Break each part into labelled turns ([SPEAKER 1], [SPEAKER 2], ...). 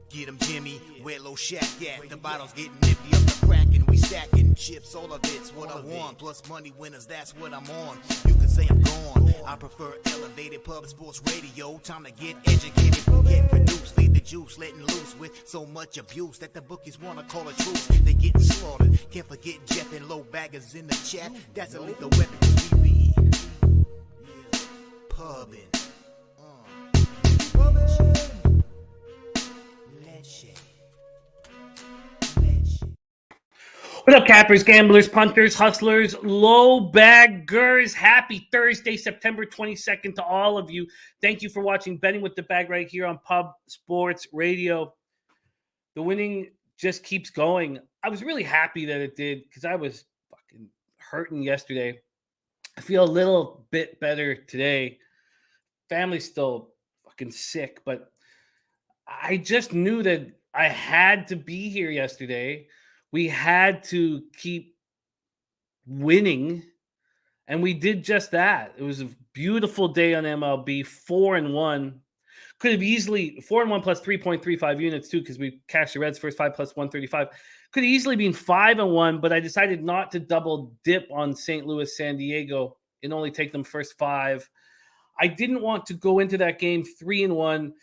[SPEAKER 1] Get 'em, Jimmy, where low shack at? The bottle's getting empty up the crack and we stacking chips, all of it's what I want. Plus money winners, that's what I'm on. You can say I'm gone. I prefer elevated pub sports radio. Time to get educated, get produced, lead the juice, letting loose with so much abuse that the bookies wanna call a truce. They getting slaughtered. Can't forget Jeff and low baggers in the chat. That's a lethal weapon 'cause we be pubbing.
[SPEAKER 2] What up, cappers, gamblers, punters, hustlers, low baggers? Happy Thursday, September 22nd to all of you. Thank you for watching Betting with the Bag right here on Pub Sports Radio. The winning just keeps going. I was really happy that it did because I was fucking hurting yesterday. I feel a little bit better today. Family's still fucking sick, but I just knew that I had to be here yesterday. We had to keep winning, and we did just that. It was a beautiful day on MLB, 4-1. Could have easily 4-1 plus 3.35 units too, because we cashed the Reds first 5 plus 135. Could have easily been 5-1, but I decided not to double dip on St. Louis, San Diego, and only take them first 5. I didn't want to go into that game 3-1,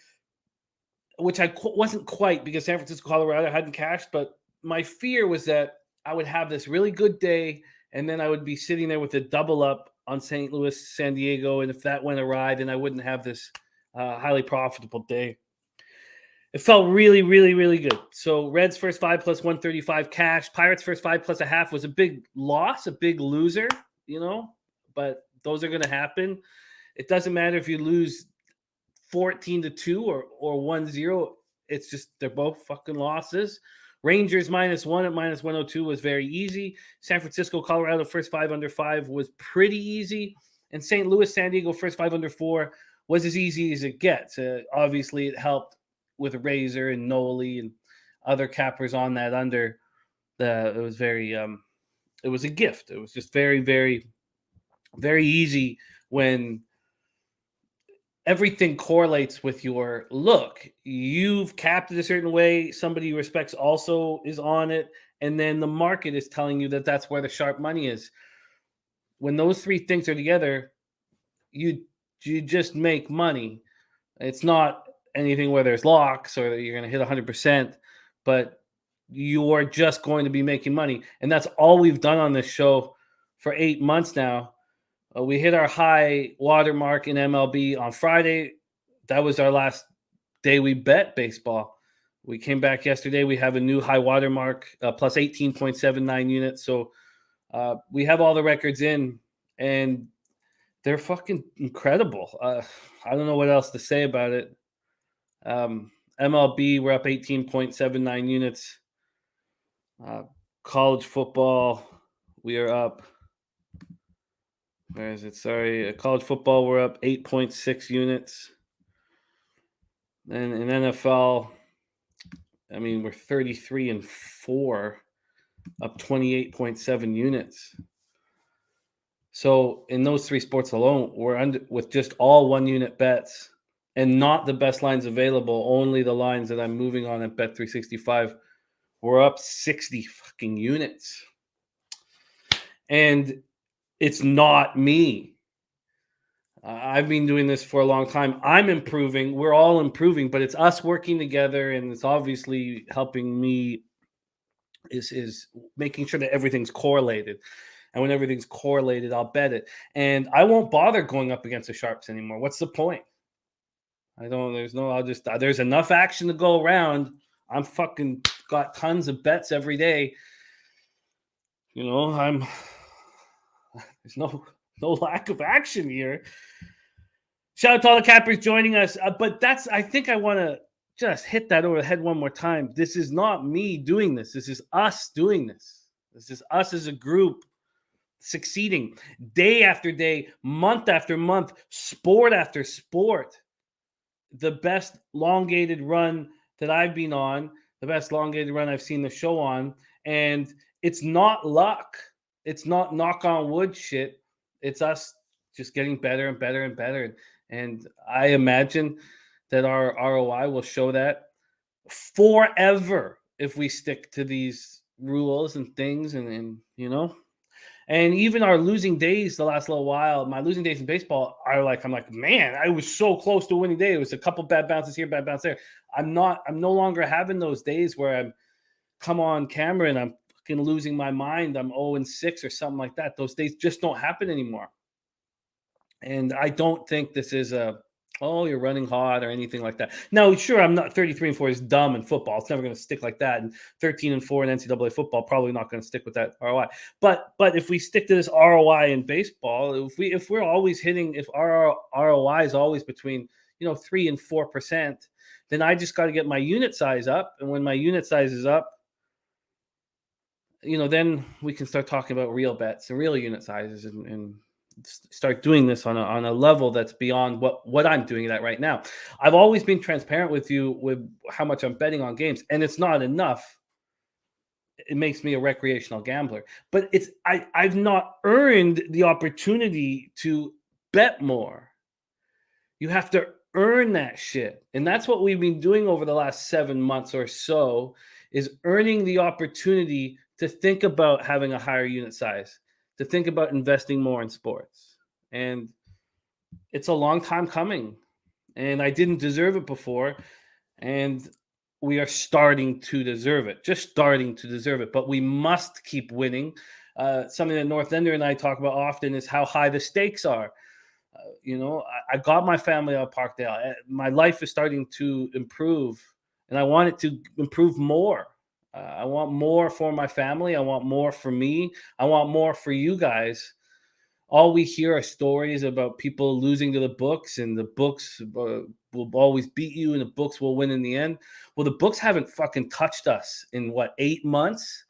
[SPEAKER 2] which I wasn't quite because San Francisco, Colorado hadn't cashed, but my fear was that I would have this really good day, and then I would be sitting there with a double up on St. Louis, San Diego, and if that went awry, then I wouldn't have this highly profitable day. It felt really, really, really good. So Reds first 5 plus 135 cash. Pirates first 5 plus a half was a big loss, a big loser, but those are going to happen. It doesn't matter if you lose 14-2 or 1-0. It's just they're both fucking losses. Rangers -1 at -102 was very easy. San Francisco, Colorado first 5 under 5 was pretty easy. And St. Louis, San Diego first 5 under 4 was as easy as it gets. Obviously, it helped with Razor and Noli and other cappers on that under. It was very, it was a gift. It was just very, very, very easy when everything correlates with your look. You've capped it a certain way. Somebody you respect also is on it. And then the market is telling you that that's where the sharp money is. When those three things are together, you just make money. It's not anything where there's locks or that you're going to hit 100%, but you are just going to be making money. And that's all we've done on this show for 8 months now. We hit our high watermark in MLB on Friday. That was our last day we bet baseball. We came back yesterday. We have a new high watermark, plus 18.79 units. So we have all the records in, and they're fucking incredible. I don't know what else to say about it. MLB, we're up 18.79 units. College football, we are up. Where is it? Sorry. College football, we're up 8.6 units. And in NFL, I mean, we're 33-4, up 28.7 units. So in those three sports alone, we're under with just all 1 unit bets and not the best lines available, only the lines that I'm moving on at Bet365. We're up 60 fucking units. And it's not me. I've been doing this for a long time. I'm improving. We're all improving, but it's us working together, and it's obviously helping me is making sure that everything's correlated. And when everything's correlated, I'll bet it. And I won't bother going up against the sharps anymore. What's the point? There's enough action to go around. I'm fucking got tons of bets every day. There's no lack of action here. Shout out to all the cappers joining us. But I think I want to just hit that over the head one more time. This is not me doing this. This is us doing this. This is us as a group succeeding day after day, month after month, sport after sport. The best elongated run that I've been on, the best elongated run I've seen the show on. And it's not luck. It's not knock on wood shit. It's us just getting better and better and better. And I imagine that our ROI will show that forever if we stick to these rules and things and and even our losing days the last little while, my losing days in baseball are like, I'm like, man, I was so close to a winning day. It was a couple bad bounces here, bad bounce there. I'm no longer having those days where I'm come on camera and I'm fucking losing my mind. I'm 0-6 or something like that. Those days just don't happen anymore. And I don't think this is you're running hot or anything like that. Now, sure, I'm not 33-4 is dumb in football. It's never going to stick like that. And 13-4 in NCAA football, probably not going to stick with that ROI. But if we stick to this ROI in baseball, if we're always hitting, if our ROI is always between 3 and 4%, then I just got to get my unit size up. And when my unit size is up, then we can start talking about real bets and real unit sizes and start doing this on a level that's beyond what I'm doing it at right now. I've always been transparent with you with how much I'm betting on games, and it's not enough. It makes me a recreational gambler, but I've not earned the opportunity to bet more. You have to earn that shit, and that's what we've been doing over the last 7 months or so, is earning the opportunity to think about having a higher unit size, to think about investing more in sports. And it's a long time coming. And I didn't deserve it before. And we are starting to deserve it, just starting to deserve it. But we must keep winning. Something that North Ender and I talk about often is how high the stakes are. I got my family out of Parkdale. My life is starting to improve, and I want it to improve more. I want more for my family. I want more for me. I want more for you guys. All we hear are stories about people losing to the books, and the books will always beat you, and the books will win in the end. Well, the books haven't fucking touched us in 8 months?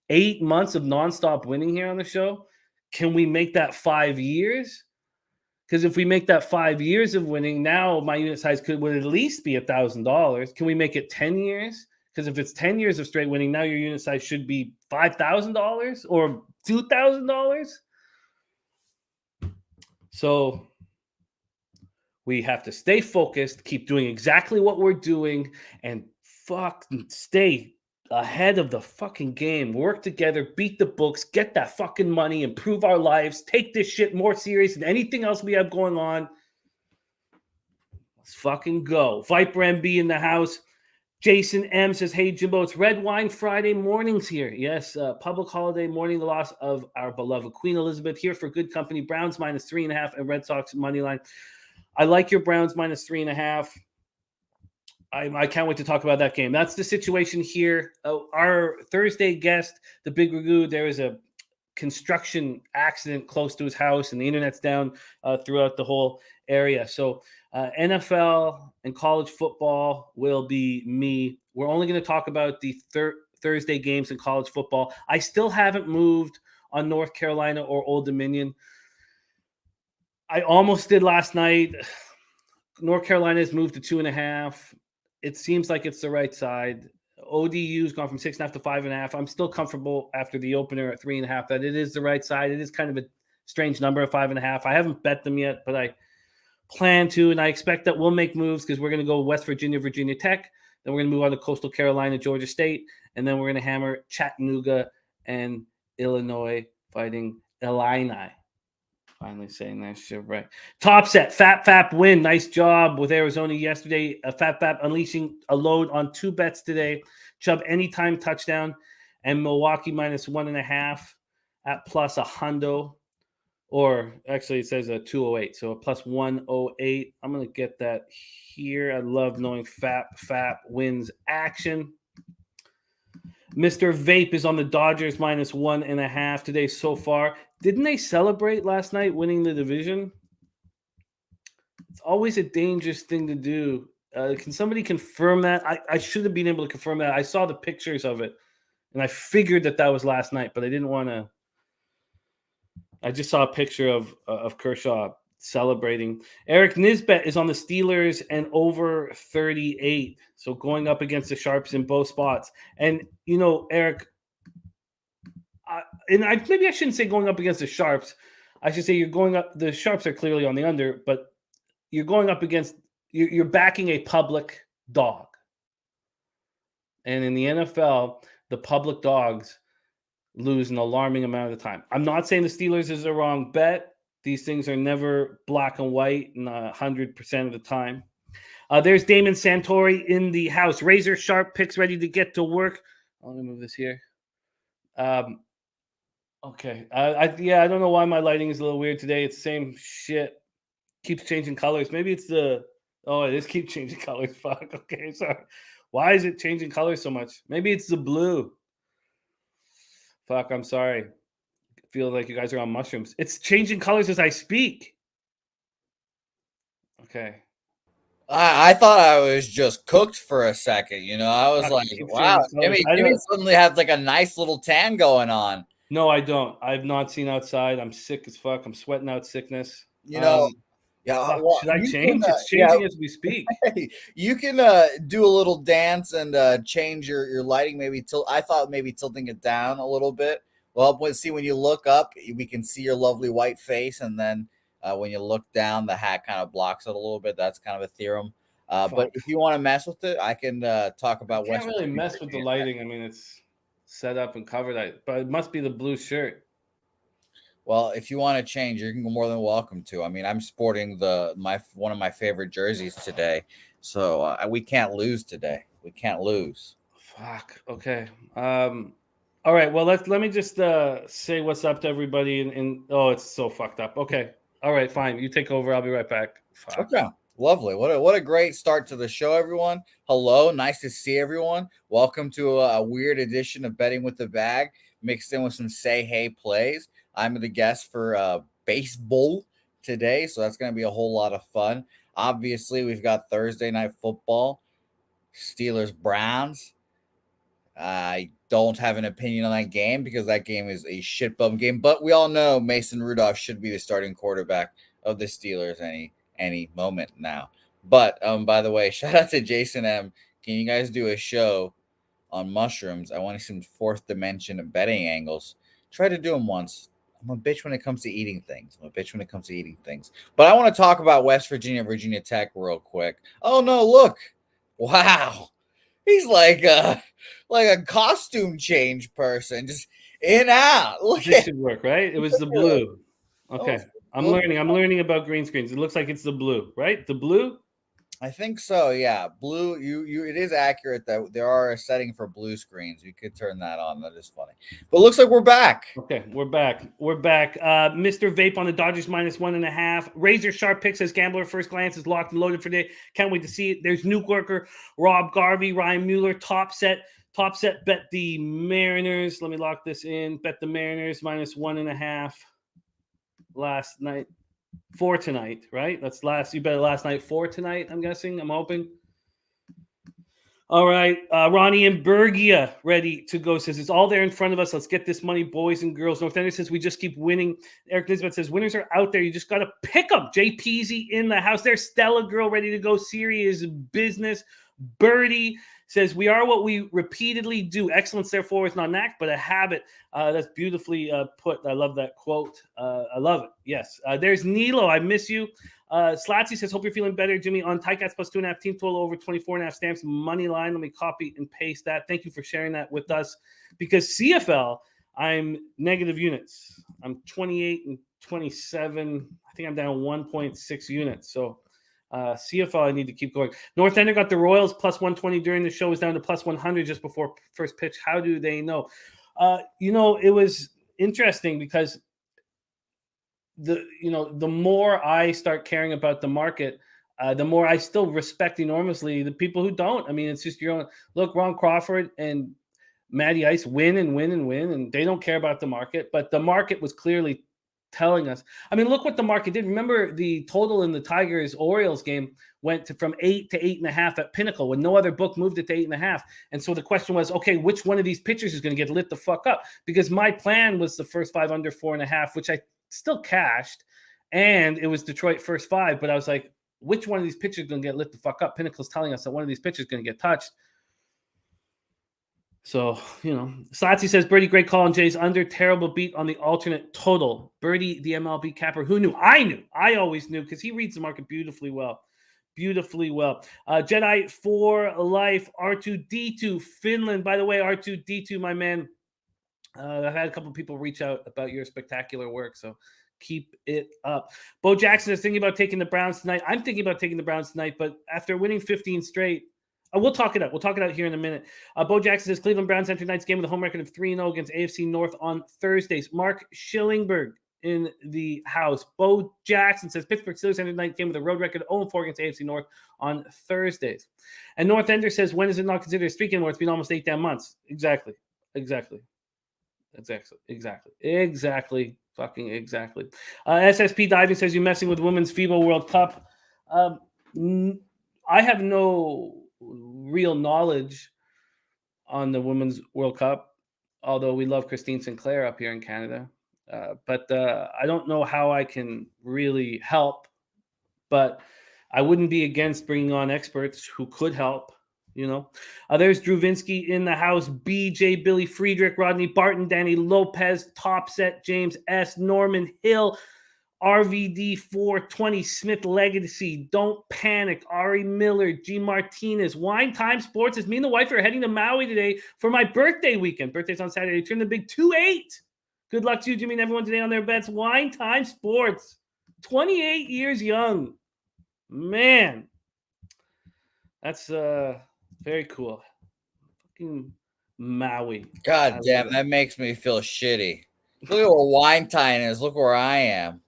[SPEAKER 2] 8 months of nonstop winning here on the show. Can we make that 5 years? Because if we make that 5 years of winning, now my unit size would at least be $1,000. Can we make it 10 years? Because if it's 10 years of straight winning, now your unit size should be $5,000 or $2,000. So we have to stay focused, keep doing exactly what we're doing, and fucking stay ahead of the fucking game. Work together, beat the books, get that fucking money, improve our lives, take this shit more serious than anything else we have going on. Let's fucking go. Viper MB in the house. Jason M says, hey, Jimbo, it's Red Wine Friday mornings here. Yes, public holiday mourning the loss of our beloved Queen Elizabeth. Here for good company. Browns -3.5 and Red Sox money line. I like your Browns -3.5. I can't wait to talk about that game. That's the situation here. Our Thursday guest, the Big Ragu, there is a construction accident close to his house, and the internet's down throughout the whole area. So NFL and college football will be me. We're only going to talk about the Thursday games in college football. I still haven't moved on North Carolina or Old Dominion. I almost did last night. North Carolina has moved to 2.5. It seems like it's the right side. ODU's gone from 6.5 to 5.5. I'm still comfortable after the opener at 3.5 that it is the right side. It is kind of a strange number of 5.5. I haven't bet them yet, but I plan to, and I expect that we'll make moves because we're going to go West Virginia, Virginia Tech. Then we're going to move on to Coastal Carolina, Georgia State, and then we're going to hammer Chattanooga and Illinois fighting Illini. Finally saying that shit right. Top set, Fap win. Nice job with Arizona yesterday. Fap unleashing a load on 2 bets today. Chubb anytime touchdown and Milwaukee -1.5 at plus a hundo. Or actually it says a 208. So a plus 108. I'm going to get that here. I love knowing Fap wins action. Mr. Vape is on the Dodgers -1.5 today so far. Didn't they celebrate last night winning the division? It's always a dangerous thing to do. Can somebody confirm that? I should have been able to confirm that. I saw the pictures of it, and I figured that was last night, but I didn't want to. I just saw a picture of Kershaw celebrating. Eric Nisbet is on the Steelers and over 38. So going up against the Sharps in both spots. And, Eric, maybe I shouldn't say going up against the Sharps. I should say you're going up. The Sharps are clearly on the under, but you're going up against, you're backing a public dog. And in the NFL, the public dogs lose an alarming amount of the time. I'm not saying the Steelers is the wrong bet. These things are never black and white 100% of the time. There's Damon Santori in the house. Razor sharp picks ready to get to work. Let me move this here. Okay. I don't know why my lighting is a little weird today. It's the same shit. Keeps changing colors. Maybe it's it is keep changing colors. Fuck. Okay, sorry. Why is it changing colors so much? Maybe it's the blue. Fuck, I'm sorry. I feel like you guys are on mushrooms. It's changing colors as I speak. Okay.
[SPEAKER 3] I thought I was just cooked for a second. I was like, wow, Jimmy suddenly has like a nice little tan going on.
[SPEAKER 2] No, I don't. I've not seen outside. I'm sick as fuck. I'm sweating out sickness.
[SPEAKER 3] Yeah.
[SPEAKER 2] Well, should I change? It's changing as we speak.
[SPEAKER 3] You can do a little dance and change your lighting. I thought maybe tilting it down a little bit. Well, see, when you look up, we can see your lovely white face, and then when you look down, the hat kind of blocks it a little bit. That's kind of a theorem. But if you want to mess with it, I can talk about.
[SPEAKER 2] I can't really mess with the lighting. I mean, it's set up and covered, but it must be the blue shirt.
[SPEAKER 3] Well, if you want to change, you're more than welcome to. I mean, I'm sporting one of my favorite jerseys today, so we can't lose today. We can't lose.
[SPEAKER 2] Fuck. Okay. All right. Well, let me just say what's up to everybody. And it's so fucked up. Okay. All right. Fine. You take over. I'll be right back. Fuck.
[SPEAKER 3] Okay. Lovely. What a great start to the show, everyone. Hello. Nice to see everyone. Welcome to a weird edition of Betting with the Bag, mixed in with some say hey plays. I'm the guest for baseball today, so that's going to be a whole lot of fun. Obviously, we've got Thursday night football, Steelers Browns. I don't have an opinion on that game because that game is a shit bum game, but we all know Mason Rudolph should be the starting quarterback of the Steelers any moment now. But by the way, shout out to Jason M. Can you guys do a show on mushrooms? I want to see some fourth dimension of betting angles. Try to do them once. I'm a bitch when it comes to eating things. But I want to talk about West Virginia, Virginia Tech real quick. Oh, no, look. Wow. He's like a costume change person, just in out. Look,
[SPEAKER 2] this should work, right? It was the blue. Okay. I'm learning about green screens. It looks like it's the blue, right? The blue?
[SPEAKER 3] I think so, yeah. Blue, it is accurate that there are a setting for blue screens. You could turn that on. That is funny. But it looks like we're back.
[SPEAKER 2] Okay, we're back. Mr. Vape on the Dodgers -1.5. Razor sharp pick says gambler first glance is locked and loaded for today. Can't wait to see it. There's Nuke Worker, Rob Garvey, Ryan Mueller, top set bet the Mariners. Let me lock this in. Bet the Mariners -1.5 last night. For tonight, right? You bet last night for tonight, I'm guessing. I'm hoping. All right. Ronnie and Bergia ready to go. Says it's all there in front of us. Let's get this money, boys and girls. North Ender says we just keep winning. Eric Nisbet says winners are out there. You just got to pick them. Jay Peasy in the house. There's Stella Girl ready to go. Serious business. Birdie says we are what we repeatedly do. Excellence, therefore, is not an act, but a habit. That's beautifully put. I love that quote. I love it. Yes. There's Nilo. I miss you. Slatsy says, hope you're feeling better, Jimmy. On Ticats +2.5, team total over 24.5 stamps. Money line. Let me copy and paste that. Thank you for sharing that with us. Because CFL, I'm negative units. I'm 28 and 27. I think I'm down 1.6 units. So CFL, I need to keep going. North Ender got the Royals +120 during the show. Was down to +100 just before first pitch. How do they know? It was interesting because the more I start caring about the market, the more I still respect enormously the people who don't. I mean, it's just your own. Look, Ron Crawford and Matty Ice win, and they don't care about the market. But the market was clearly telling us. I mean, look what the market did. Remember the total in the Tigers-Orioles game went from 8 to 8.5 at Pinnacle when no other book moved it to 8.5. And so the question was, okay, which one of these pitchers is going to get lit the fuck up? Because my plan was the first 5 under 4.5, which I still cashed. And it was Detroit first 5. But I was like, which one of these pitchers is going to get lit the fuck up? Pinnacle's telling us that one of these pitchers is going to get touched. So, Slatsy says, Birdie, great call on Jay's under. Terrible beat on the alternate total. Birdie, the MLB capper. Who knew? I knew. I always knew because he reads the market beautifully well. Jedi for life. R2D2, Finland. By the way, R2D2, my man. I've had a couple of people reach out about your spectacular work, so keep it up. Bo Jackson is thinking about taking the Browns tonight. I'm thinking about taking the Browns tonight, but after winning 15 straight, we'll talk it out. We'll talk it out here in a minute. Bo Jackson says Cleveland Browns enter tonight's game with a home record of 3-0 against AFC North on Thursdays. Mark Schillingberg in the house. Bo Jackson says Pittsburgh Steelers enter tonight's game with a road record of 0-4 against AFC North on Thursdays. And North Ender says, when is it not considered a streak anymore? It's been almost 8 damn months. Exactly. Fucking exactly. SSP Diving says, you messing with Women's FIBA World Cup. I have no real knowledge on the Women's World Cup, although we love Christine Sinclair up here in Canada. But I don't know how I can really help, but I wouldn't be against bringing on experts who could help. There's Drew Vinsky in the house. BJ, Billy Friedrich, Rodney Barton, Danny Lopez, Topset, James S, Norman Hill, RVD 420, Smith Legacy, Don't Panic, Ari Miller, G Martinez. Wine Time Sports is me and the wife are heading to Maui today for my birthday weekend. Birthday's on Saturday. Turn the big 2-8. Good luck to you, Jimmy, and everyone today on their bets. Wine Time Sports, 28 years young. Man, that's very cool. Fucking Maui.
[SPEAKER 3] God damn, that makes me feel shitty. Look at where Wine Time is. Look where I am.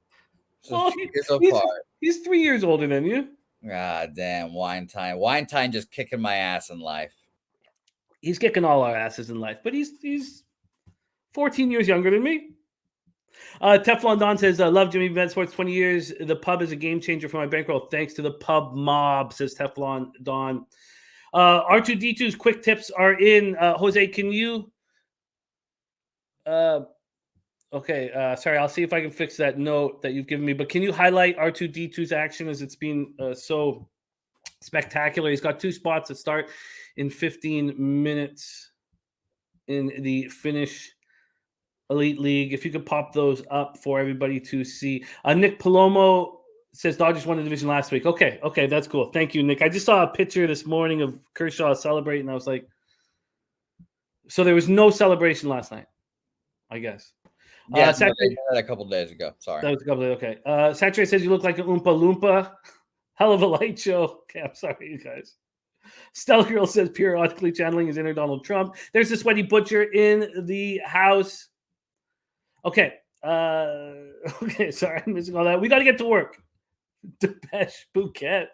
[SPEAKER 2] He's 3 years older than you.
[SPEAKER 3] God damn, Wine Time. Wine Time just kicking my ass in life.
[SPEAKER 2] He's kicking all our asses in life, but he's 14 years younger than me. Teflon Don says, love Jimmy Bet Sports 20 years. The pub is a game changer for my bankroll. Thanks to the pub mob, says Teflon Don. R2D2's quick tips are in. Jose, can you? Okay. Sorry, I'll see if I can fix that note that you've given me. But can you highlight R2D2's action as it's been so spectacular? He's got 2 spots that start in 15 minutes in the Finnish Elite League. If you could pop those up for everybody to see. Nick Palomo says Dodgers won the division last week. Okay, that's cool. Thank you, Nick. I just saw a picture this morning of Kershaw celebrating. I was like, so there was no celebration last night, I guess.
[SPEAKER 3] Yeah, that a couple days ago. Sorry.
[SPEAKER 2] That was a couple days. Okay. Saturday says you look like an Oompa Loompa. Hell of a light show. Okay, I'm sorry, you guys. Stella Girl says periodically channeling his inner Donald Trump. There's the Sweaty Butcher in the house. Okay. Okay, sorry, I'm missing all that. We got to get to work. Depeche Bouquet.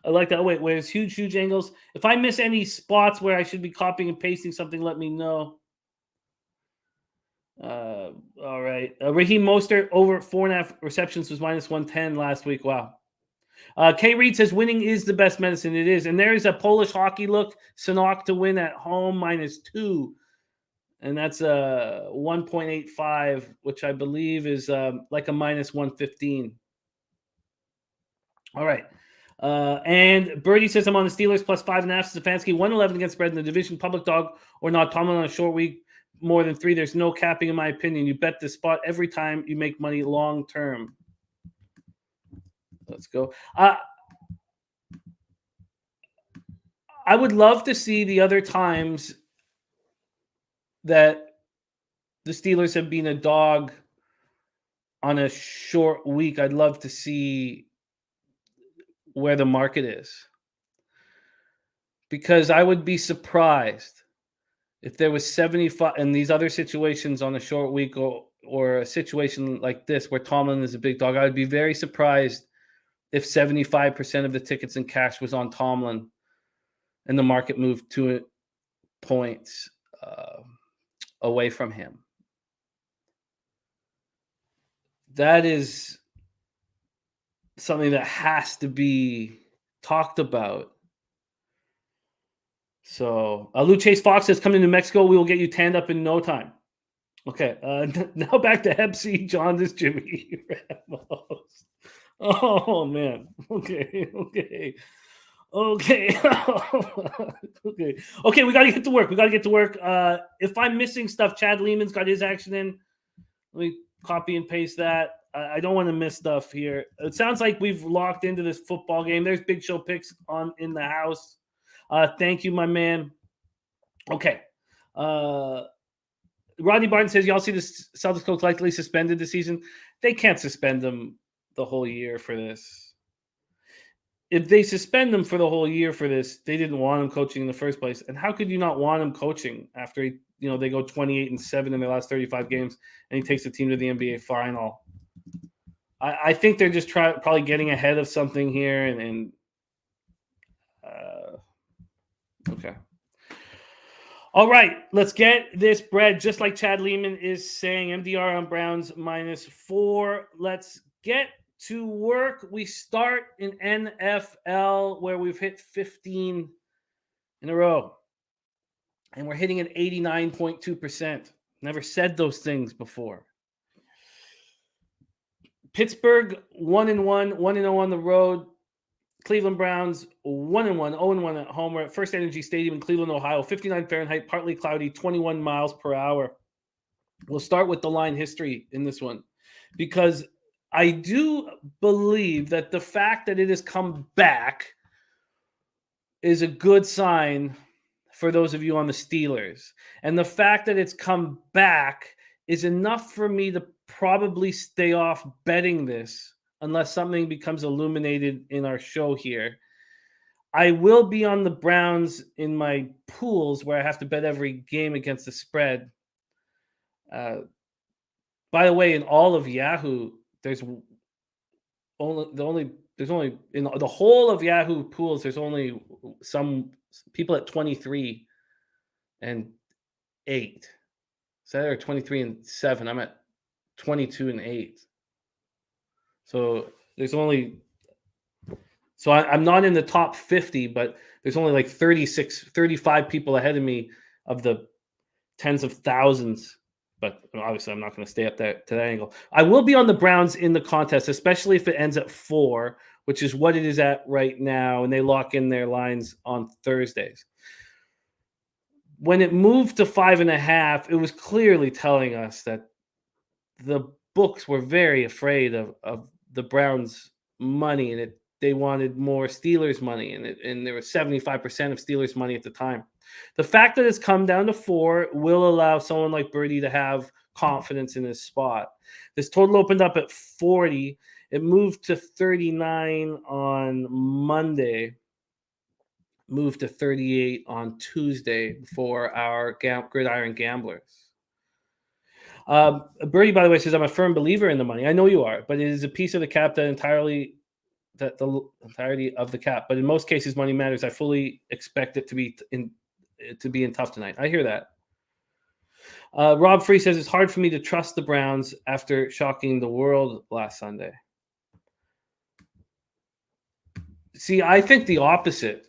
[SPEAKER 2] I like that. Wait, where's huge angles? If I miss any spots where I should be copying and pasting something, let me know. All right. Raheem Mostert over 4.5 receptions was -110 last week. Wow. K Reed says winning is the best medicine. It is. And there is a Polish hockey look. Sanok to win at home -2. And that's a 1.85, which I believe is like a -115. All right. And Birdie says I'm on the Steelers +5.5. Stefanski 111 against spread in the division. Public dog or not. Tomlin on a short week, more than 3. There's no capping, in my opinion. You bet this spot every time you make money long term. Let's go. I would love to see the other times that the Steelers have been a dog on a short week. I'd love to see where the market is, because I would be surprised if there was 75 in these other situations on a short week or a situation like this where Tomlin is a big dog. I would be very surprised if 75% of the tickets in cash was on Tomlin and the market moved 2 points away from him. That is something that has to be talked about. So, Lou Chase Fox says, come to New Mexico. We will get you tanned up in no time. Okay. Now back to Hep C. John, this Jimmy Ramos. Oh, man. Okay. Okay. Okay, we got to get to work. If I'm missing stuff, Chad Lehman's got his action in. Let me copy and paste that. I don't want to miss stuff here. It sounds like we've locked into this football game. There's Big Show picks on in the house. Thank you, my man. Okay. Rodney Barton says, y'all see the Celtics coach likely suspended this season? They can't suspend them the whole year for this. If they suspend them for the whole year for this, they didn't want him coaching in the first place. And how could you not want him coaching after they go 28-7 in their last 35 games and he takes the team to the NBA final? I think they're just probably getting ahead of something here. Okay. All right, let's get this bread. Just like Chad Lehman is saying, MDR on Browns -4. Let's get to work. We start in NFL where we've hit 15 in a row. And we're hitting at 89.2%. Never said those things before. Pittsburgh 1-1, 1-0 on the road. Cleveland Browns 1-1, 0-1 at home. We're at FirstEnergy Stadium in Cleveland, Ohio. 59 Fahrenheit, partly cloudy, 21 miles per hour. We'll start with the line history in this one because I do believe that the fact that it has come back is a good sign for those of you on the Steelers. And the fact that it's come back is enough for me to probably stay off betting this unless something becomes illuminated in our show here. I will be on the Browns in my pools where I have to bet every game against the spread. By the way, in all of Yahoo, there's only in the whole of Yahoo pools, there's only some people at 23 and 8. So they're 23 and 7. I'm at 22 and 8. So there's only, so I'm not in the top 50, but there's only like 35 people ahead of me of the tens of thousands. But obviously I'm not going to stay up there to that angle. I will be on the Browns in the contest, especially if it ends at 4, which is what it is at right now. And they lock in their lines on Thursdays. When it moved to 5.5, it was clearly telling us that the books were very afraid of the Browns' money, and they wanted more Steelers' money, and there was 75% of Steelers' money at the time. The fact that it's come down to 4 will allow someone like Birdie to have confidence in his spot. This total opened up at 40. It moved to 39 on Monday, moved to 38 on Tuesday for our Gridiron Gamblers. Birdie, by the way, says, I'm a firm believer in the money. I know you are, but it is a piece of the cap the entirety of the cap. But in most cases, money matters. I fully expect it to be in tough tonight. I hear that. Rob Free says, it's hard for me to trust the Browns after shocking the world last Sunday. See, I think the opposite.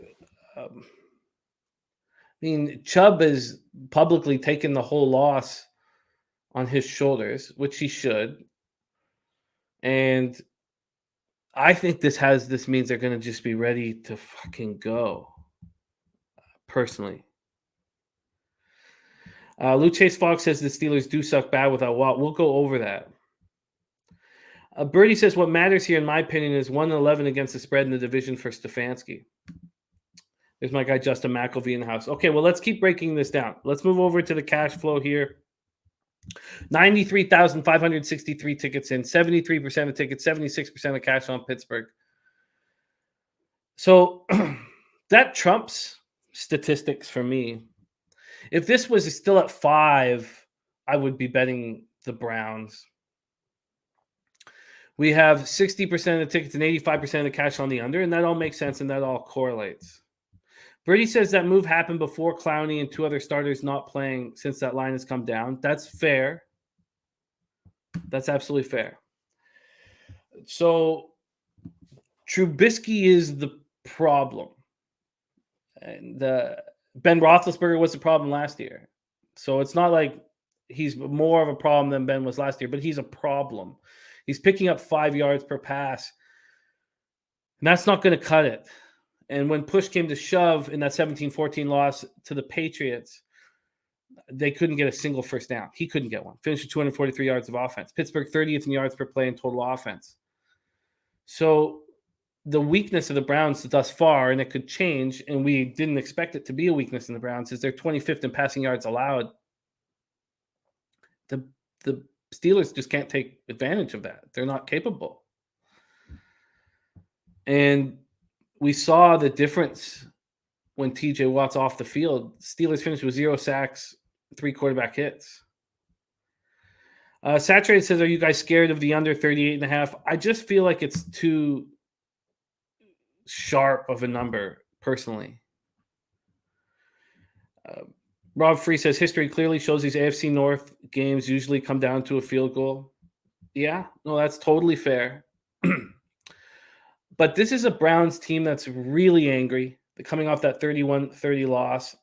[SPEAKER 2] Chubb has publicly taken the whole loss on his shoulders, which he should. And I think this means they're going to just be ready to fucking go. Personally. Lou Chase Fox says the Steelers do suck bad without Watt. We'll go over that. Birdie says what matters here, in my opinion, is 1-11 against the spread in the division for Stefanski. There's my guy Justin McElvey in the house. Okay, well, let's keep breaking this down. Let's move over to the cash flow here. 93,563 tickets in, 73% of tickets, 76% of cash on Pittsburgh. So that trumps statistics for me. If this was still at 5, I would be betting the Browns. We have 60% of the tickets and 85% of the cash on the under, and that all makes sense and that all correlates. Birdie says that move happened before Clowney and 2 other starters not playing since that line has come down. That's fair. That's absolutely fair. So Trubisky is the problem. And Ben Roethlisberger was the problem last year. So it's not like he's more of a problem than Ben was last year, but he's a problem. He's picking up 5 yards per pass. And that's not going to cut it. And when push came to shove in that 17-14 loss to the Patriots, they couldn't get a single first down. He couldn't get one. Finished with 243 yards of offense. Pittsburgh 30th in yards per play in total offense. So the weakness of the Browns thus far, and it could change, and we didn't expect it to be a weakness in the Browns, is they're 25th in passing yards allowed. The Steelers just can't take advantage of that. They're not capable. And we saw the difference when TJ Watt's off the field. Steelers finished with 0 sacks, 3 quarterback hits. Saturated says, are you guys scared of the under 38.5? I just feel like it's too sharp of a number, personally. Rob Free says, history clearly shows these AFC North games usually come down to a field goal. Yeah, no, that's totally fair. But this is a Browns team that's really angry. They're coming off that 31-30 loss.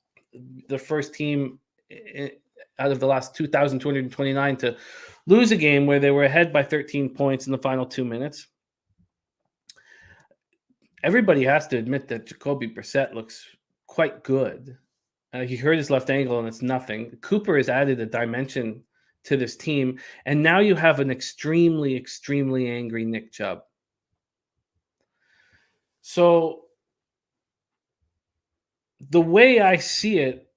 [SPEAKER 2] The first team out of the last 2,229 to lose a game where they were ahead by 13 points in the final 2 minutes. Everybody has to admit that Jacoby Brissett looks quite good. He hurt his left ankle, and it's nothing. Cooper has added a dimension to this team, and now you have an extremely, extremely angry Nick Chubb. So the way I see it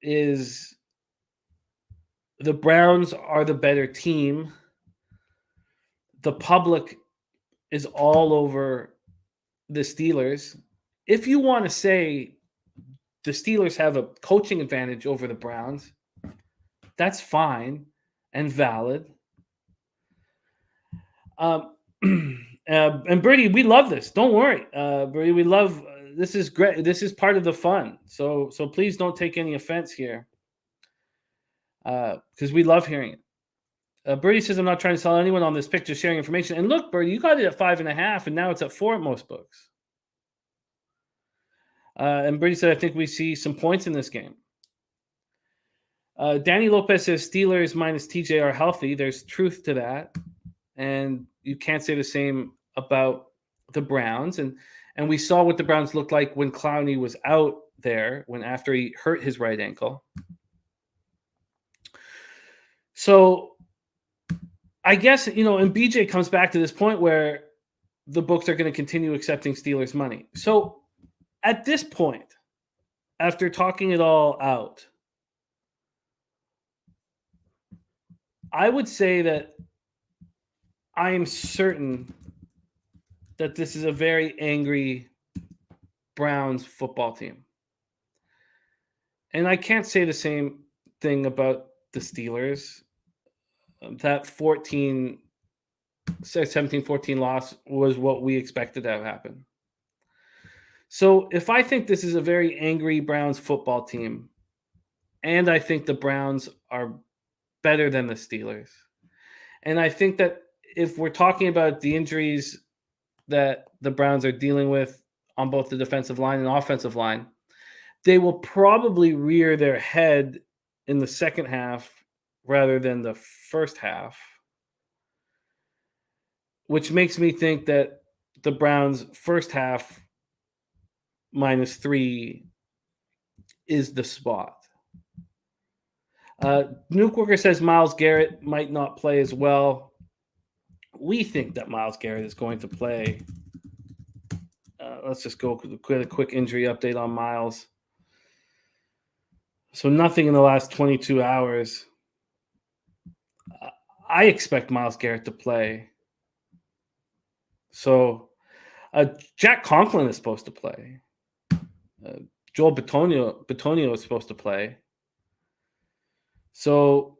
[SPEAKER 2] is the Browns are the better team. The public is all over the Steelers. If you want to say the Steelers have a coaching advantage over the Browns, that's fine and valid. And Birdie, we love this. Don't worry, Birdie. We love this. Is great. This is part of the fun. So please don't take any offense here, because we love hearing it. Birdie says, I'm not trying to sell anyone on this pick, just sharing information. And look, Birdie, you got it at 5.5, and now it's at 4 at most books. And Birdie said, I think we see some points in this game. Danny Lopez says Steelers minus TJ are healthy. There's truth to that. And you can't say the same about the Browns. And we saw what the Browns looked like when Clowney was out there, after he hurt his right ankle. So I guess, and BJ comes back to this point where the books are going to continue accepting Steelers money. So at this point, after talking it all out, I would say that I am certain that this is a very angry Browns football team. And I can't say the same thing about the Steelers. That 17-14 loss was what we expected to have happen. So if I think this is a very angry Browns football team, and I think the Browns are better than the Steelers, and I think that if we're talking about the injuries that the Browns are dealing with on both the defensive line and offensive line, they will probably rear their head in the second half rather than the first half, which makes me think that the Browns' first half -3 is the spot. Nuke Worker says Myles Garrett might not play as well. We think that Myles Garrett is going to play. Let's just go with a quick injury update on Myles. So nothing in the last 22 hours. I expect Myles Garrett to play. So Jack Conklin is supposed to play. Joel Bitonio is supposed to play. So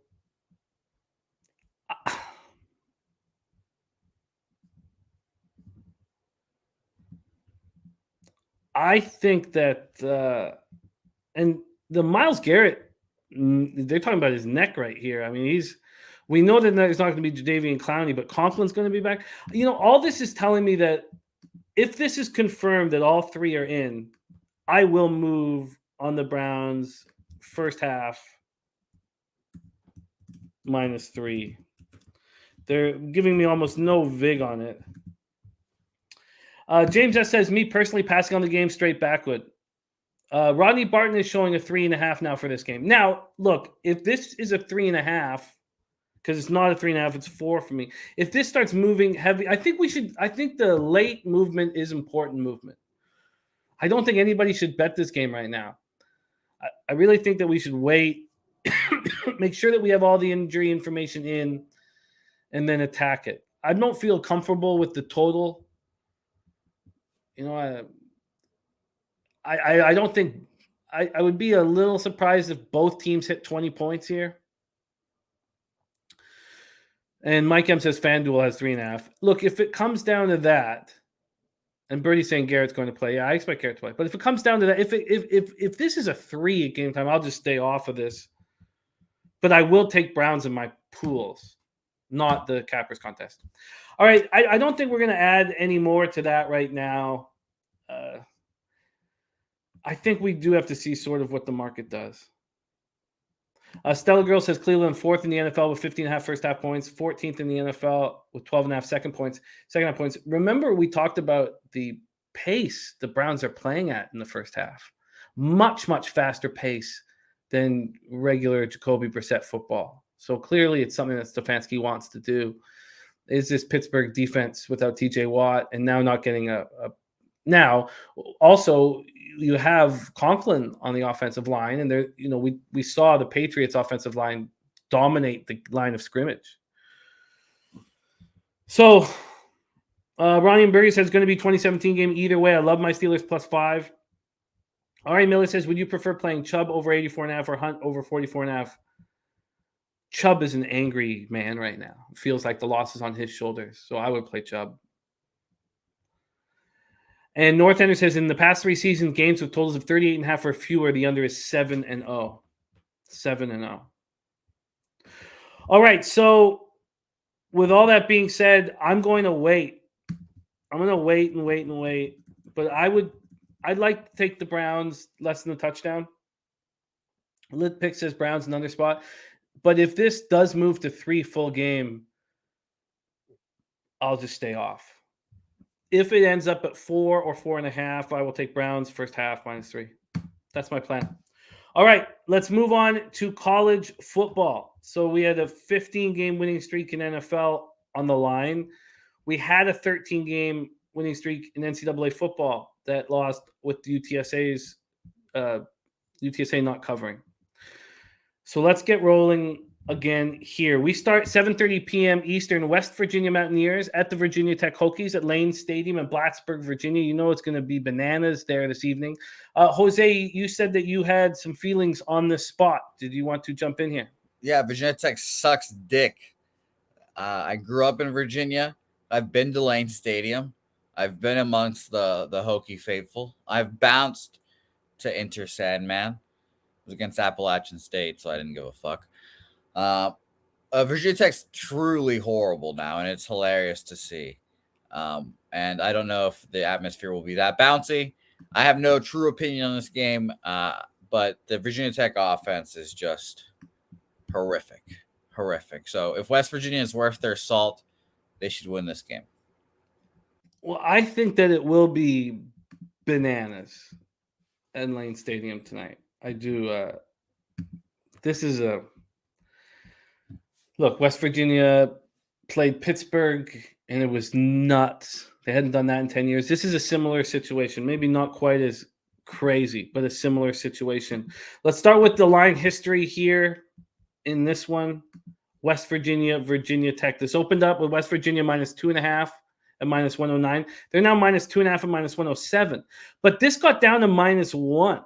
[SPEAKER 2] I think that and the Myles Garrett, they're talking about his neck right here. I mean, we know that it's not going to be Jadeveon Clowney, but Conklin's going to be back. All this is telling me that if this is confirmed that all three are in, I will move on the Browns first half -3. They're giving me almost no vig on it. James S. says, me personally passing on the game straight backward. Rodney Barton is showing a 3.5 now for this game. Now, look, if this is a 3.5, because it's not a 3.5, it's 4 for me. If this starts moving heavy, I think the late movement is important movement. I don't think anybody should bet this game right now. I really think that we should wait, make sure that we have all the injury information in, and then attack it. I don't feel comfortable with the total. I don't think I would be a little surprised if both teams hit 20 points here. And Mike M says FanDuel has 3.5. Look, if it comes down to that, and Birdie's saying Garrett's going to play. Yeah, I expect Garrett to play. But if it comes down to that, if this is a 3 at game time, I'll just stay off of this. But I will take Browns in my pools, not the Cappers contest. All right, I don't think we're going to add any more to that right now. I think we do have to see sort of what the market does. Stella Girl says Cleveland 4th in the NFL with 15.5 first half points, 14th in the NFL with 12.5 second half points. Remember, we talked about the pace the Browns are playing at in the first half. Much, much faster pace than regular Jacoby Brissett football. So clearly it's something that Stefanski wants to do. Is this Pittsburgh defense without TJ Watt and now not getting now also you have Conklin on the offensive line, and there, we saw the Patriots offensive line dominate the line of scrimmage. So Ronnie and Berry says it's going to be 2017 game either way. I love my Steelers +5. Ari Miller says, would you prefer playing Chubb over 84.5 or Hunt over 44.5? Chubb is an angry man right now. It feels like the loss is on his shoulders. So I would play Chubb. And North Ender says, in the past 3 seasons, games with totals of 38.5 or fewer, the under is 7-0. 7-0. All right, so with all that being said, I'm going to wait. I'm going to wait and wait and wait. But I'd like to take the Browns less than a touchdown. Lit Pick says Browns another spot. But if this does move to 3 full game, I'll just stay off. If it ends up at 4 or 4.5, I will take Browns first half -3. That's my plan. All right, let's move on to college football. So we had a 15-game winning streak in NFL on the line. We had a 13-game winning streak in NCAA football that lost with UTSA not covering. So let's get rolling again here. We start 7:30 p.m. Eastern, West Virginia Mountaineers at the Virginia Tech Hokies at Lane Stadium in Blacksburg, Virginia. You know it's going to be bananas there this evening. Jose, you said that you had some feelings on this spot. Did you want to jump in here?
[SPEAKER 3] Yeah, Virginia Tech sucks dick. I grew up in Virginia. I've been to Lane Stadium. I've been amongst the Hokie faithful. I've bounced to Inter Sandman. It was against Appalachian State, so I didn't give a fuck. Virginia Tech's truly horrible now, and it's hilarious to see. And I don't know if the atmosphere will be that bouncy. I have no true opinion on this game, but the Virginia Tech offense is just horrific. So if West Virginia is worth their salt, they should win this game.
[SPEAKER 2] Well, I think that it will be bananas at Lane Stadium tonight. I do. This is a look. West Virginia played Pittsburgh, and it was nuts. They hadn't done that in 10 years. This is a similar situation. Maybe not quite as crazy, but a similar situation. Let's start with the line history here in this one. West Virginia, Virginia Tech. This opened up with West Virginia -2.5 at -109. They're now -2.5 at -107. But this got down to -1.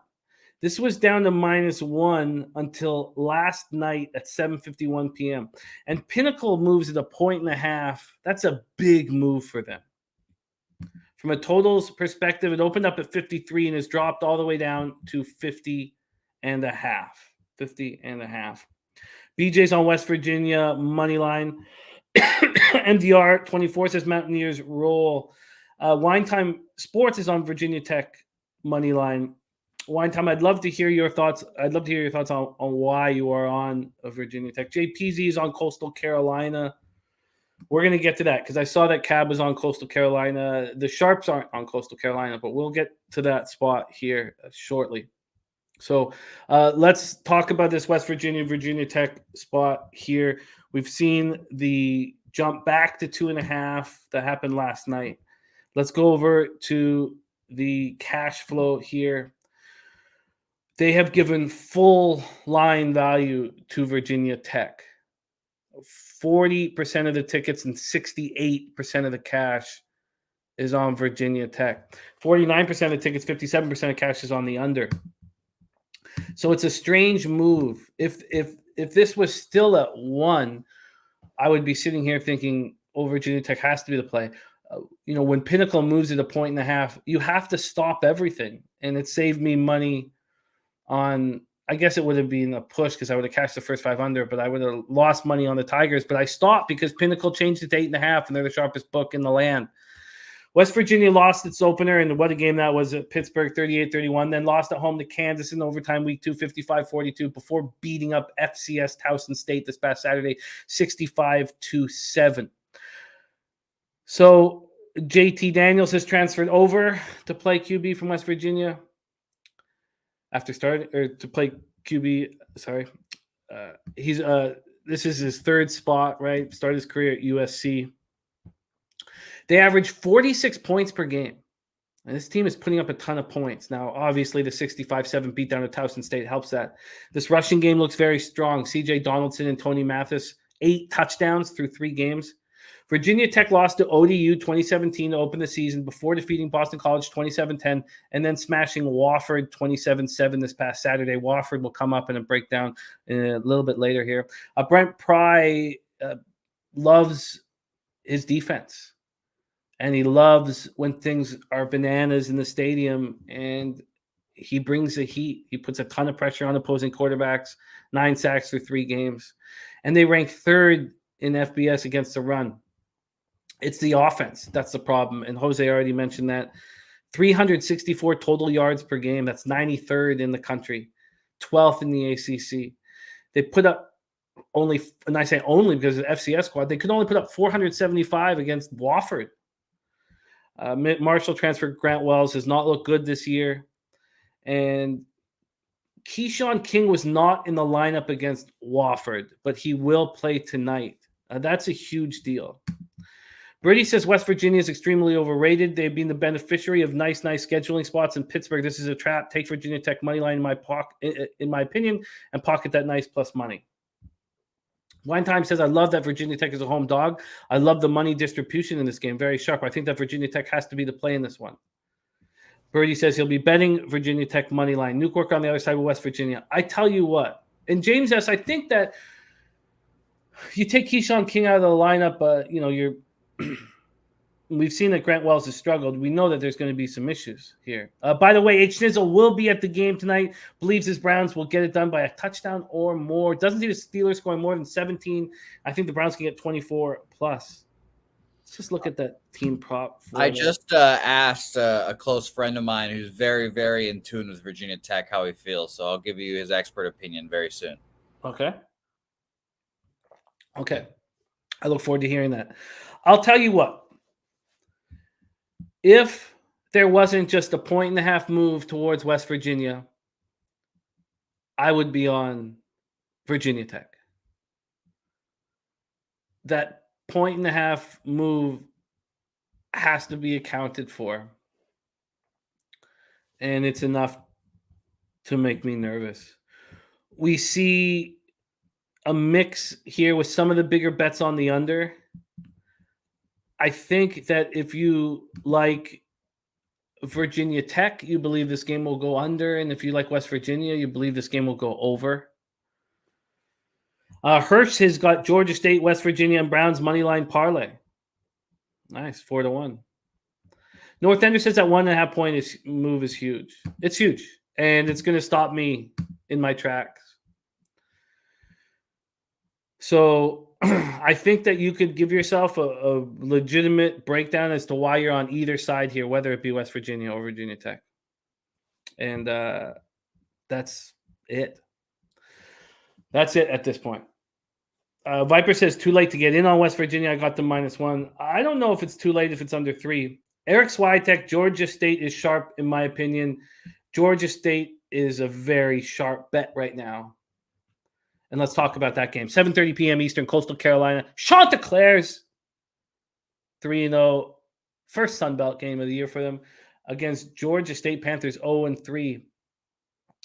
[SPEAKER 2] This was down to -1 until last night at 7:51 p.m. And Pinnacle moves at 1.5. That's a big move for them. From a totals perspective, it opened up at 53 and has dropped all the way down to 50.5. 50.5. BJ's on West Virginia money line. MDR 24 says Mountaineers roll. Wine Time Sports is on Virginia Tech money line. Wine Time, I'd love to hear your thoughts. I'd love to hear your thoughts on why you are on Virginia Tech. JPZ is on Coastal Carolina We're going to get to that because I saw that Cab was on Coastal Carolina. The Sharps aren't on Coastal Carolina, but we'll get to that spot here shortly. So let's talk about this West Virginia Tech spot here. We've seen the jump back to 2.5 that happened last night. Let's go over to the cash flow here. They have given full line value to Virginia Tech. 40% of the tickets and 68% of the cash is on Virginia Tech. 49% of the tickets, 57% of cash is on the under. So it's a strange move. If this was still at 1, I would be sitting here thinking, oh, Virginia Tech has to be the play. When Pinnacle moves at 1.5, you have to stop everything. And it saved me money on, I guess it would have been a push because I would have cashed the first 5 under, but I would have lost money on the Tigers. But I stopped because Pinnacle changed it to 8.5, and they're the sharpest book in the land. West Virginia lost its opener, and what a game that was at Pittsburgh, 38-31, then lost at home to Kansas in overtime week 2, 55-42, before beating up FCS Towson State this past Saturday, 65-7. So JT Daniels has transferred over to play QB from West Virginia after starting, or to play QB, sorry. This is his 3rd spot, right? Started his career at USC. They average 46 points per game. And this team is putting up a ton of points. Now, obviously, the 65-7 beatdown of Towson State helps that. This rushing game looks very strong. C.J. Donaldson and Tony Mathis, 8 touchdowns through 3 games. Virginia Tech lost to ODU 2017 to open the season before defeating Boston College 27-10 and then smashing Wofford 27-7 this past Saturday. Wofford will come up in a breakdown a little bit later here. Brent Pry loves his defense. And he loves when things are bananas in the stadium, and he brings the heat. He puts a ton of pressure on opposing quarterbacks, 9 sacks through 3 games. And they rank 3rd in FBS against the run. It's the offense. That's the problem. And Jose already mentioned that. 364 total yards per game. That's 93rd in the country, 12th in the ACC. They put up only, and I say only because of the FCS squad, they could only put up 475 against Wofford. Marshall transfer Grant Wells has not looked good this year. And Keyshawn King was not in the lineup against Wofford, but he will play tonight. That's a huge deal. Brady says West Virginia is extremely overrated. They've been the beneficiary of nice scheduling spots in Pittsburgh. This is a trap. Take Virginia Tech money line in my opinion, and pocket that nice plus money. Wine Time says, I love that Virginia Tech is a home dog. I love the money distribution in this game. Very sharp. I think that Virginia Tech has to be the play in this one. Birdie says he'll be betting Virginia Tech money line. Newcork on the other side of West Virginia. I tell you what. And James S., I think that you take Keyshawn King out of the lineup, you're we've seen that Grant Wells has struggled. We know that there's going to be some issues here. By the way, H. Nizzle will be at the game tonight. Believes his Browns will get it done by a touchdown or more. Doesn't see the Steelers scoring more than 17. I think the Browns can get 24 plus. Let's just look at that team prop.
[SPEAKER 3] I just asked a close friend of mine who's very, very in tune with Virginia Tech how he feels. So I'll give you his expert opinion very soon.
[SPEAKER 2] Okay. I look forward to hearing that. I'll tell you what. If there wasn't just a 1.5 move towards West Virginia, I would be on Virginia Tech. That 1.5 move has to be accounted for. And it's enough to make me nervous. We see a mix here with some of the bigger bets on the under. I think that if you like Virginia Tech, you believe this game will go under. And if you like West Virginia, you believe this game will go over. Hirsch has got Georgia State, West Virginia, and Browns moneyline parlay. Nice, 4-1. North Ender says that 1.5 point move is huge. It's huge. And it's going to stop me in my tracks. So I think that you could give yourself a legitimate breakdown as to why you're on either side here, whether it be West Virginia or Virginia Tech. And that's it. That's it at this point. Viper says too late to get in on West Virginia. I got the -1. I don't know if it's too late if it's under 3. Eric Swiatek, Georgia State is sharp in my opinion. Georgia State is a very sharp bet right now. And let's talk about that game. 7:30 p.m. Eastern, Coastal Carolina. Chanticleers 3-0. First Sun Belt game of the year for them against Georgia State Panthers 0-3.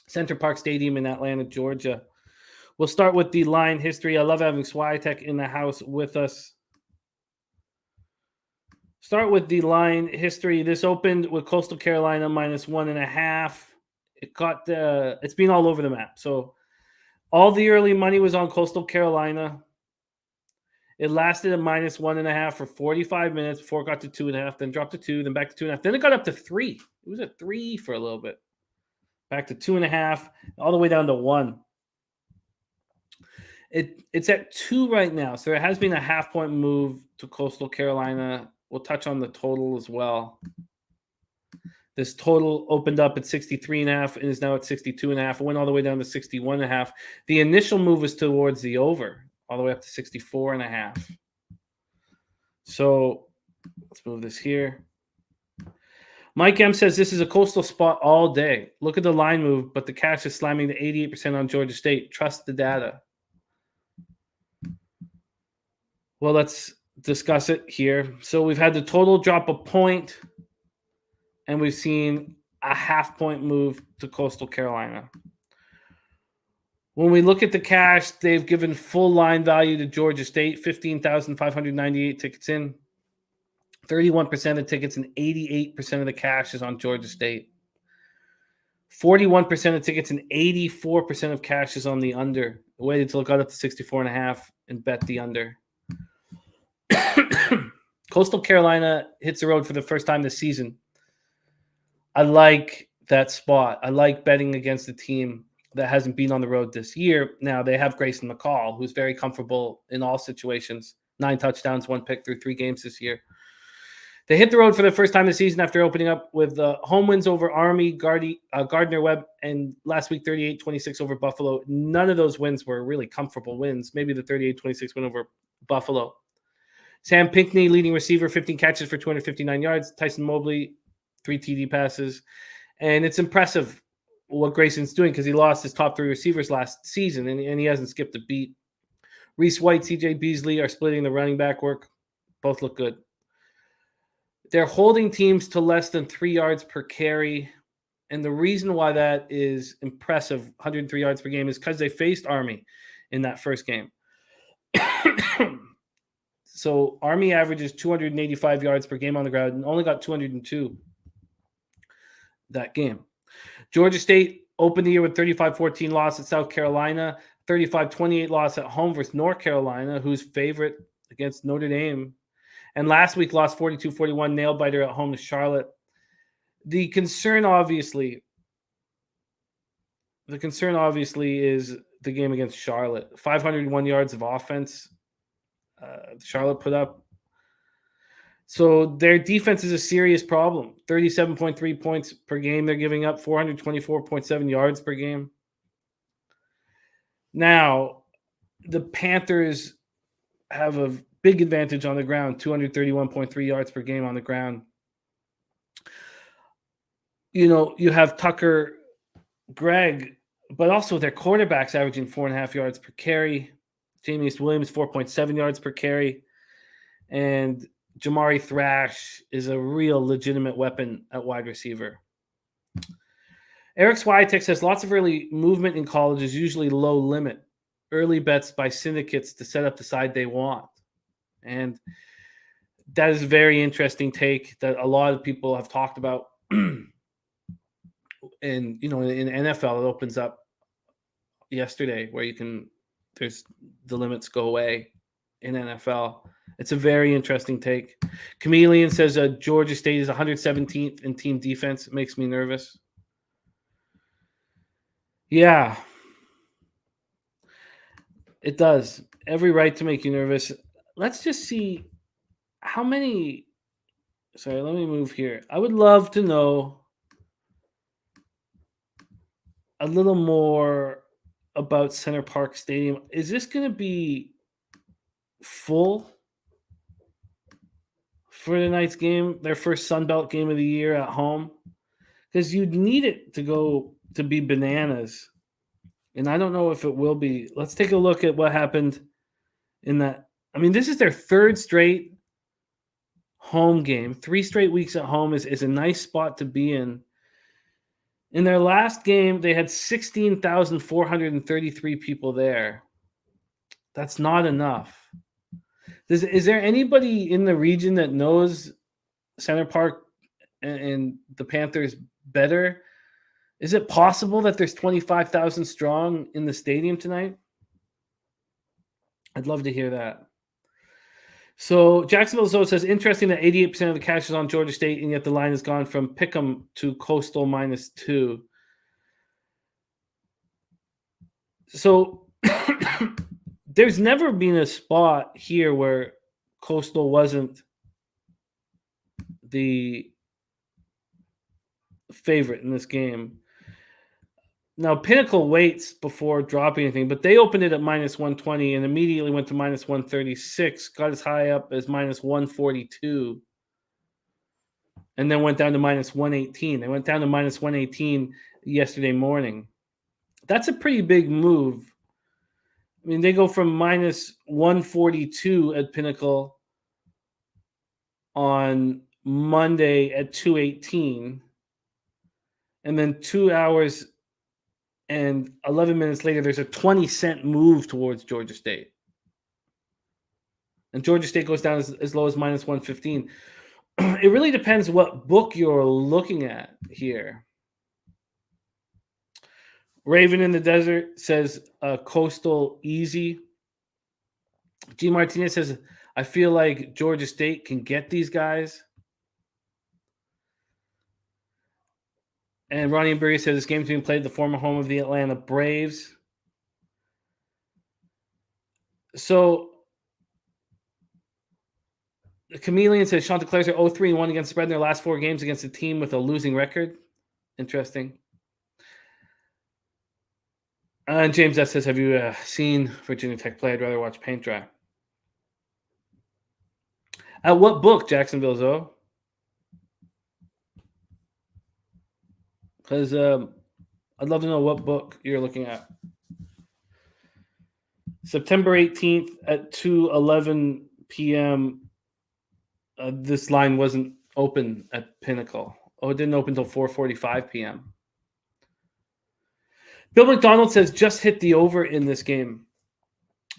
[SPEAKER 2] Center Parc Stadium in Atlanta, Georgia. We'll start with the line history. I love having Swiatek in the house with us. Start with the line history. This opened with Coastal Carolina -1.5. It's been all over the map. So all the early money was on Coastal Carolina. It lasted at -1.5 for 45 minutes before it got to 2.5, then dropped to 2, then back to 2.5. Then it got up to 3. It was at 3 for a little bit. Back to 2.5, all the way down to 1. It's at 2 right now. So there has been a half-point move to Coastal Carolina. We'll touch on the total as well. This total opened up at 63.5 and is now at 62.5. It went all the way down to 61.5. The initial move was towards the over, all the way up to 64.5. So let's move this here. Mike M says this is a Coastal spot all day. Look at the line move, but the cash is slamming to 88% on Georgia State. Trust the data. Well, let's discuss it here. So we've had the total drop a point, and we've seen a half-point move to Coastal Carolina. When we look at the cash, they've given full line value to Georgia State, 15,598 tickets in. 31% of tickets and 88% of the cash is on Georgia State. 41% of tickets and 84% of cash is on the under. Waited until it got up to 64.5 and bet the under. Coastal Carolina hits the road for the first time this season. I like that spot. I like betting against a team that hasn't been on the road this year. Now, they have Grayson McCall, who's very comfortable in all situations. 9 touchdowns, 1 pick through 3 games this year. They hit the road for the first time this season after opening up with home wins over Army, Gardner-Webb, and last week 38-26 over Buffalo. None of those wins were really comfortable wins. Maybe the 38-26 win over Buffalo. Sam Pinckney, leading receiver, 15 catches for 259 yards. Tyson Mobley, 3 TD passes. And it's impressive what Grayson's doing because he lost his top 3 receivers last season, and he hasn't skipped a beat. Reese White, CJ Beasley are splitting the running back work. Both look good. They're holding teams to less than 3 yards per carry. And the reason why that is impressive, 103 yards per game, is because they faced Army in that first game. So Army averages 285 yards per game on the ground and only got 202 that game. Georgia State opened the year with 35-14 loss at South Carolina, 35-28 loss at home versus North Carolina, who's favorite against Notre Dame. And last week lost 42-41 nail-biter at home to Charlotte. The concern obviously is the game against Charlotte. 501 yards of offense Charlotte put up. So their defense is a serious problem. 37.3 points per game they're giving up, 424.7 yards per game. Now, the Panthers have a big advantage on the ground, 231.3 yards per game on the ground. You know, you have Tucker, Greg, but also their quarterbacks averaging 4.5 yards per carry. Jameis Williams, 4.7 yards per carry. And Jamari Thrash is a real legitimate weapon at wide receiver. Eric Swiatek says lots of early movement in college is usually low limit. Early bets by syndicates to set up the side they want. And that is a very interesting take that a lot of people have talked about. And, you know, in NFL, it opens up yesterday where there's the limits go away in NFL. It's a very interesting take. Chameleon says Georgia State is 117th in team defense. It makes me nervous. Yeah, it does. Every right to make you nervous. Let's just see how many. Sorry, let me move here. I would love to know a little more about Center Parc Stadium. Is this going to be full for tonight's game, their first Sun Belt game of the year at home, because you'd need it to be bananas. And I don't know if it will be. Let's take a look at what happened in that. I mean, this is their third straight home game. 3 straight weeks at home is a nice spot to be in. In their last game, they had 16,433 people there. That's not enough. Is there anybody in the region that knows Center Parc and the Panthers better? Is it possible that there's 25,000 strong in the stadium tonight? I'd love to hear that. So Jacksonville Zoe says, interesting that 88% of the cash is on Georgia State, and yet the line has gone from Pick'em to Coastal -2. So there's never been a spot here where Coastal wasn't the favorite in this game. Now, Pinnacle waits before dropping anything, but they opened it at -120 and immediately went to -136, got as high up as -142, and then went down to -118. They went down to -118 yesterday morning. That's a pretty big move. I mean, they go from -142 at Pinnacle on Monday at 2:18, and then 2 hours and 11 minutes later, there's a 20-cent move towards Georgia State. And Georgia State goes down as low as -115. It really depends what book you're looking at here. Raven in the Desert says Coastal easy. G. Martinez says, I feel like Georgia State can get these guys. And Ronnie and Berry said this game's being played at the former home of the Atlanta Braves. So the Chameleon says Chanticleers are 0-3-1 against the spread in their last 4 games against a team with a losing record. Interesting. And James S. says, have you seen Virginia Tech play? I'd rather watch paint dry. At what book, Jacksonville Zoe? Because I'd love to know what book you're looking at. September 18th at 2:11 p.m., this line wasn't open at Pinnacle. Oh, it didn't open until 4:45 p.m. Bill McDonald says, just hit the over in this game.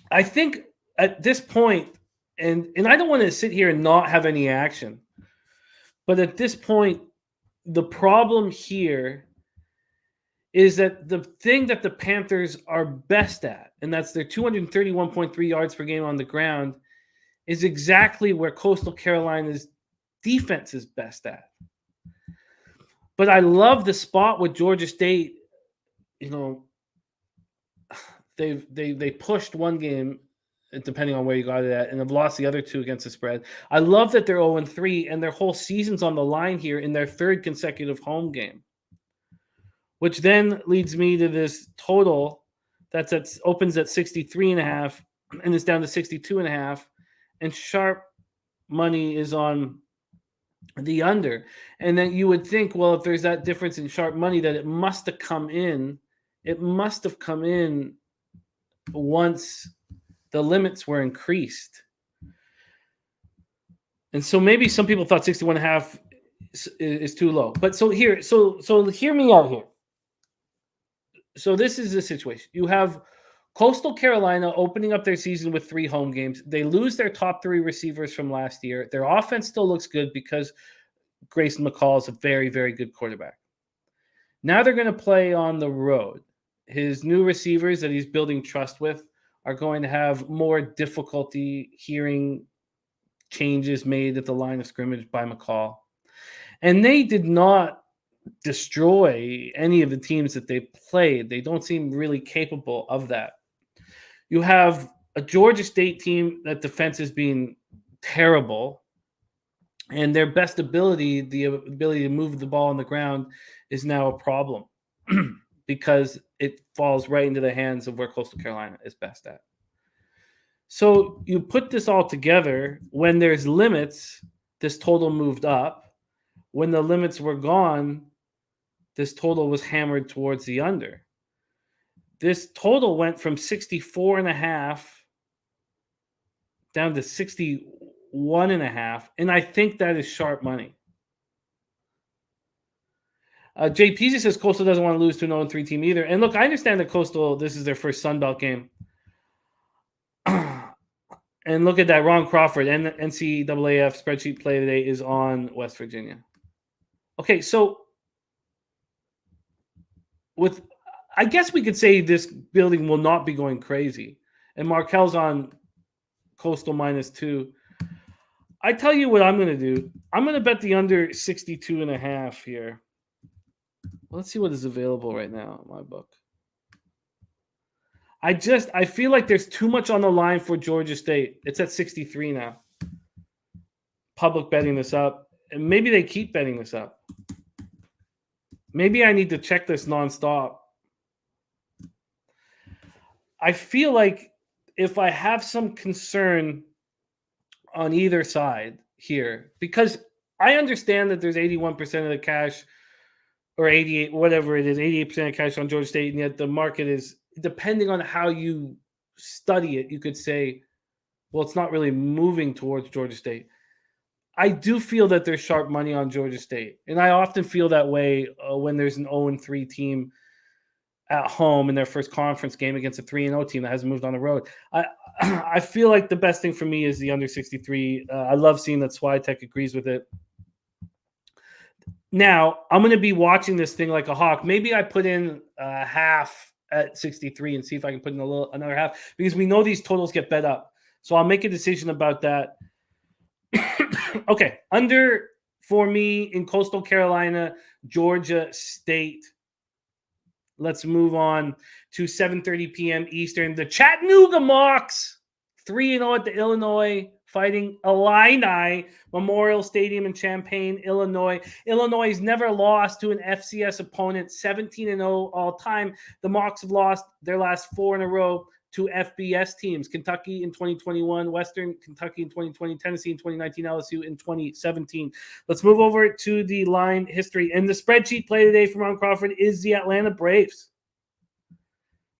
[SPEAKER 2] I think at this point, and I don't want to sit here and not have any action, but at this point, the problem here is that the thing that the Panthers are best at, and that's their 231.3 yards per game on the ground, is exactly where Coastal Carolina's defense is best at. But I love the spot with Georgia State. You know, they pushed one game, depending on where you got it at, and have lost the other 2 against the spread. I love that they're 0-3, and their whole season's on the line here in their 3rd consecutive home game, which then leads me to this total opens at 63.5 and is down to 62.5, and sharp money is on the under. And then you would think, well, if there's that difference in sharp money, that it must have come in. It must have come in once the limits were increased. And so maybe some people thought 61.5 is too low. But so hear me out here. So this is the situation. You have Coastal Carolina opening up their season with 3 home games. They lose their top 3 receivers from last year. Their offense still looks good because Grayson McCall is a very, very good quarterback. Now they're going to play on the road. His new receivers that he's building trust with are going to have more difficulty hearing changes made at the line of scrimmage by McCall. And they did not destroy any of the teams that they played. They don't seem really capable of that. You have a Georgia State team that defense has been terrible, and their best ability, the ability to move the ball on the ground, is now a problem because it falls right into the hands of where Coastal Carolina is best at. So you put this all together. When there's limits, this total moved up. When the limits were gone, this total was hammered towards the under. This total went from 64.5 down to 61.5, and I think that is sharp money. JP says Coastal doesn't want to lose to an 0-3 team either. And look, I understand that Coastal, this is their first Sun Belt game. And look at that, Ron Crawford, and the NCAAF spreadsheet play today is on West Virginia. Okay, so I guess we could say this building will not be going crazy. And Markel's on Coastal -2. I tell you what I'm going to do. I'm going to bet the under 62.5 here. Let's see what is available right now in my book. I feel like there's too much on the line for Georgia State. It's at 63 now. Public betting this up. And maybe they keep betting this up. Maybe I need to check this nonstop. I feel like if I have some concern on either side here, because I understand that there's 81% of the cash, or 88, whatever it is, 88% of cash on Georgia State, and yet the market is, depending on how you study it, you could say, well, it's not really moving towards Georgia State. I do feel that there's sharp money on Georgia State, and I often feel that way when there's an 0-3 team at home in their first conference game against a 3-0 team that hasn't moved on the road. I feel like the best thing for me is the under 63. I love seeing that Swiatek agrees with it. Now, I'm going to be watching this thing like a hawk. Maybe I put in half at 63 and see if I can put in another half, because we know these totals get bet up. So I'll make a decision about that. Okay, under for me in Coastal Carolina, Georgia State. Let's move on to 7:30 p.m. Eastern. The Chattanooga Mocs, 3-0 at the Illinois Fighting Illini Memorial Stadium in Champaign, Illinois. Illinois has never lost to an FCS opponent, 17-0 all time. The Mocs have lost their last 4 in a row to FBS teams: Kentucky in 2021, Western Kentucky in 2020, Tennessee in 2019, LSU in 2017. Let's move over to the line history. And the spreadsheet play today from Ron Crawford is the Atlanta Braves.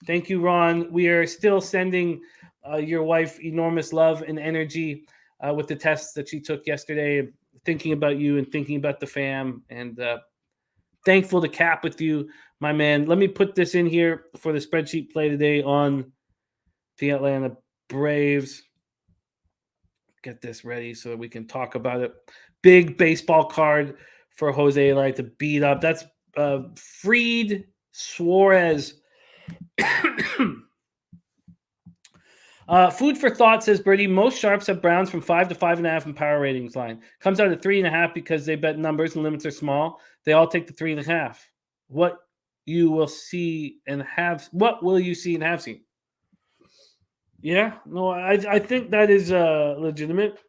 [SPEAKER 2] Thank you, Ron. We are still sending your wife enormous love and energy with the tests that she took yesterday, thinking about you and thinking about the fam, and thankful to cap with you, my man. Let me put this in here for the spreadsheet play today on the Atlanta Braves. Get this ready so that we can talk about it. Big baseball card for Jose Eli to beat up. That's Fried Suarez. Food for thought, says Birdie. Most sharps have Browns from 5 to 5.5 in power ratings line. Comes out at 3.5 because they bet numbers and limits are small. They all take the 3.5. What will you see and have seen? Yeah, no, I think that is legitimate.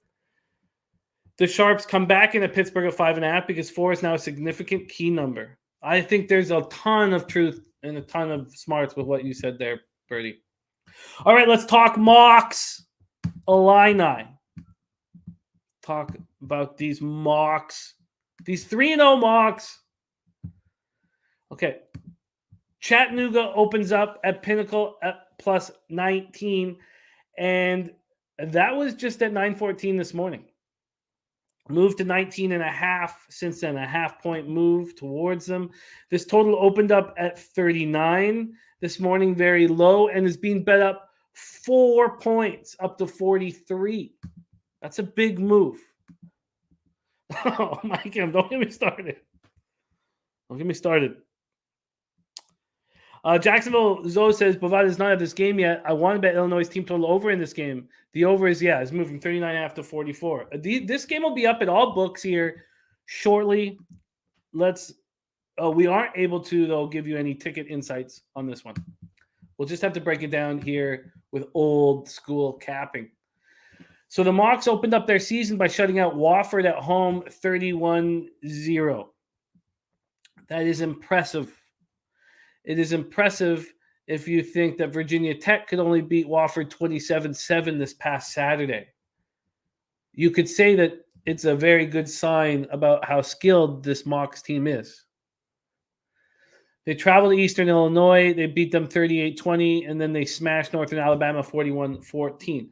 [SPEAKER 2] The sharps come back into Pittsburgh at 5.5 because 4 is now a significant key number. I think there's a ton of truth and a ton of smarts with what you said there, Birdie. All right, let's talk Mocs. Illini. Talk about these Mocs. These 3-0 Mocs. Okay. Chattanooga opens up at Pinnacle at plus 19, and that was just at 9:14 this morning. Moved to 19.5 since then, a half-point move towards them. This total opened up at 39 this morning, very low, and is being bet up 4 points, up to 43. That's a big move. Oh, Mike, don't get me started. Don't get me started. Jacksonville Zoe says, Bovada is not at this game yet. I want to bet Illinois' team total over in this game. The over is moved from 39.5 to 44. This game will be up at all books here shortly. We aren't able to, though, give you any ticket insights on this one. We'll just have to break it down here with old school capping. So the Mocs opened up their season by shutting out Wofford at home 31-0. That is impressive. It is impressive, if you think that Virginia Tech could only beat Wofford 27-7 this past Saturday. You could say that it's a very good sign about how skilled this Mocs team is. They traveled to Eastern Illinois. They beat them 38-20, and then they smashed Northern Alabama 41-14.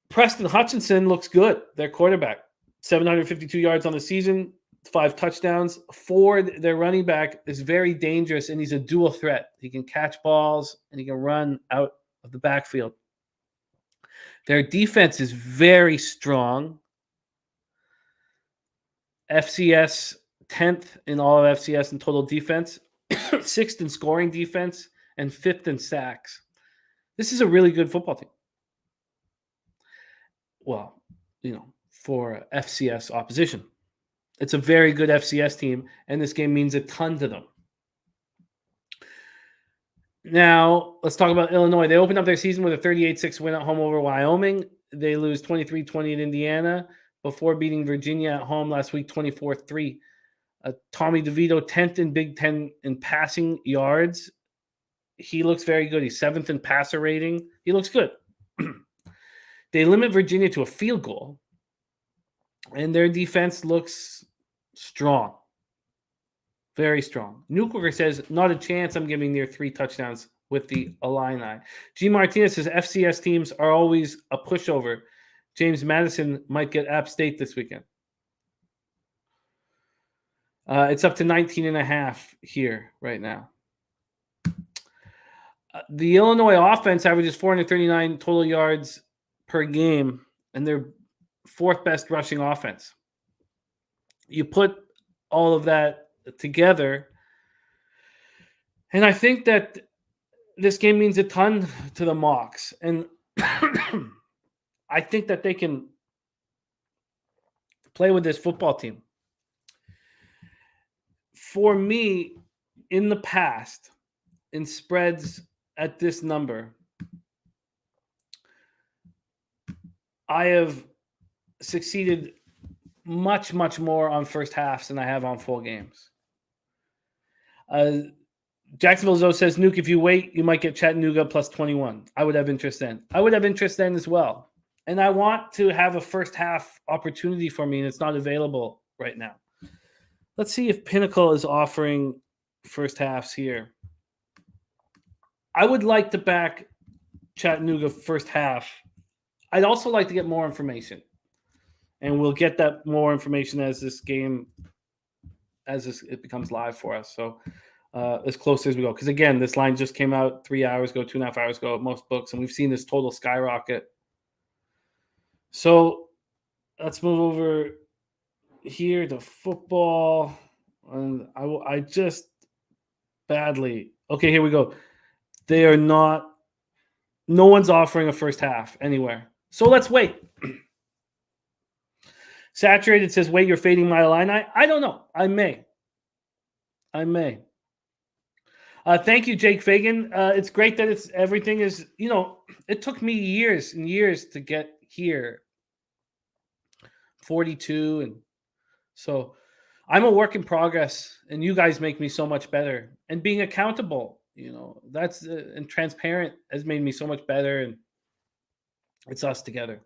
[SPEAKER 2] Preston Hutchinson looks good, their quarterback. 752 yards on the season, 5 touchdowns. Ford, their running back, is very dangerous, and he's a dual threat. He can catch balls, and he can run out of the backfield. Their defense is very strong. FCS 10th in all of FCS in total defense, 6th in scoring defense, and 5th in sacks. This is a really good football team. Well, for FCS opposition. It's a very good FCS team, and this game means a ton to them. Now, let's talk about Illinois. They opened up their season with a 38-6 win at home over Wyoming. They lose 23-20 at Indiana before beating Virginia at home last week 24-3. Tommy DeVito, 10th in Big Ten in passing yards. He looks very good. He's 7th in passer rating. He looks good. They limit Virginia to a field goal, and their defense looks strong. Very strong. Newkirk says, not a chance I'm giving near 3 touchdowns with the Illini. G. Martinez says, FCS teams are always a pushover. James Madison might get App State this weekend. It's up to 19.5 here right now. The Illinois offense averages 439 total yards per game, and they're 4th best rushing offense. You put all of that together, and I think that this game means a ton to the Mocs, and I think that they can play with this football team. For me, in the past, in spreads at this number, I have succeeded much, much more on first halves than I have on full games. Jacksonville Zoe says, Nuke, if you wait, you might get Chattanooga plus 21. I would have interest then. I would have interest then as well. And I want to have a first half opportunity for me, and it's not available right now. Let's see if Pinnacle is offering first halves here. I would like to back Chattanooga first half. I'd also like to get more information. And we'll get that more information as it becomes live for us. So as close as we go. Because again, this line just came out 3 hours ago, 2.5 hours ago at most books, and we've seen this total skyrocket. So let's move over here to football. And I just badly. Okay, here we go. They are not. No one's offering a first half anywhere. So let's wait. Saturated says, wait, you're fading my Illini? I don't know. I may. Thank you, Jake Fagan. It's great that everything is, it took me years and years to get here. 42. And so I'm a work in progress, and you guys make me so much better. And being accountable, that's and transparent has made me so much better. And it's us together.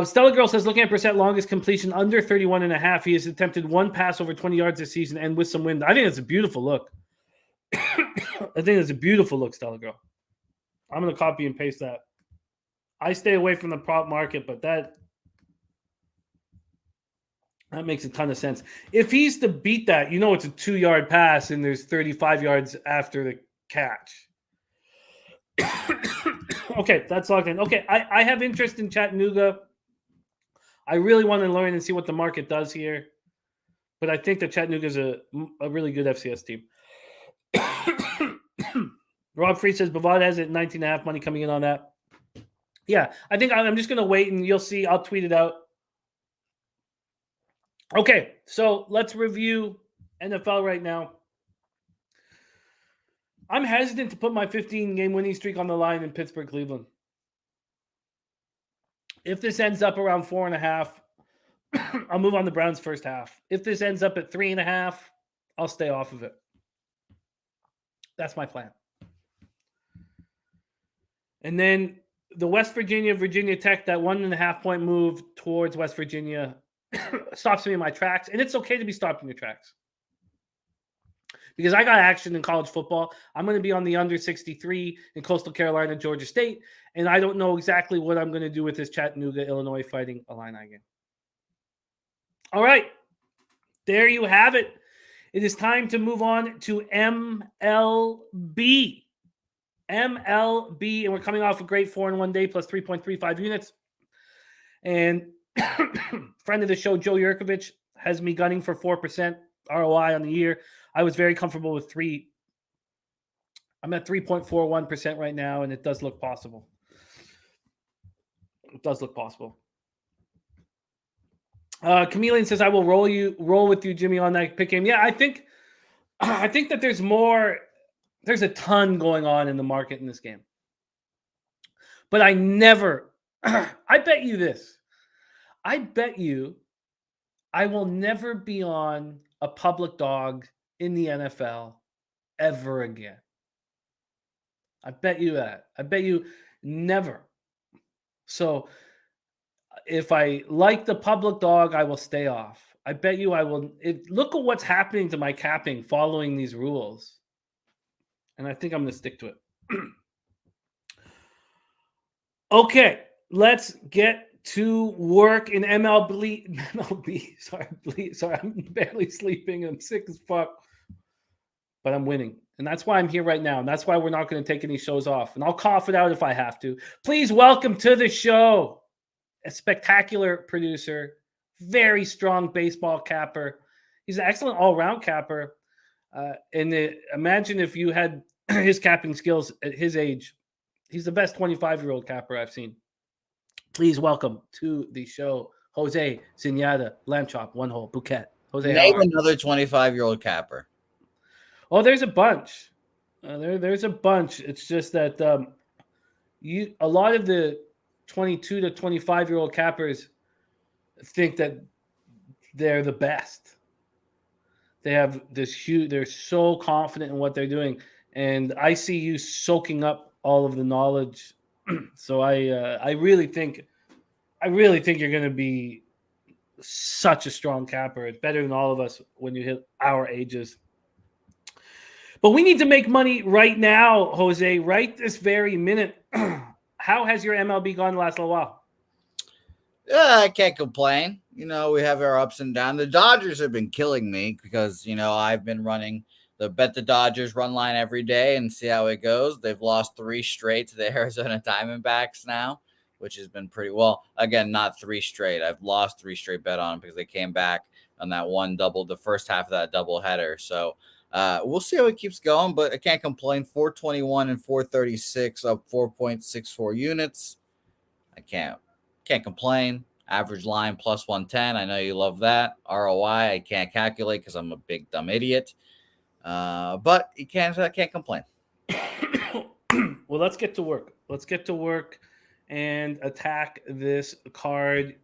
[SPEAKER 2] Stella Girl says, looking at percent longest completion under 31.5, he has attempted 1 pass over 20 yards this season and with some wind. I think that's a beautiful look. Stella Girl. I'm going to copy and paste that. I stay away from the prop market, but that makes a ton of sense. If he's to beat that, it's a 2-yard pass and there's 35 yards after the catch. Okay, that's locked in. Okay, I have interest in Chattanooga. I really want to learn and see what the market does here. But I think that Chattanooga is a really good FCS team. Rob Free says, Bavad has it 19.5 money coming in on that. Yeah, I think I'm just going to wait, and you'll see. I'll tweet it out. Okay, so let's review NFL right now. I'm hesitant to put my 15-game winning streak on the line in Pittsburgh, Cleveland. If this ends up around 4.5, I'll move on the Browns first half. If this ends up at 3.5, I'll stay off of it. That's my plan. And then the West Virginia Tech, that 1.5 point move towards West Virginia stops me in my tracks. And it's okay to be stopped in your tracks. Because I got action in college football. I'm going to be on the under 63 in Coastal Carolina, Georgia State. And I don't know exactly what I'm going to do with this Chattanooga, Illinois Fighting Illini game. All right. There you have it. It is time to move on to MLB. MLB, and we're coming off a great 4-in-1 day plus 3.35 units. And friend of the show, Joe Yurkovich, has me gunning for 4% ROI on the year. I was very comfortable with 3. I'm at 3.41% right now, and it does look possible. It does look possible. Chameleon says, I will roll with you, Jimmy, on that pick game. Yeah, I think that there's more. There's a ton going on in the market in this game. But I bet you this. I bet you I will never be on a public dog in the NFL ever again. I bet you that. I bet you never. So if I like the public dog, I will stay off. I bet you I will. Look at what's happening to my capping following these rules. And I think I'm going to stick to it. Okay, let's get to work in MLB. Sorry, I'm barely sleeping. I'm sick as fuck. But I'm winning. And that's why I'm here right now. And that's why we're not going to take any shows off. And I'll cough it out if I have to. Please welcome to the show a spectacular producer, very strong baseball capper. He's an excellent all-round capper. Imagine if you had his capping skills at his age. He's the best 25-year-old capper I've seen. Please welcome to the show, Jose Zinata, Lamb Chop, One Hole, Bouquet. Jose,
[SPEAKER 3] name another 25-year-old capper.
[SPEAKER 2] Oh, there's a bunch. There's a bunch. It's just that a lot of the 22 to 25-year-old cappers think that they're the best. They have this huge, they're so confident in what they're doing. And I see you soaking up all of the knowledge. So I really think you're going to be such a strong capper. It's better than all of us when you hit our ages. But we need to make money right now, Jose, right this very minute. How has your MLB gone the last little while?
[SPEAKER 3] I can't complain. We have our ups and downs. The Dodgers have been killing me because, I've been running the Bet the Dodgers run line every day and see how it goes. They've lost 3 straight to the Arizona Diamondbacks now, which has been pretty well. Again, not 3 straight. I've lost 3 straight bet on them because they came back on that one double, the first half of that double header. So we'll see how it keeps going, but I can't complain. 421 and 436 up 4.64 units. I can't complain. Average line plus 110. I know you love that. ROI, I can't calculate because I'm a big dumb idiot. But I can't complain.
[SPEAKER 2] Well, let's get to work. Let's get to work and attack this card.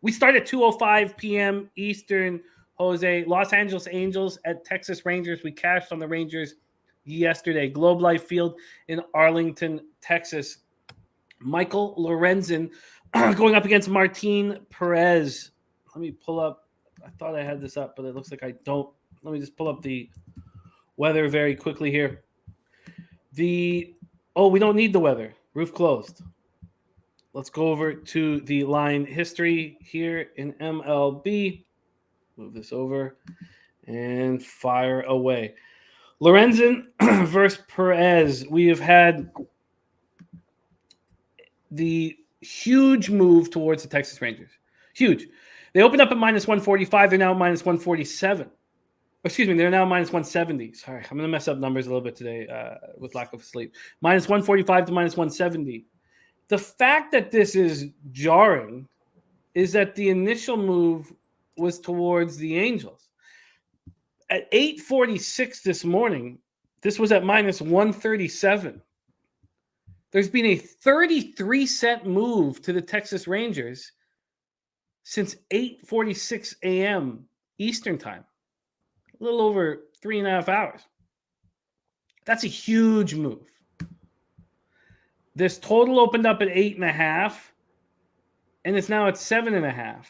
[SPEAKER 2] We start at 2:05 p.m. Eastern, Jose. Los Angeles Angels at Texas Rangers. We cashed on the Rangers yesterday. Globe Life Field in Arlington, Texas. Michael Lorenzen going up against Martin Perez. Let me pull up. I thought I had this up, but it looks like I don't. Let me just pull up the weather very quickly here. We don't need the weather. Roof closed. Let's go over to the line history here in MLB. Move this over and fire away. Lorenzen versus Perez. We have had the huge move towards the Texas Rangers. Huge. They opened up at minus 145. They're now at minus 147. Excuse me, they're now minus 170. Sorry, I'm going to mess up numbers a little bit today with lack of sleep. Minus 145 to minus 170. The fact that this is jarring is that the initial move was towards the Angels. At 8:46 this morning, this was at minus 137. There's been a 33-cent move to the Texas Rangers since 8:46 a.m. Eastern time. A little over 3.5 hours. That's a huge move. This total opened up at 8.5, and it's now at 7.5.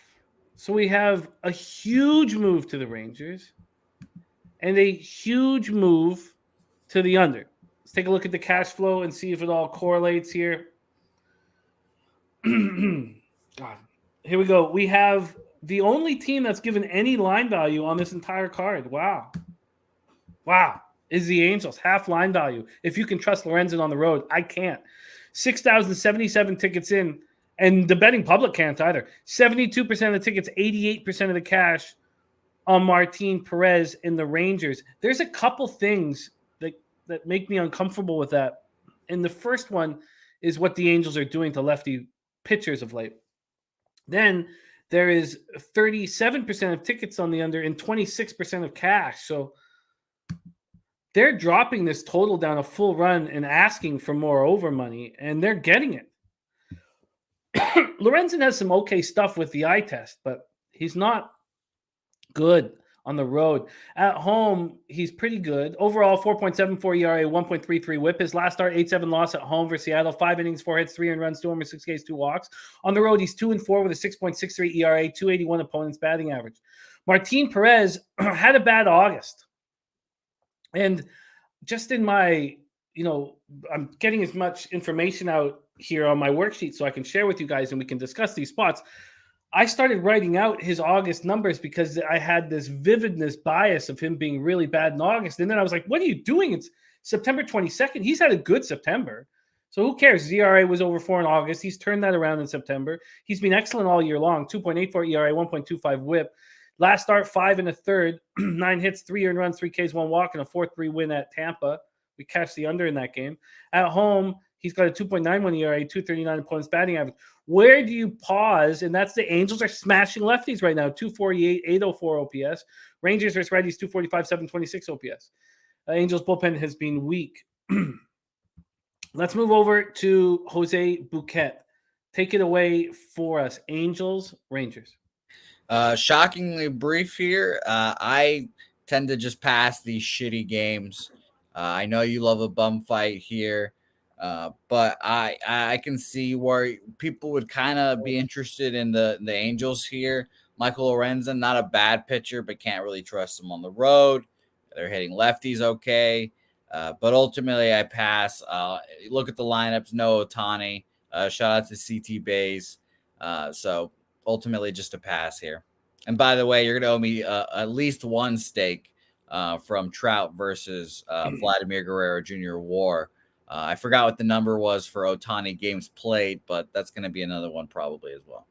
[SPEAKER 2] So we have a huge move to the Rangers and a huge move to the under. Let's take a look at the cash flow and see if it all correlates here. God. Here we go. We have the only team that's given any line value on this entire card. Wow. Is the Angels. Half line value. If you can trust Lorenzen on the road, I can't. 6,077 tickets in, and the betting public can't either. 72% of the tickets, 88% of the cash on Martin Perez and the Rangers. There's a couple things that make me uncomfortable with that. And the first one is what the Angels are doing to lefty pitchers of late. Then there is 37% of tickets on the under and 26% of cash. So they're dropping this total down a full run and asking for more over money, and they're getting it. Lorenzen has some okay stuff with the eye test, but he's not good on the road. At home, he's pretty good. Overall, 4.74 ERA, 1.33 whip. His last start, 8-7 loss at home for Seattle. 5 innings, 4 hits, 3 earned runs, 2 homers, 6 Ks, 2 walks. On the road, he's 2-4 with a 6.63 ERA, 281 opponent's batting average. Martin Perez had a bad August. And just in my, I'm getting as much information out here on my worksheet so I can share with you guys and we can discuss these spots. I started writing out his August numbers because I had this vividness bias of him being really bad in August. And then I was like, what are you doing? It's September 22nd. He's had a good September. So who cares? His ERA was over 4 in August. He's turned that around in September. He's been excellent all year long. 2.84 ERA, 1.25 whip. Last start, 5 1/3, 9 hits, 3 earned runs, 3 Ks, 1 walk, and a 4-3 win at Tampa. We cashed the under in that game. At home, he's got a 2.91 ERA, 239 opponent's batting average. Where do you pause? And that's the Angels are smashing lefties right now. 248, 804 OPS. Rangers versus righties, 245, 726 OPS. Angels bullpen has been weak. Let's move over to Jose Bouquet. Take it away for us. Angels, Rangers.
[SPEAKER 3] Shockingly brief here. I tend to just pass these shitty games. I know you love a bum fight here. But I can see where people would kind of be interested in the Angels here. Michael Lorenzen, not a bad pitcher, but can't really trust him on the road. They're hitting lefties okay. But ultimately, I pass. Look at the lineups. No Ohtani. Shout out to CT Bays. So ultimately, just a pass here. And by the way, you're going to owe me at least one stake from Trout versus Vladimir Guerrero Jr. WAR. I forgot what the number was for Ohtani games played, but that's going to be another one probably as well.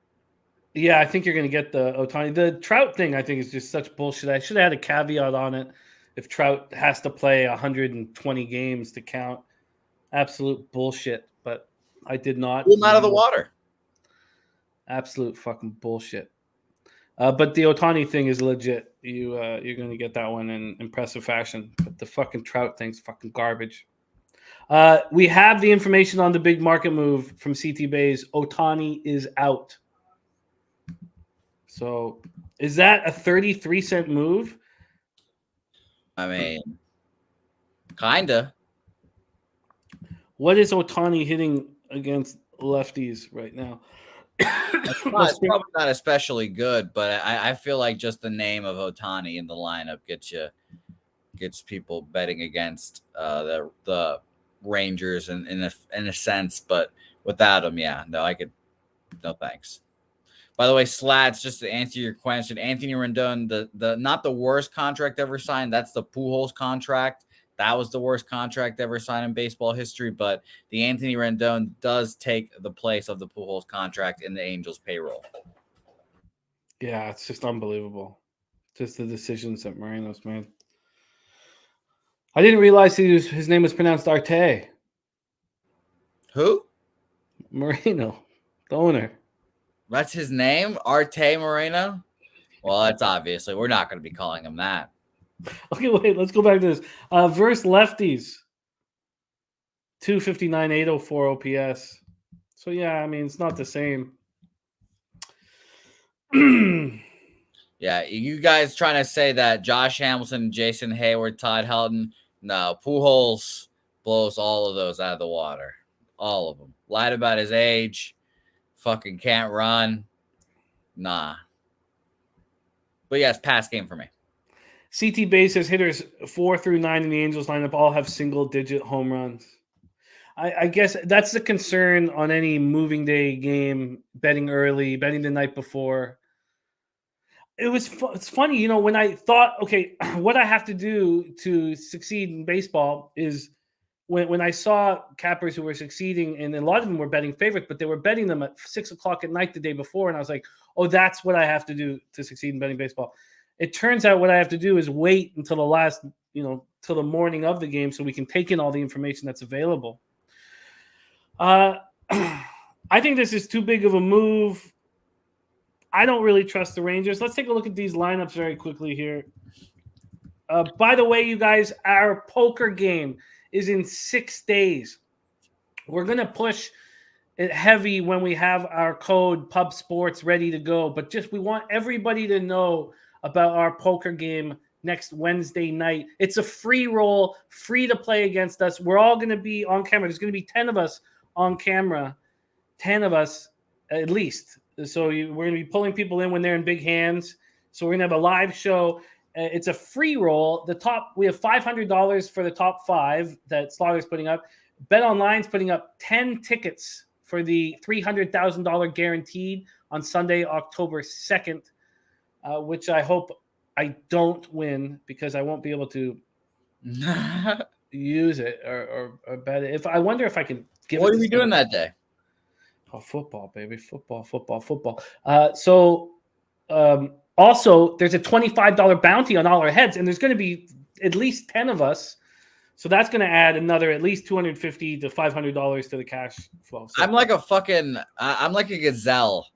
[SPEAKER 2] Yeah, I think you're going to get the Ohtani. The Trout thing, I think, is just such bullshit. I should have had a caveat on it. If Trout has to play 120 games to count, absolute bullshit. But I did not.
[SPEAKER 3] Pull him out of the water.
[SPEAKER 2] Absolute fucking bullshit. But the Ohtani thing is legit. You're going to get that one in impressive fashion. But the fucking Trout thing's fucking garbage. We have the information on the big market move from CT Bays. Ohtani is out. So is that a 33-cent move?
[SPEAKER 3] I mean, kinda.
[SPEAKER 2] What is Ohtani hitting against lefties right now?
[SPEAKER 3] It's probably not especially good, but I feel like just the name of Ohtani in the lineup gets people betting against the Rangers in a sense, but without him, no thanks. By the way, Slats, just to answer your question, Anthony Rendon, the not the worst contract ever signed. That's the Pujols contract. That was the worst contract ever signed in baseball history, but the Anthony Rendon does take the place of the Pujols contract in the Angels payroll.
[SPEAKER 2] Yeah, it's just unbelievable. Just the decisions that Moreno's made. I didn't realize his name was pronounced Arte.
[SPEAKER 3] Who?
[SPEAKER 2] Moreno, the owner.
[SPEAKER 3] That's his name? Arte Moreno? Well, that's obviously. We're not going to be calling him that.
[SPEAKER 2] Okay, wait. Let's go back to this. Versus lefties. 259, 804 OPS. So, yeah, I mean, it's not the same.
[SPEAKER 3] Yeah, you guys trying to say that Josh Hamilton, Jason Hayward, Todd Helton No, Pujols blows all of those out of the water. All of them. Lied about his age. Fucking can't run. Nah. But yes, pass game for me.
[SPEAKER 2] CT Base says hitters 4 through 9 in the Angels lineup all have single-digit home runs. I guess that's the concern on any moving day game, betting early, betting the night before. It's funny, when I thought, okay, what I have to do to succeed in baseball is when I saw cappers who were succeeding, and a lot of them were betting favorites, but they were betting them at 6 o'clock at night the day before, and I was like, oh, that's what I have to do to succeed in betting baseball. It turns out what I have to do is wait until the last, till the morning of the game so we can take in all the information that's available. I think this is too big of a move. I don't really trust the Rangers. Let's take a look at these lineups very quickly here. By the way, you guys, our poker game is in 6 days. We're going to push it heavy when we have our code Pub Sports ready to go. But we want everybody to know about our poker game next Wednesday night. It's a free roll, free to play against us. We're all going to be on camera. There's going to be 10 of us on camera, 10 of us at least. So we're going to be pulling people in when they're in big hands. So we're going to have a live show. It's a free roll. We have $500 for the top 5 that Slaughter's putting up. BetOnline's putting up 10 tickets for the $300,000 guaranteed on Sunday, October 2nd, which I hope I don't win because I won't be able to use it or bet it. I wonder if I can give it.
[SPEAKER 3] What are we doing that day?
[SPEAKER 2] Oh, football, baby. Football. Also, there's a $25 bounty on all our heads, and there's going to be at least 10 of us. So that's going to add another at least $250 to $500 to the cash flow. So
[SPEAKER 3] I'm like a gazelle,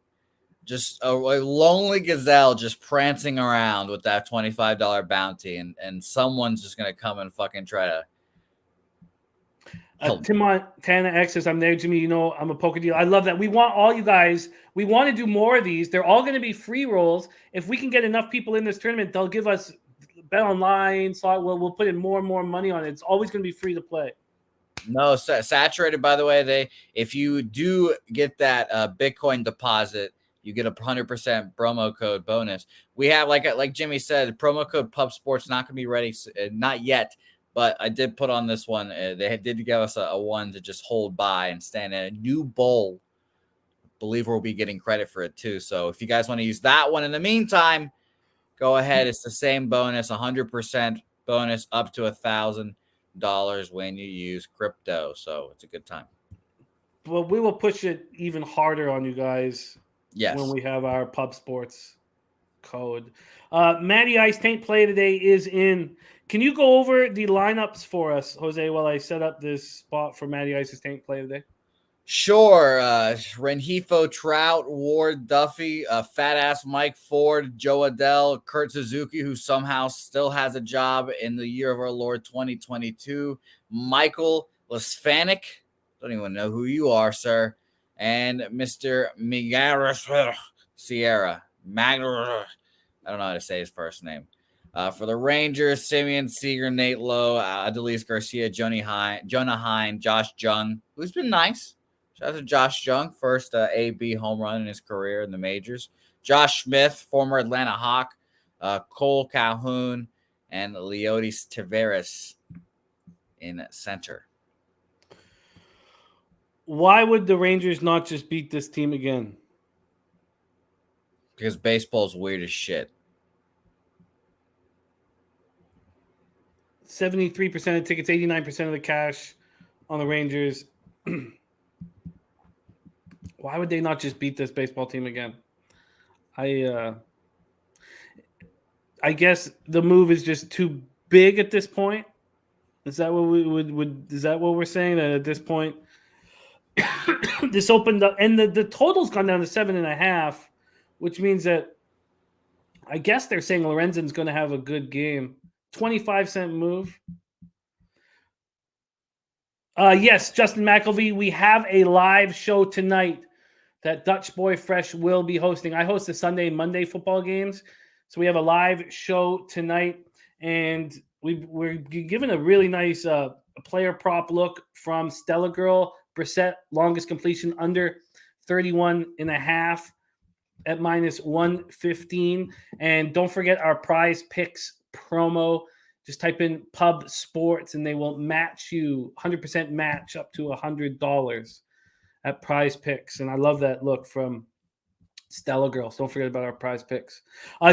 [SPEAKER 3] just a lonely gazelle just prancing around with that $25 bounty, and someone's just going to come and fucking try to.
[SPEAKER 2] Tim Montana X says, I'm there, Jimmy. I'm a poker dealer. I love that. We want all you guys. We want to do more of these. They're all going to be free rolls. If we can get enough people in this tournament, they'll give us BetOnline. So we'll put in more and more money on it. It's always going to be free to play.
[SPEAKER 3] No, saturated, by the way. If you do get that Bitcoin deposit, you get a 100% promo code bonus. We have, like Jimmy said, promo code Pub Sports not going to be ready, not yet. But I did put on this one. They did give us a one to just hold by and stand in a new bowl. I believe we'll be getting credit for it too. So if you guys want to use that one in the meantime, go ahead. It's the same bonus, 100% bonus up to $1,000 when you use crypto. So it's a good time.
[SPEAKER 2] Well, we will push it even harder on you guys.
[SPEAKER 3] Yes.
[SPEAKER 2] When we have our Pub Sports code. Matty Ice Taint play today is in. Can you go over the lineups for us, Jose, while I set up this spot for Matty Ice's tank play today?
[SPEAKER 3] Sure. Rengifo, Trout, Ward, Duffy, fat-ass Mike Ford, Joe Adell, Kurt Suzuki, who somehow still has a job in the year of our Lord 2022, Michael Lesfanic, don't even know who you are, sir, and Mr. Miguel Sierra. I don't know how to say his first name. For the Rangers, Simeon Seager, Nate Lowe, Adolis Garcia, Jonah Hine, Josh Jung, who's been nice. Shout out to Josh Jung, first AB home run in his career in the majors. Josh Smith, former Atlanta Hawk, Cole Calhoun, and Leotis Taveras in center.
[SPEAKER 2] Why would the Rangers not just beat this team again?
[SPEAKER 3] Because baseball's weird as shit.
[SPEAKER 2] 73% of tickets, 89% of the cash on the Rangers. Why would they not just beat this baseball team again? I guess the move is just too big at this point. Is that what we would? Is that what we're saying? That at this point, this opened up, and the total's gone down to 7.5, which means that I guess they're saying Lorenzen's going to have a good game. 25-cent move. Yes, Justin McElvey, we have a live show tonight that Dutch Boy Fresh will be hosting. I host the Sunday and Monday football games. So we have a live show tonight, and we're given a really nice player prop look from Stella Girl. Brissett, longest completion under 31.5 at -115. And don't forget our prize picks promo. Just type in Pub Sports and they will match you 100% match up to $100 at prize picks. And I love that look from Stella Girls. Don't forget about our prize picks.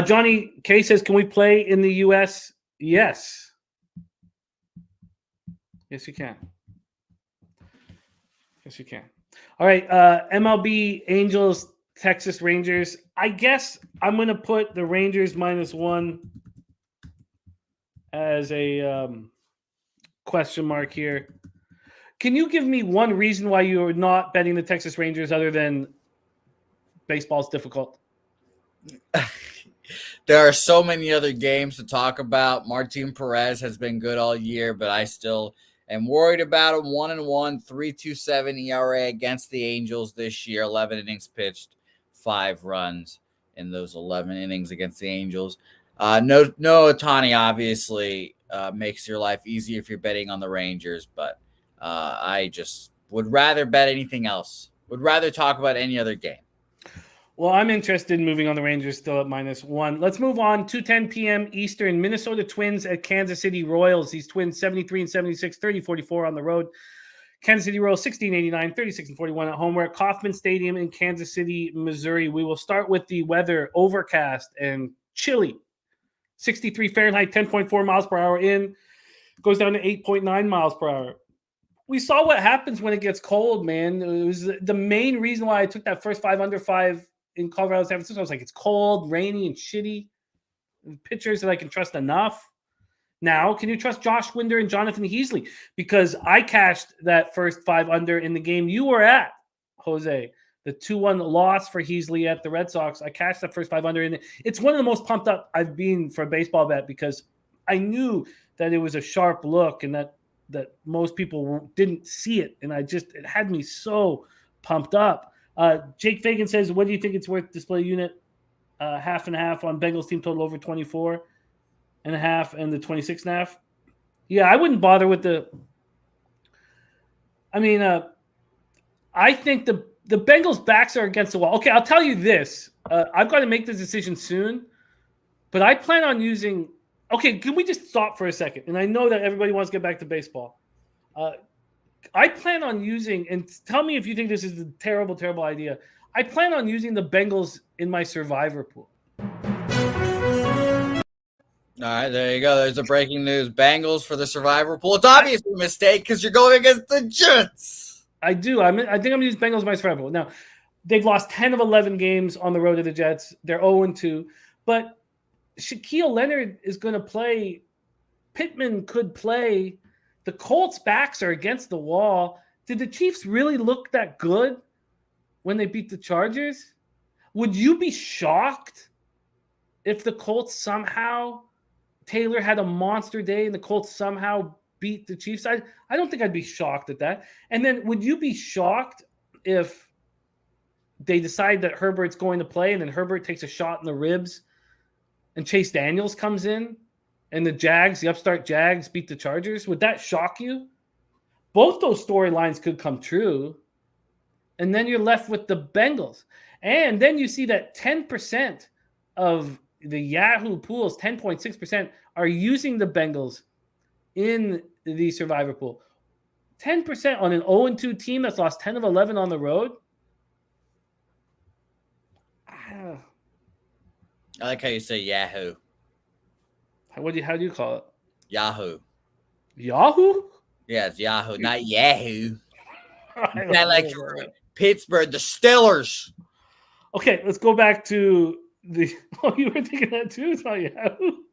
[SPEAKER 2] Johnny K says, can we play in the U.S.? Yes. Yes, you can. Yes, you can. All right. MLB, Angels, Texas Rangers. I guess I'm going to put the Rangers -1 as a question mark here. Can you give me one reason why you are not betting the Texas Rangers other than baseball's difficult?
[SPEAKER 3] There are so many other games to talk about. Martin Perez has been good all year, but I still am worried about him. 1-1, 3.27 ERA against the Angels this year. 11 innings pitched, 5 runs in those 11 innings against the Angels. No Ohtani obviously makes your life easier if you're betting on the Rangers, but I just would rather bet anything else. Would rather talk about any other game.
[SPEAKER 2] Well, I'm interested in moving on the Rangers still at -1. Let's move on. 2:10 p.m. Eastern. Minnesota Twins at Kansas City Royals. These Twins 73-76, 30-44 on the road. Kansas City Royals 16-89, 36-41 at home. We're at Kauffman Stadium in Kansas City, Missouri. We will start with the weather. Overcast and chilly. 63 Fahrenheit, 10.4 miles per hour in. Goes down to 8.9 miles per hour. We saw what happens when it gets cold, man. It was the main reason why I took that first 5 under 5 in Colorado, San Francisco. I was like, it's cold, rainy, and shitty. Pitchers that I can trust enough. Now, can you trust Josh Winder and Jonathan Heasley? Because I cashed that first 5 under in the game you were at, Jose. The 2-1 loss for Heasley at the Red Sox. I cashed that first 5 under. And it's one of the most pumped up I've been for a baseball bet because I knew that it was a sharp look and that most people didn't see it. And it had me so pumped up. Jake Fagan says, what do you think it's worth display unit? 50/50 on Bengals team total over 24.5 and the 26.5. Yeah, I wouldn't bother with I think the Bengals backs are against the wall. Okay, I'll tell you this. I've got to make this decision soon, but I plan on using. Okay, can we just stop for a second? And I know that everybody wants to get back to baseball. I plan on using, and tell me if you think this is a terrible, terrible idea. I plan on using the Bengals in my survivor pool.
[SPEAKER 3] All right, there you go. There's the breaking news. Bengals for the survivor pool. It's obviously a mistake because you're going against the Jets.
[SPEAKER 2] I do. I think I'm going to use Bengals in my survivor pool. Now, they've lost 10 of 11 games on the road to the Jets. They're 0-2. But Shaquille Leonard is going to play. Pittman could play. The Colts' backs are against the wall. Did the Chiefs really look that good when they beat the Chargers? Would you be shocked if the Colts somehow, Taylor had a monster day and the Colts somehow beat the Chiefs? I don't think I'd be shocked at that. And then would you be shocked if they decide that Herbert's going to play and then Herbert takes a shot in the ribs and Chase Daniels comes in? And the upstart Jags, beat the Chargers? Would that shock you? Both those storylines could come true. And then you're left with the Bengals. And then you see that 10% of the Yahoo pools, 10.6%, are using the Bengals in the survivor pool. 10% on an 0-2 team that's lost 10 of 11 on the road?
[SPEAKER 3] I like how you say Yahoo.
[SPEAKER 2] How do you call it?
[SPEAKER 3] Yahoo.
[SPEAKER 2] Yahoo?
[SPEAKER 3] Yeah, it's Yahoo, not Yahoo.
[SPEAKER 2] I
[SPEAKER 3] like Pittsburgh, the Steelers.
[SPEAKER 2] Okay, let's go back to the. Oh, you were thinking that too? It's not Yahoo.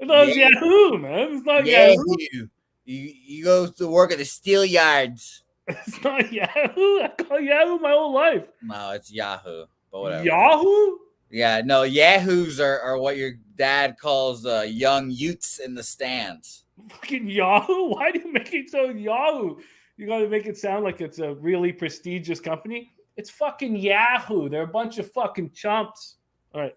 [SPEAKER 2] I thought it was Yahoo, man. It's not Yahoo.
[SPEAKER 3] You go to work at the steel yards.
[SPEAKER 2] It's not Yahoo. I call Yahoo my whole life.
[SPEAKER 3] No, it's Yahoo. But whatever.
[SPEAKER 2] Yahoo?
[SPEAKER 3] Yeah, no, Yahoos are what your dad calls young Utes in the stands.
[SPEAKER 2] Fucking Yahoo? Why do you make it so Yahoo? You got to make it sound like it's a really prestigious company. It's fucking Yahoo. They're a bunch of fucking chumps. All right.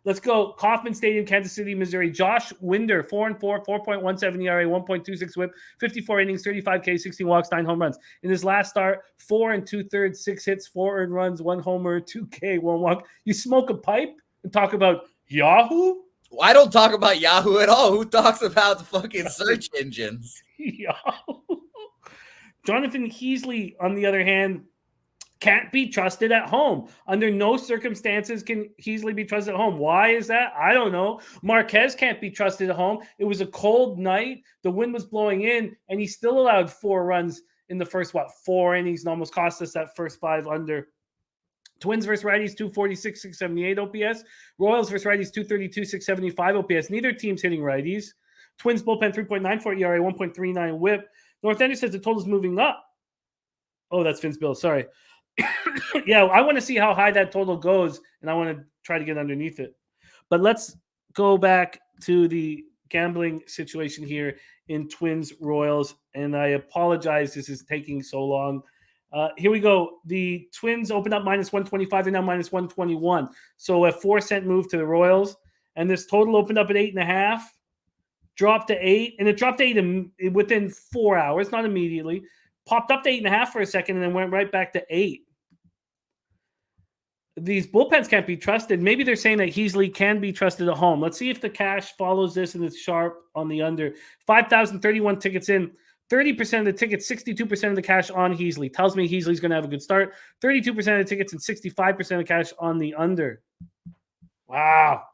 [SPEAKER 2] Let's go. Kauffman Stadium, Kansas City, Missouri. Josh Winder, 4-4, 4.17 ERA, 1.26 WHIP, 54 innings, 35 K, 16 walks, 9 home runs. In his last start, 4 2/3, 6 hits, 4 earned runs, 1 homer, 2 K, 1 walk. You smoke a pipe and talk about Yahoo?
[SPEAKER 3] I don't talk about Yahoo at all. Who talks about the fucking search engines?
[SPEAKER 2] Yahoo. Jonathan Heasley, on the other hand, can't be trusted at home. Under no circumstances can Heasley be trusted at home. Why is that? I don't know. Marquez can't be trusted at home. It was a cold night. The wind was blowing in, and he still allowed 4 runs in the first, 4 innings, and almost cost us that first 5 under. Twins versus righties, 246, 678 OPS. Royals versus righties, 232, 675 OPS. Neither team's hitting righties. Twins bullpen, 3.94 ERA, 1.39 WHIP. North Ender says the total's moving up. Oh, that's Vince Bill. Sorry. Yeah, I want to see how high that total goes, and I want to try to get underneath it. But let's go back to the gambling situation here in Twins Royals, and I apologize this is taking so long. Here we go. The Twins opened up minus 125. They're now minus 121. So a 4-cent move to the Royals, and this total opened up at 8.5, dropped to 8, and it dropped to 8 within 4 hours, not immediately. Popped up to 8.5 for a second, and then went right back to 8. These bullpens can't be trusted. Maybe they're saying that Heasley can be trusted at home. Let's see if the cash follows this and it's sharp on the under. 5,031 tickets in. 30% of the tickets, 62% of the cash on Heasley. Tells me Heasley's going to have a good start. 32% of the tickets and 65% of the cash on the under. Wow.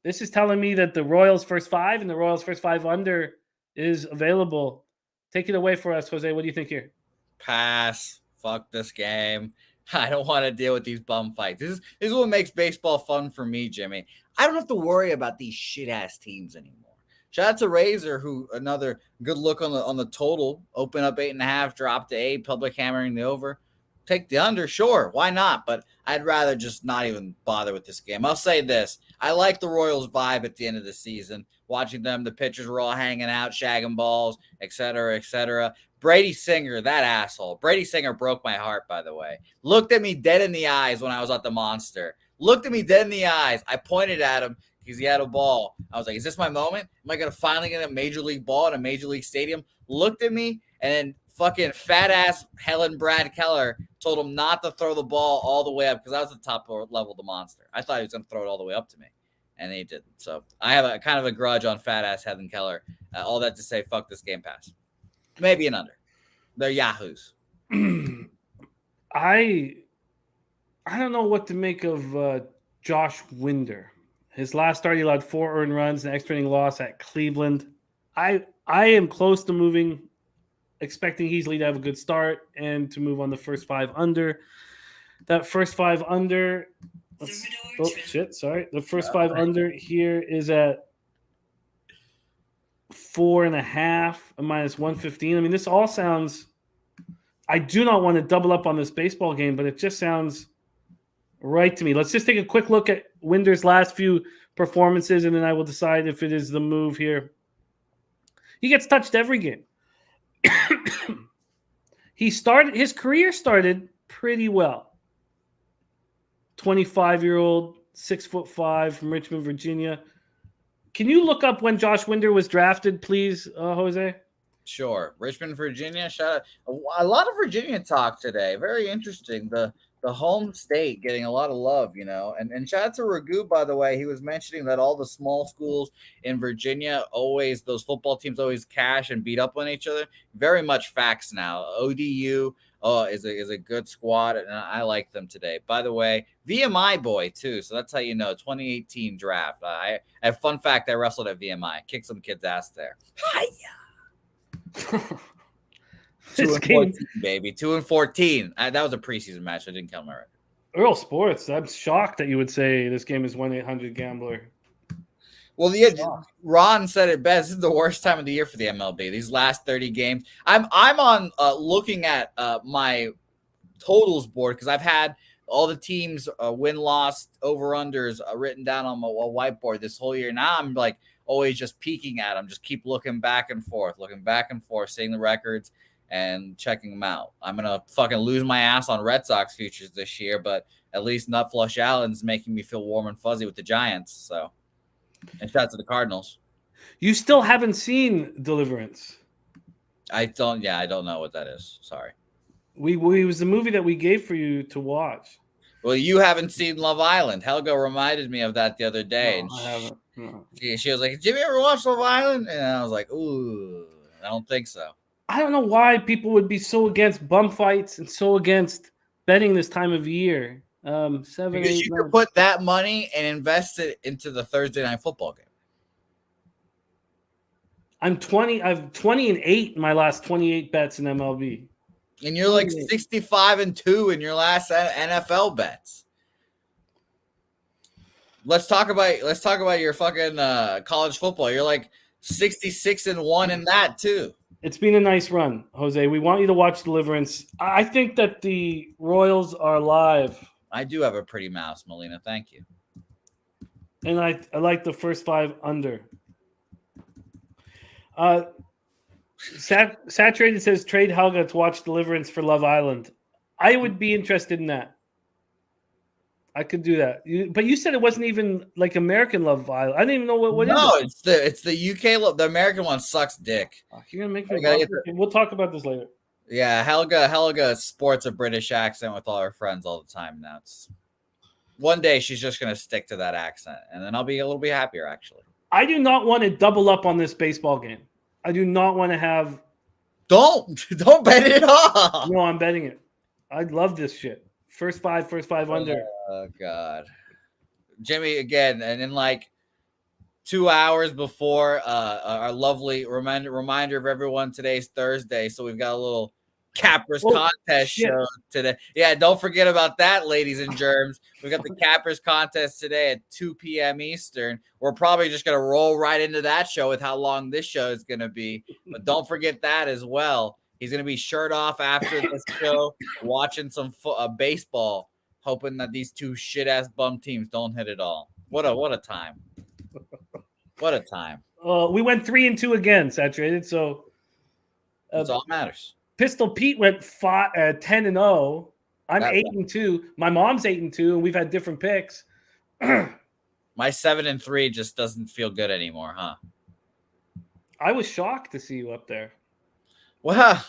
[SPEAKER 2] This is telling me that the Royals first 5 and the Royals first 5 under is available. Take it away for us, Jose. What do you think here?
[SPEAKER 3] Pass. Fuck this game. I don't want to deal with these bum fights. This is what makes baseball fun for me, Jimmy. I don't have to worry about these shit-ass teams anymore. Shout out to Razor, who another good look on the total. Open up 8.5, drop to 8, public hammering the over. Take the under, sure. Why not? But I'd rather just not even bother with this game. I'll say this. I like the Royals vibe at the end of the season. Watching them, the pitchers were all hanging out, shagging balls, et cetera, et cetera. Brady Singer, that asshole. Brady Singer broke my heart, by the way. Looked at me dead in the eyes when I was at the Monster. Looked at me dead in the eyes. I pointed at him because he had a ball. I was like, is this my moment? Am I going to finally get a major league ball in a major league stadium? Looked at me, and then fucking fat-ass Helen Brad Keller told him not to throw the ball all the way up because I was at the top level of the Monster. I thought he was going to throw it all the way up to me, and he didn't. So I have a kind of a grudge on fat-ass Helen Keller. All that to say, fuck this game pass. Maybe an under. They're yahoos.
[SPEAKER 2] I don't know what to make of Josh Winder. His last start, he allowed 4 earned runs, an extra inning loss at Cleveland. I am close to moving, expecting Heasley to have a good start and to move on the first 5 under. That first 5 under. The first 5 under here is at 4.5, a minus 115. I mean, this all sounds. I do not want to double up on this baseball game, but it just sounds right to me. Let's just take a quick look at Winder's last few performances, and then I will decide if it is the move here. He gets touched every game. His career started pretty well. 25-year-old, 6'5" from Richmond, Virginia. Can you look up when Josh Winder was drafted, please, Jose?
[SPEAKER 3] Sure. Richmond, Virginia. Shout out. A lot of Virginia talk today. Very interesting. The home state getting a lot of love, you know. And shout out to Ragu, by the way. He was mentioning that all the small schools in Virginia those football teams always cash and beat up on each other. Very much facts now. ODU is a good squad, and I like them today. By the way, VMI boy too. So that's how you know. 2018 draft. I have fun fact. I wrestled at VMI. Kicked some kid's ass there. Hiya. 2-14, baby. 2-14. That was a preseason match. I didn't count my record.
[SPEAKER 2] Earl Sports. I'm shocked that you would say this game is 1-800-GAMBLER.
[SPEAKER 3] Well, yeah, Ron said it best. This is the worst time of the year for the MLB. These last 30 games. I'm on looking at my totals board because I've had all the teams win-loss over-unders written down on my whiteboard this whole year. Now I'm like always just peeking at them, just keep looking back and forth, seeing the records. and checking them out. I'm going to fucking lose my ass on Red Sox futures this year, but at least Nut Flush Allen's making me feel warm and fuzzy with the Giants. So, and shout out to the Cardinals.
[SPEAKER 2] You still haven't seen Deliverance.
[SPEAKER 3] I don't know what that is. Sorry.
[SPEAKER 2] We was the movie that we gave for you to watch.
[SPEAKER 3] Well, you haven't seen Love Island. Helga reminded me of that the other day.
[SPEAKER 2] No, I haven't. No.
[SPEAKER 3] She was like, "Did you ever watch Love Island?" And I was like, "Ooh, I don't think so."
[SPEAKER 2] I don't know why people would be so against bum fights and so against betting this time of year. 7,
[SPEAKER 3] Because
[SPEAKER 2] 8,
[SPEAKER 3] you
[SPEAKER 2] 9.
[SPEAKER 3] could put that money and invest it into the Thursday night football game.
[SPEAKER 2] I've 20-8 in my last 28 bets in MLB.
[SPEAKER 3] And you're like 65-2 in your last NFL bets. Let's talk about your fucking college football. You're like 66-1 in that too.
[SPEAKER 2] It's been a nice run, Jose. We want you to watch Deliverance. I think that the Royals are live.
[SPEAKER 3] I do have a pretty mouse, Melina. Thank you.
[SPEAKER 2] And I like the first 5 under. Saturated says trade Helga to watch Deliverance for Love Island. I would be interested in that. I could do that. But you said it wasn't even like American Love Island. I didn't even know what
[SPEAKER 3] No,
[SPEAKER 2] is it?
[SPEAKER 3] it's the UK love. The American one sucks dick.
[SPEAKER 2] You're gonna make me. We'll talk about this later.
[SPEAKER 3] Yeah, Helga sports a British accent with all her friends all the time now. One day she's just gonna stick to that accent, and then I'll be a little bit happier actually.
[SPEAKER 2] I do not want to double up on this baseball game. I do not want to have.
[SPEAKER 3] Don't bet it off.
[SPEAKER 2] No, I'm betting it. I love this shit. First five under.
[SPEAKER 3] Oh God, Jimmy again, and in like 2 hours before our lovely reminder of everyone, today's Thursday, so we've got a little Cappers contest show today. Yeah, don't forget about that, ladies and germs. We've got the Cappers contest today at 2 p.m. Eastern. We're probably just gonna roll right into that show with how long this show is gonna be, but don't forget that as well. He's gonna be shirt off after this show, watching some baseball, hoping that these two shit ass bum teams don't hit it all. What a time! What a time!
[SPEAKER 2] We went 3-2 again, Saturated. So
[SPEAKER 3] that's all that matters.
[SPEAKER 2] Pistol Pete went 10-0. I'm 8-2. My mom's 8-2, and we've had different picks.
[SPEAKER 3] My 7-3 just doesn't feel good anymore, huh?
[SPEAKER 2] I was shocked to see you up there.
[SPEAKER 3] Well,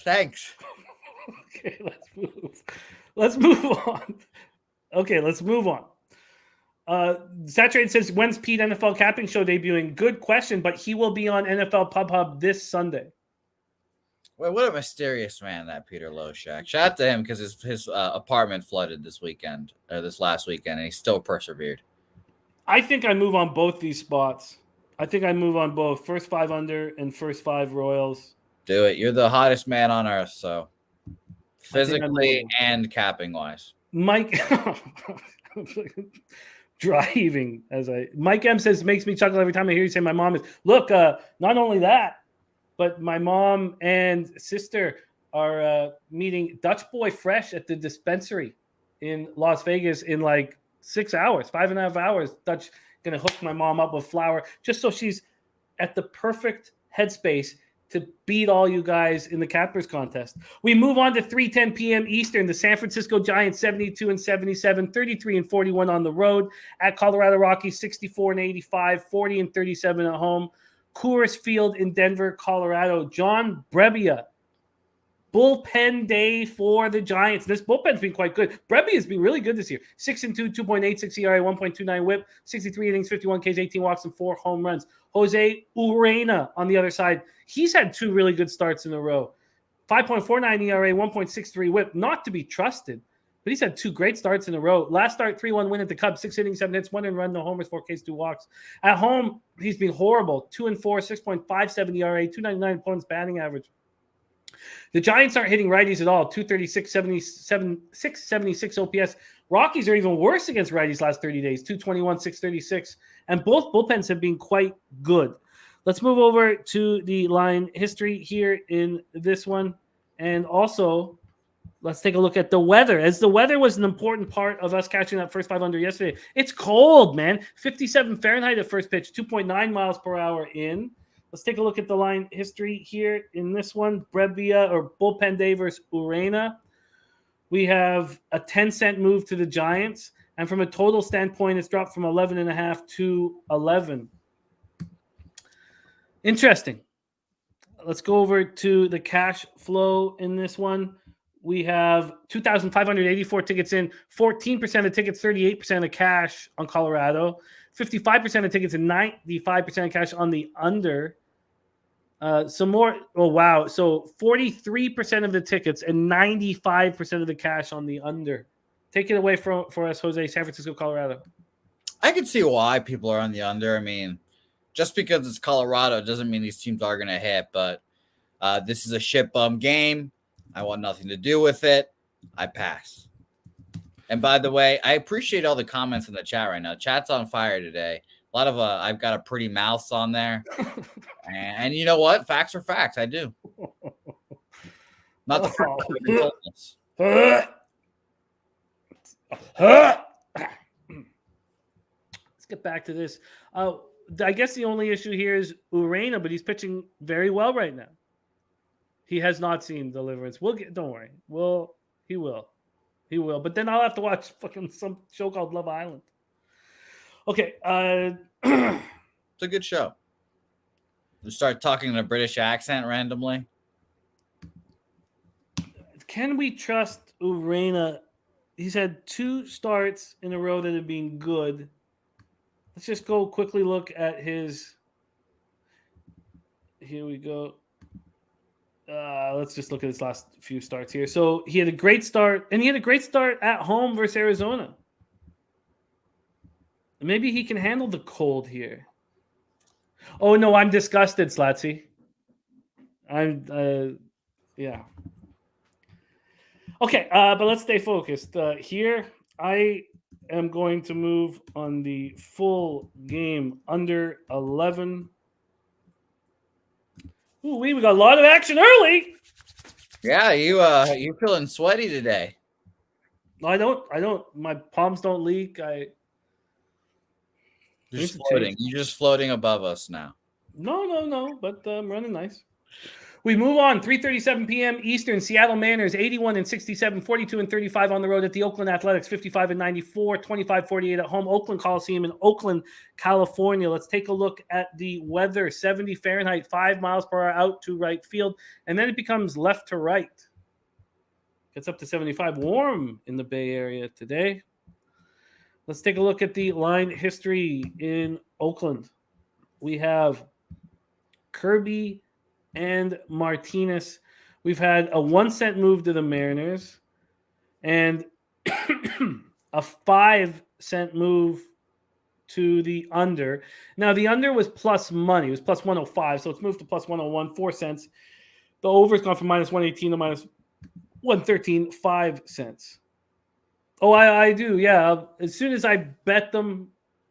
[SPEAKER 3] thanks.
[SPEAKER 2] Okay, let's move on. Okay, let's move on. Saturated says, when's Pete NFL Capping Show debuting? Good question, but he will be on NFL Pub Hub this Sunday.
[SPEAKER 3] Well, what a mysterious man that Peter Loshak. Shout out to him because his apartment flooded this last weekend, and he still persevered.
[SPEAKER 2] I think I move on both these spots. I think I move on both first 5 under and first 5 Royals.
[SPEAKER 3] Do it. You're the hottest man on earth, so physically and capping wise.
[SPEAKER 2] Mike driving Mike M says makes me chuckle every time I hear you say my mom is. Look, not only that, but my mom and sister are meeting Dutch Boy Fresh at the dispensary in Las Vegas in like 6 hours, 5.5 hours. Dutch going to hook my mom up with flour just so she's at the perfect headspace to beat all you guys in the Cappers contest. We move on to 3:10 p.m. Eastern. The San Francisco Giants 72-77, 33-41 on the road. At Colorado Rockies 64-85, 40-37 at home. Coors Field in Denver, Colorado. John Brebbia. Bullpen day for the Giants. This bullpen's been quite good. Brebbia has been really good this year. 6-2, 2.86 ERA, 1.29 WHIP, 63 innings, 51 Ks, 18 walks, and 4 home runs. Jose Urena on the other side. He's had 2 really good starts in a row. 5.49 ERA, 1.63 WHIP. Not to be trusted, but he's had 2 great starts in a row. Last start, 3-1 win at the Cubs. 6 innings, 7 hits, 1 run, no homers, 4 Ks, 2 walks. At home, he's been horrible. 2-4, 6.57 ERA, 2.99 opponent's batting average. The Giants aren't hitting righties at all. 236, 676 OPS. Rockies are even worse against righties last 30 days. 221, 636. And both bullpens have been quite good. Let's move over to the line history here in this one. And also, let's take a look at the weather. As the weather was an important part of us catching that first 5 under yesterday. It's cold, man. 57 Fahrenheit at first pitch, 2.9 miles per hour in. Let's take a look at the line history here in this one. Brebbia or bullpen day versus Urena. We have a 10-cent move to the Giants. And from a total standpoint, it's dropped from 11.5 to 11. Interesting. Let's go over to the cash flow in this one. We have 2,584 tickets in, 14% of tickets, 38% of cash on Colorado, 55% of tickets, and 95% of cash on the under. Some more. Oh, wow. So 43% of the tickets and 95% of the cash on the under. Take it away for us, Jose. San Francisco, Colorado.
[SPEAKER 3] I can see why people are on the under. I mean, just because it's Colorado doesn't mean these teams are going to hit, but this is a shit bum game. I want nothing to do with it. I pass. And by the way, I appreciate all the comments in the chat right now. Chat's on fire today. A lot of I've got a pretty mouth on there. And you know what? Facts are facts. I do. Not the first time we've been told this.
[SPEAKER 2] Let's get back to this. I guess the only issue here is Urena, but he's pitching very well right now. He has not seen deliverance. Don't worry. He will. But then I'll have to watch fucking some show called Love Island. Okay.
[SPEAKER 3] It's a good show. You start talking in a British accent randomly.
[SPEAKER 2] Can we trust Urena? He's had 2 starts in a row that have been good. Let's just go quickly look at his. Here we go. Let's just look at his last few starts here. So he had a great start, and he had a great start at home versus Arizona. Maybe he can handle the cold here. Oh, no, I'm disgusted, Slatsy. Yeah. Okay, but let's stay focused. Here, I am going to move on the full game under 11. Ooh, we got a lot of action early.
[SPEAKER 3] Yeah, you feeling sweaty today?
[SPEAKER 2] I don't. My palms don't leak.
[SPEAKER 3] Just floating. You're just floating above us now.
[SPEAKER 2] No. But I'm running nice. We move on. 3:37 p.m. Eastern. Seattle Mariners 81-67, 42-35 on the road at the Oakland Athletics, 55-94, 25-48 at home. Oakland Coliseum in Oakland, California. Let's take a look at the weather. 70 Fahrenheit, 5 miles per hour out to right field, and then it becomes left to right. Gets up to 75. Warm in the Bay Area today. Let's take a look at the line history in Oakland. We have Kirby and Martinez. We've had a 1-cent move to the Mariners and a 5-cent move to the under. Now, the under was plus money. It was plus 105, so it's moved to plus 101, 4 cents. The over's gone from minus 118 to minus 113, 5 cents. Oh, I do, yeah. As soon as I bet them,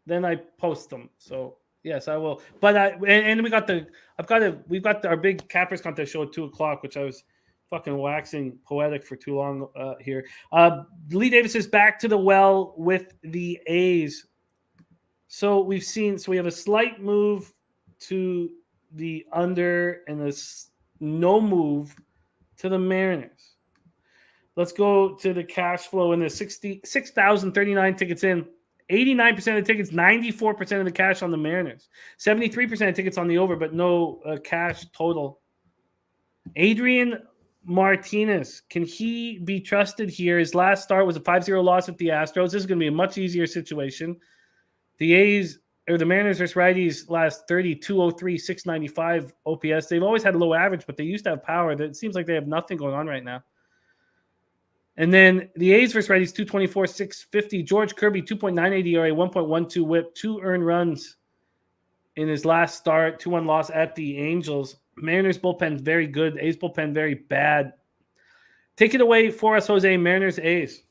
[SPEAKER 2] then I post them. So yes, I will. But we've got our big cappers contest show at 2:00, which I was fucking waxing poetic for too long here. Lee Davis is back to the well with the A's. So we have a slight move to the under and a no move to the Mariners. Let's go to the cash flow in the 6,039 tickets in. 89% of the tickets, 94% of the cash on the Mariners. 73% of tickets on the over, but no cash total. Adrian Martinez, can he be trusted here? His last start was a 5-0 loss at the Astros. This is going to be a much easier situation. The Mariners versus righties last 30, 203, 695 OPS. They've always had low average, but they used to have power. It seems like they have nothing going on right now. And then the A's versus righties, 224, 650. George Kirby, 2.98 ERA, 1.12 whip, 2 earned runs in his last start, 2-1 loss at the Angels. Mariners bullpen very good. A's bullpen very bad. Take it away for us, Jose. Mariners, A's.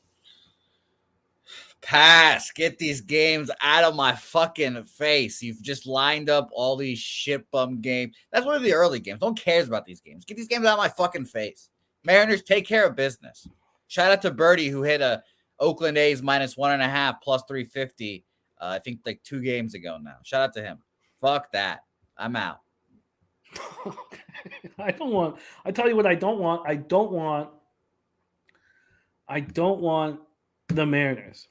[SPEAKER 3] Pass. Get these games out of my fucking face. You've just lined up all these shit bum games. That's one of the early games. No one cares about these games. Get these games out of my fucking face. Mariners, take care of business. Shout out to Birdie, who hit a Oakland A's minus 1.5 plus 350. I think like 2 games ago now. Shout out to him. Fuck that. I'm out.
[SPEAKER 2] I tell you what I don't want. I don't want the Mariners.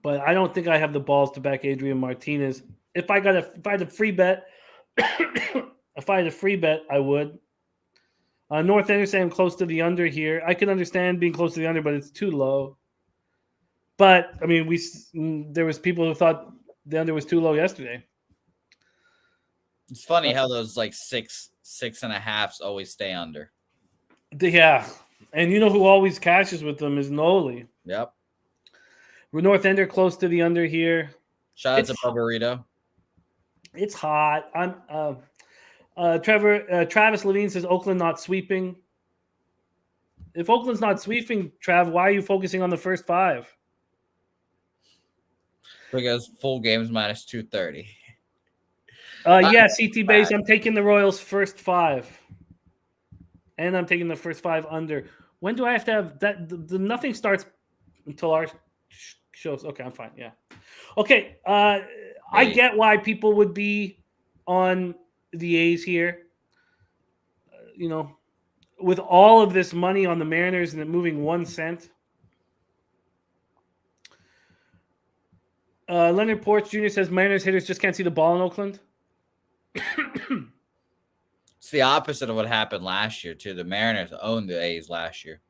[SPEAKER 2] But I don't think I have the balls to back Adrian Martinez. If I had a free bet, I would. North Ender saying I'm close to the under here. I can understand being close to the under, but it's too low. But I mean, there was people who thought the under was too low yesterday.
[SPEAKER 3] It's funny how those like 6.5s always stay under.
[SPEAKER 2] Yeah, and you know who always cashes with them is Noli.
[SPEAKER 3] Yep.
[SPEAKER 2] North Ender close to the under here.
[SPEAKER 3] Shout out to Barbarito.
[SPEAKER 2] It's hot. Travis Levine says Oakland not sweeping. If Oakland's not sweeping, Trav, why are you focusing on the first 5?
[SPEAKER 3] Because full games minus 230.
[SPEAKER 2] Yeah, CT base. I'm taking the Royals first 5. And I'm taking the first 5 under. When do I have to have that? The nothing starts until our shows. Okay, I'm fine. Yeah. Okay. I get why people would be on the A's here. With all of this money on the Mariners and it moving 1 cent. Leonard Porch Jr. says Mariners hitters just can't see the ball in Oakland.
[SPEAKER 3] It's the opposite of what happened last year, too. The Mariners owned the A's last year.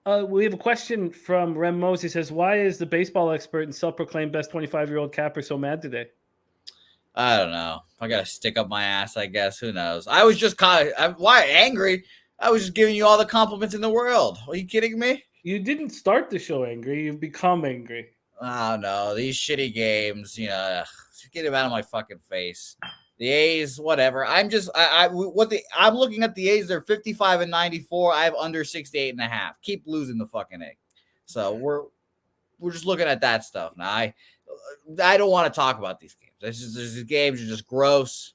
[SPEAKER 2] We have a question from Rem Mose. He says, why is the baseball expert and self-proclaimed best 25-year-old capper so mad today?
[SPEAKER 3] I don't know. I got to stick up my ass, I guess. Who knows? I was just why angry? I was just giving you all the compliments in the world. Are you kidding me?
[SPEAKER 2] You didn't start the show angry. You've become angry.
[SPEAKER 3] Oh, no. These shitty games, just get them out of my fucking face. The A's, whatever. I'm looking at the A's. They're 55-94. I have under 68.5. Keep losing the fucking egg. So we're just looking at that stuff now. I don't want to talk about these games. These games are just gross.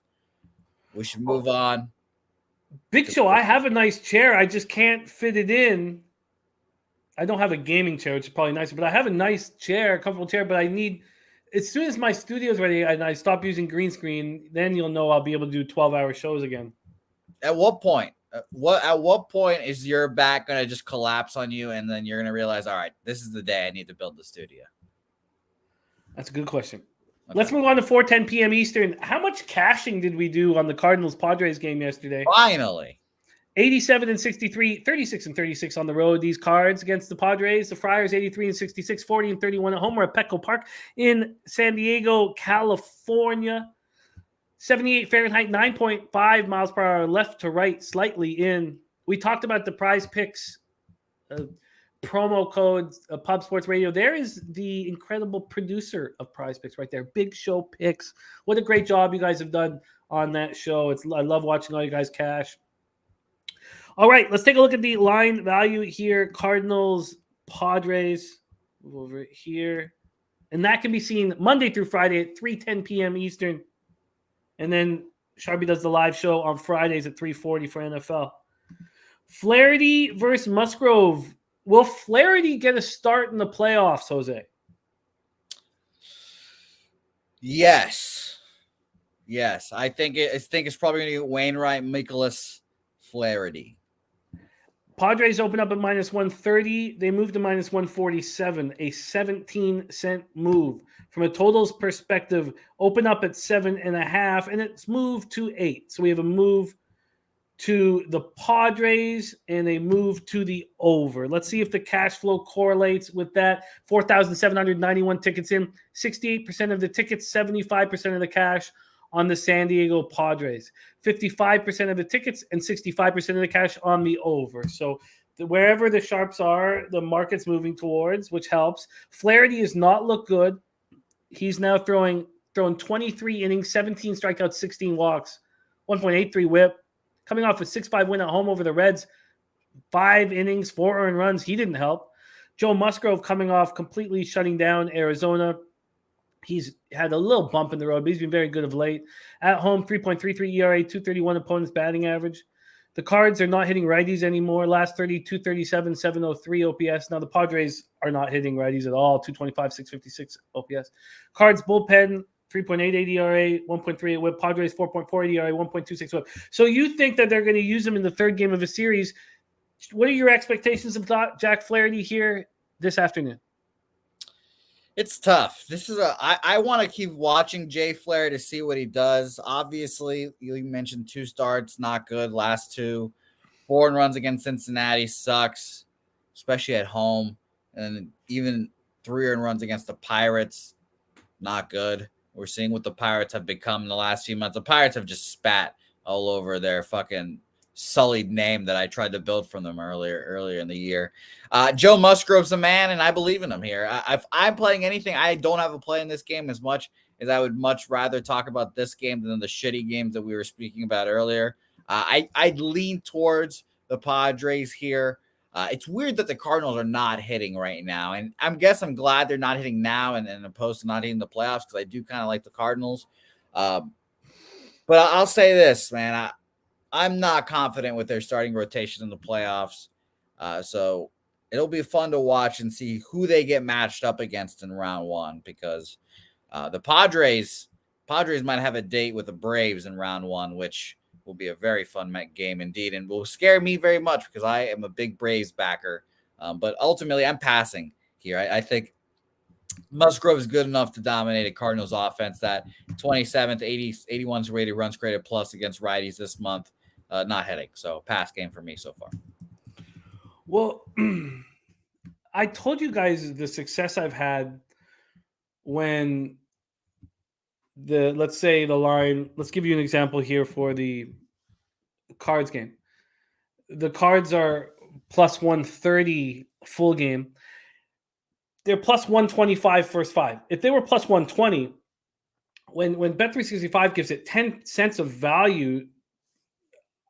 [SPEAKER 3] We should move on.
[SPEAKER 2] Big Show, I have a nice chair. I just can't fit it in. I don't have a gaming chair, which is probably nicer, but I have a nice chair, a comfortable chair, but I need, as soon as my studio's ready and I stop using green screen, then you'll know I'll be able to do 12-hour shows again.
[SPEAKER 3] At what point? At what point is your back going to just collapse on you and then you're going to realize, all right, this is the day I need to build the studio?
[SPEAKER 2] That's a good question.
[SPEAKER 3] Okay.
[SPEAKER 2] Let's move on to 4:10 p.m. Eastern. How much cashing did we do on the Cardinals-Padres game yesterday?
[SPEAKER 3] Finally.
[SPEAKER 2] 87-63, 36-36 on the road. These Cards against the Padres. The Friars 83-66, 40-31 at home. We're at Petco Park in San Diego, California. 78 Fahrenheit, 9.5 miles per hour left to right, slightly in. We talked about the Prize Picks promo code, Pub Sports Radio. There is the incredible producer of Prize Picks right there. Big Show Picks. What a great job you guys have done on that show. I love watching all you guys cash. All right, let's take a look at the line value here. Cardinals, Padres. Move over here. And that can be seen Monday through Friday at 3:10 p.m. Eastern. And then Sharpie does the live show on Fridays at 3:40 for NFL. Flaherty versus Musgrove. Will Flaherty get a start in the playoffs, Jose?
[SPEAKER 3] Yes. I think it's probably going to be Wainwright, Mikolas, Flaherty.
[SPEAKER 2] Padres open up at minus 130. They moved to minus 147, a 17-cent move. From a totals perspective, open up at 7.5, and it's moved to 8. So we have a move to the Padres and a move to the over. Let's see if the cash flow correlates with that. 4,791 tickets in, 68% of the tickets, 75% of the cash on the San Diego Padres. 55% of the tickets and 65% of the cash on the over. So wherever the sharps are, the market's moving towards, which helps. Flaherty has not looked good. He's now thrown 23 innings, 17 strikeouts, 16 walks, 1.83 whip. Coming off a 6-5 win at home over the Reds, 5 innings, 4 earned runs. He didn't help. Joe Musgrove coming off completely shutting down Arizona. He's had a little bump in the road, but he's been very good of late. At home, 3.33 ERA, 231 opponent's batting average. The Cards are not hitting righties anymore. Last 30, 237, 703 OPS. Now the Padres are not hitting righties at all. 225, 656 OPS. Cards bullpen 3.88 ERA, 1.38 WHIP. Padres 4.4 ERA, 1.26 WHIP. So you think that they're going to use him in the third game of a series? What are your expectations of Jack Flaherty here this afternoon?
[SPEAKER 3] It's tough. I want to keep watching Jay Flair to see what he does. Obviously, you mentioned 2 starts, not good. Last 2, 4 runs against Cincinnati sucks, especially at home. And even 3 runs against the Pirates, not good. We're seeing what the Pirates have become in the last few months. The Pirates have just spat all over their fucking sullied name that I tried to build from them earlier in the year. Joe Musgrove's a man, and I believe in him here. If I'm playing anything, I don't have a play in this game as much as I would much rather talk about this game than the shitty games that we were speaking about earlier. I'd lean towards the Padres here. It's weird that the Cardinals are not hitting right now, and I'm glad they're not hitting now and opposed to not hitting the playoffs, because I do kind of like the Cardinals. But I'll say this, man. I'm not confident with their starting rotation in the playoffs. So it'll be fun to watch and see who they get matched up against in round 1, because the Padres might have a date with the Braves in round 1, which will be a very fun game indeed, and will scare me very much because I am a big Braves backer. But ultimately, I'm passing here. I think Musgrove is good enough to dominate a Cardinals offense that 27th, 81's rated runs created plus against righties this month. Not hitting. So pass game for me so far.
[SPEAKER 2] Well, I told you guys the success I've had when let's say the line, let's give you an example here for the Cards game. The Cards are plus 130 full game. They're plus 125 first 5. If they were plus 120, when Bet365 gives it 10 cents of value,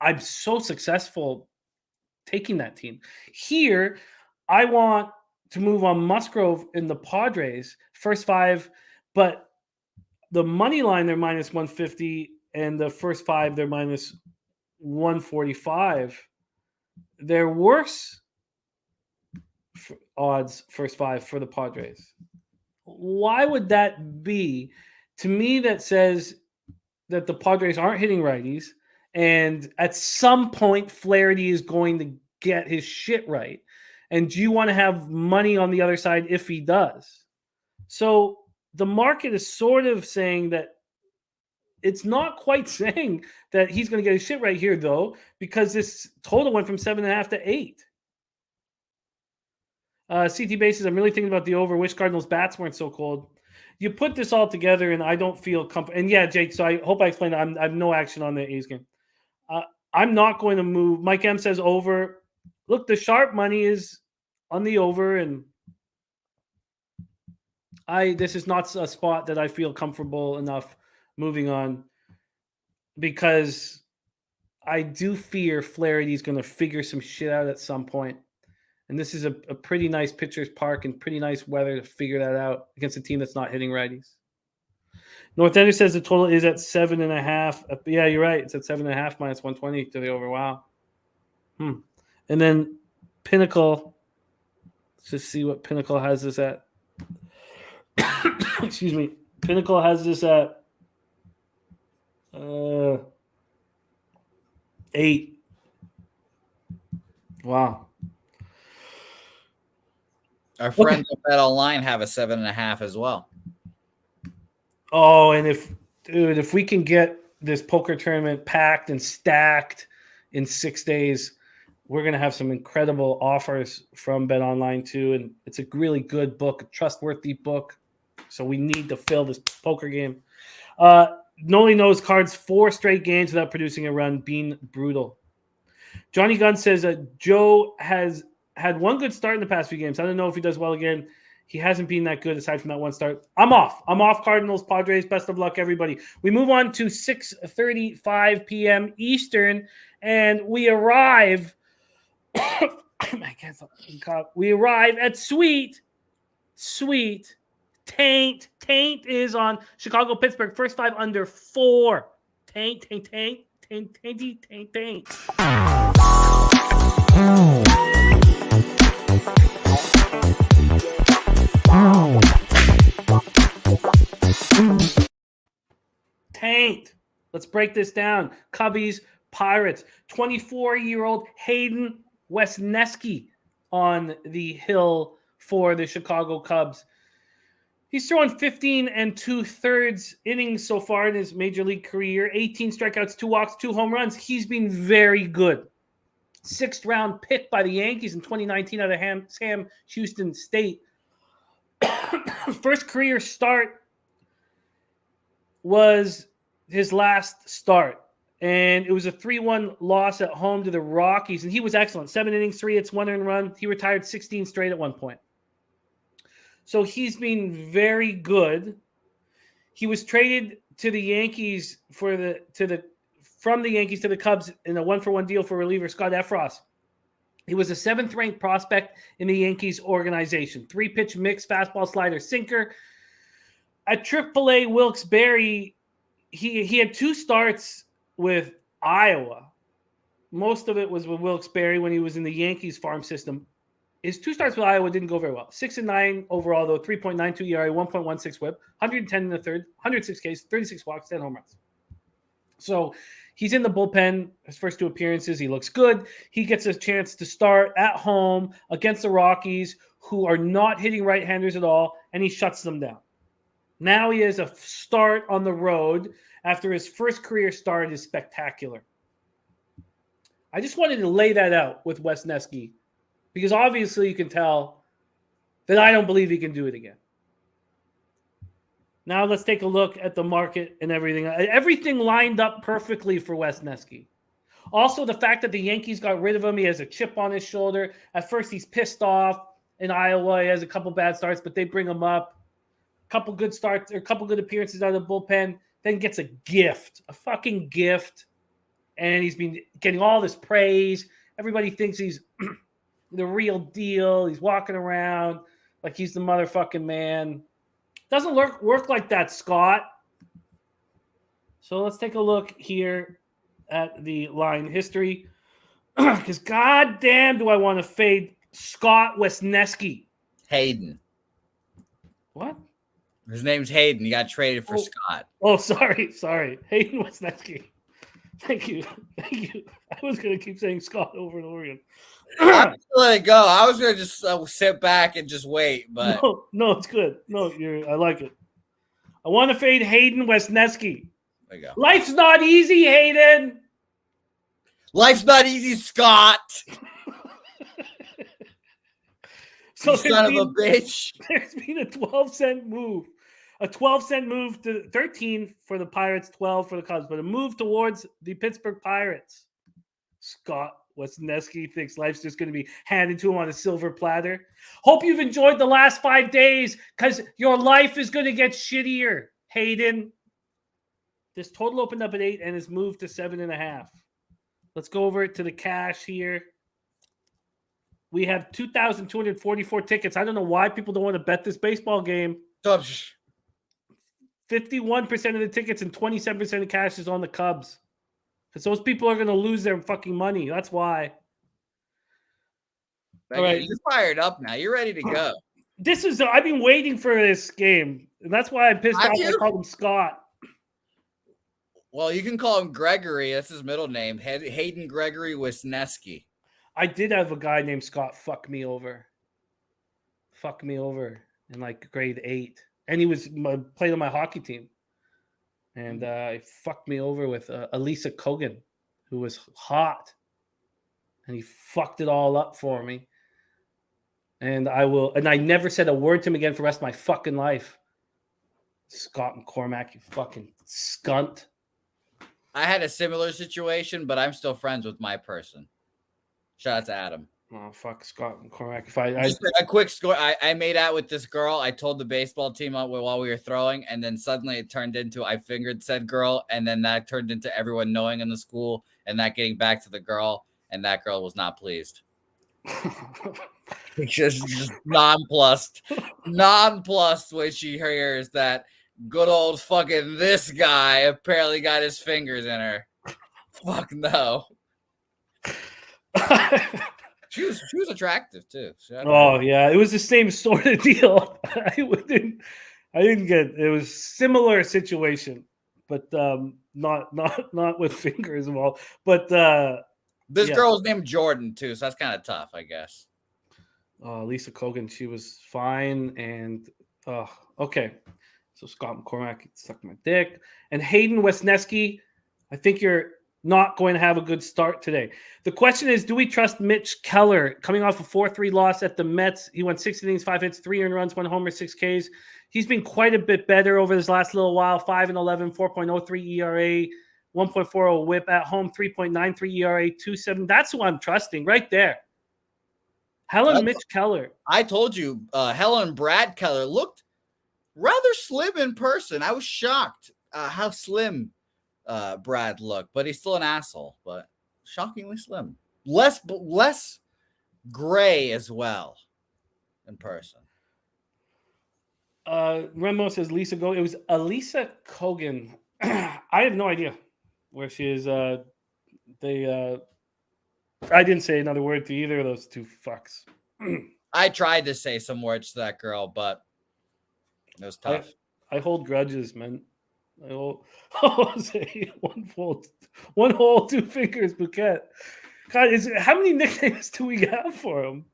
[SPEAKER 2] I'm so successful taking that team. Here, I want to move on Musgrove in the Padres, first 5, but the money line, they're minus 150, and the first 5, they're minus 145. They're worse odds first 5 for the Padres. Why would that be? To me, that says that the Padres aren't hitting righties, and at some point, Flaherty is going to get his shit right. And do you want to have money on the other side if he does? So the market is sort of saying that it's not quite saying that he's going to get his shit right here, though, because this total went from 7.5 to 8. CT Bases, I'm really thinking about the over. Wish Cardinals bats weren't so cold. You put this all together, and I don't feel comfortable. And yeah, Jake, so I hope I explained that. I have no action on the A's game. I'm not going to move. Mike M says over. Look, the sharp money is on the over, and this is not a spot that I feel comfortable enough moving on, because I do fear Flaherty's going to figure some shit out at some point. And this is a pretty nice pitcher's park and pretty nice weather to figure that out against a team that's not hitting righties. North Ender says the total is at 7.5. Yeah, you're right. It's at 7.5 minus 120 to the over. Wow. And then Pinnacle. Let's just see what Pinnacle has this at. Excuse me. Pinnacle has this at 8. Wow.
[SPEAKER 3] Our friends at Bet Online have a 7.5 as well.
[SPEAKER 2] Oh, and if we can get this poker tournament packed and stacked in 6 days, we're going to have some incredible offers from Bet Online too. And it's a really good book, a trustworthy book. So we need to fill this poker game. Noli knows Cards 4 straight games without producing a run, being brutal. Johnny Gunn says Joe has had one good start in the past few games. I don't know if he does well again. He hasn't been that good aside from that one start. I'm off Cardinals, Padres. Best of luck, everybody. We move on to 6:35 p.m. Eastern, and we arrive. We arrive at Sweet Taint. Taint is on Chicago, Pittsburgh. First 5 under 4. Taint. tanked. Let's break this down. Cubbies, Pirates. 24-year-old Hayden Wesneski on the hill for the Chicago Cubs. He's thrown 15 2/3 innings so far in his major league career. 18 strikeouts, 2 walks, 2 home runs. He's been very good. 6th round pick by the Yankees in 2019 out of Sam Houston State. First career start was his last start. And it was a 3-1 loss at home to the Rockies. And he was excellent. 7 innings, 3 hits, 1 earned run. He retired 16 straight at one point. So he's been very good. He was traded to the Yankees from the Yankees to the Cubs in a 1-for-1 deal for reliever Scott Efros. He was a 7th-ranked prospect in the Yankees organization. 3-pitch mix, fastball, slider, sinker. At AAA Wilkes-Barre, he had 2 starts with Iowa. Most of it was with Wilkes-Barre when he was in the Yankees farm system. His 2 starts with Iowa didn't go very well. 6-9 overall, though. 3.92 ERA, 1.16 WHIP, 110 in the third, 106 Ks, 36 walks, 10 home runs. So he's in the bullpen. His first 2 appearances, he looks good. He gets a chance to start at home against the Rockies, who are not hitting right-handers at all, and he shuts them down. Now he has a start on the road after his first career start is spectacular. I just wanted to lay that out with Wesneski, because obviously you can tell that I don't believe he can do it again. Now let's take a look at the market and everything. Everything lined up perfectly for Wesneski. Also, the fact that the Yankees got rid of him, he has a chip on his shoulder. At first, he's pissed off in Iowa. He has a couple bad starts, but they bring him up. A couple good starts, or a couple good appearances out of the bullpen. Then gets a fucking gift. And he's been getting all this praise. Everybody thinks he's the real deal. He's walking around like he's the motherfucking man. Doesn't work like that, Scott. So let's take a look here at the line history. Because goddamn do I want to fade Scott Wesneski.
[SPEAKER 3] Hayden.
[SPEAKER 2] What?
[SPEAKER 3] His name's Hayden. He got traded for Scott.
[SPEAKER 2] Oh, sorry. Hayden Wesneski. Thank you. I was going to keep saying Scott over and over again.
[SPEAKER 3] I'm just let it go. I was going to just sit back and just wait, but
[SPEAKER 2] no, it's good. No, I like it. I want to fade Hayden Wesneski.
[SPEAKER 3] There you go.
[SPEAKER 2] Life's not easy, Hayden.
[SPEAKER 3] Life's not easy, Scott.
[SPEAKER 2] So
[SPEAKER 3] son of a bitch.
[SPEAKER 2] There's been a 12-cent move. A 12-cent move to 13 for the Pirates, 12 for the Cubs, but a move towards the Pittsburgh Pirates. Scott Wesneski thinks life's just going to be handed to him on a silver platter. Hope you've enjoyed the last 5 days, because your life is going to get shittier, Hayden. This total opened up at 8 and has moved to 7.5. Let's go over it to the cash here. We have 2,244 tickets. I don't know why people don't want to bet this baseball game. 51% of the tickets and 27% of cash is on the Cubs. Because those people are going to lose their fucking money. That's why.
[SPEAKER 3] All right. You're fired up now. You're ready to go.
[SPEAKER 2] I've been waiting for this game. And that's why I'm pissed off. I called him Scott.
[SPEAKER 3] Well, you can call him Gregory. That's his middle name. Hayden Gregory Wesneski.
[SPEAKER 2] I did have a guy named Scott fuck me over in like grade 8. And he played on my hockey team. And he fucked me over with Elisa Kogan, who was hot. And he fucked it all up for me. And I never said a word to him again for the rest of my fucking life. Scott McCormack, you fucking skunt.
[SPEAKER 3] I had a similar situation, but I'm still friends with my person. Shout out to Adam.
[SPEAKER 2] Oh, fuck Scott McCormack.
[SPEAKER 3] Just a quick score. I made out with this girl. I told the baseball team while we were throwing, and then suddenly it turned into I fingered said girl, and then that turned into everyone knowing in the school, and that getting back to the girl, and that girl was not pleased. just nonplussed when she hears that good old fucking this guy apparently got his fingers in her. Fuck no. She was attractive too.
[SPEAKER 2] Yeah, it was the same sort of deal. I didn't get it. Was similar situation. but not with fingers involved. But
[SPEAKER 3] this girl was named Jordan too, so that's kind of tough, I guess.
[SPEAKER 2] Lisa Kogan, she was fine, and okay. So Scott McCormack sucked my dick, and Hayden Wesneski. I think you're not going to have a good start today. The question is, do we trust Mitch Keller coming off a 4-3 loss at the Mets? He went 6 innings, 5 hits, 3 earned runs, 1 homer, 6 Ks. He's been quite a bit better over this last little while. 5-11, 4.03 ERA, 1.40 WHIP at home, 3.93 ERA, 2.7. That's who I'm trusting right there. Mitch Keller.
[SPEAKER 3] I told you, Helen Brad Keller looked rather slim in person. I was shocked how slim Brad looked, but he's still an asshole, but shockingly slim. Less gray as well in person.
[SPEAKER 2] Remo says Lisa Go. It was Elisa Kogan. I have no idea where she is. I didn't say another word to either of those two fucks.
[SPEAKER 3] I tried to say some words to that girl, but it was tough.
[SPEAKER 2] I hold grudges, man. Say one hole, 2 fingers, bouquet. God, how many nicknames do we have for him?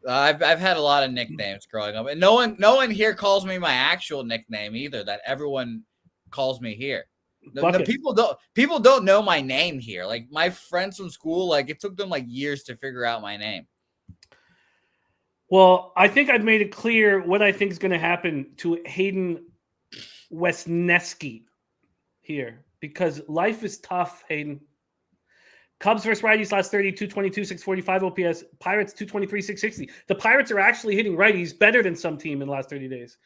[SPEAKER 3] I've had a lot of nicknames growing up, and no one here calls me my actual nickname either. That everyone calls me here. The people don't know my name here. Like my friends from school, like it took them like years to figure out my name.
[SPEAKER 2] Well, I think I've made it clear what I think is going to happen to Hayden Wesneski here, because life is tough, Hayden. Cubs versus righties last 30, 222, 645 OPS. Pirates 223, 660. The Pirates are actually hitting righties better than some team in the last 30 days.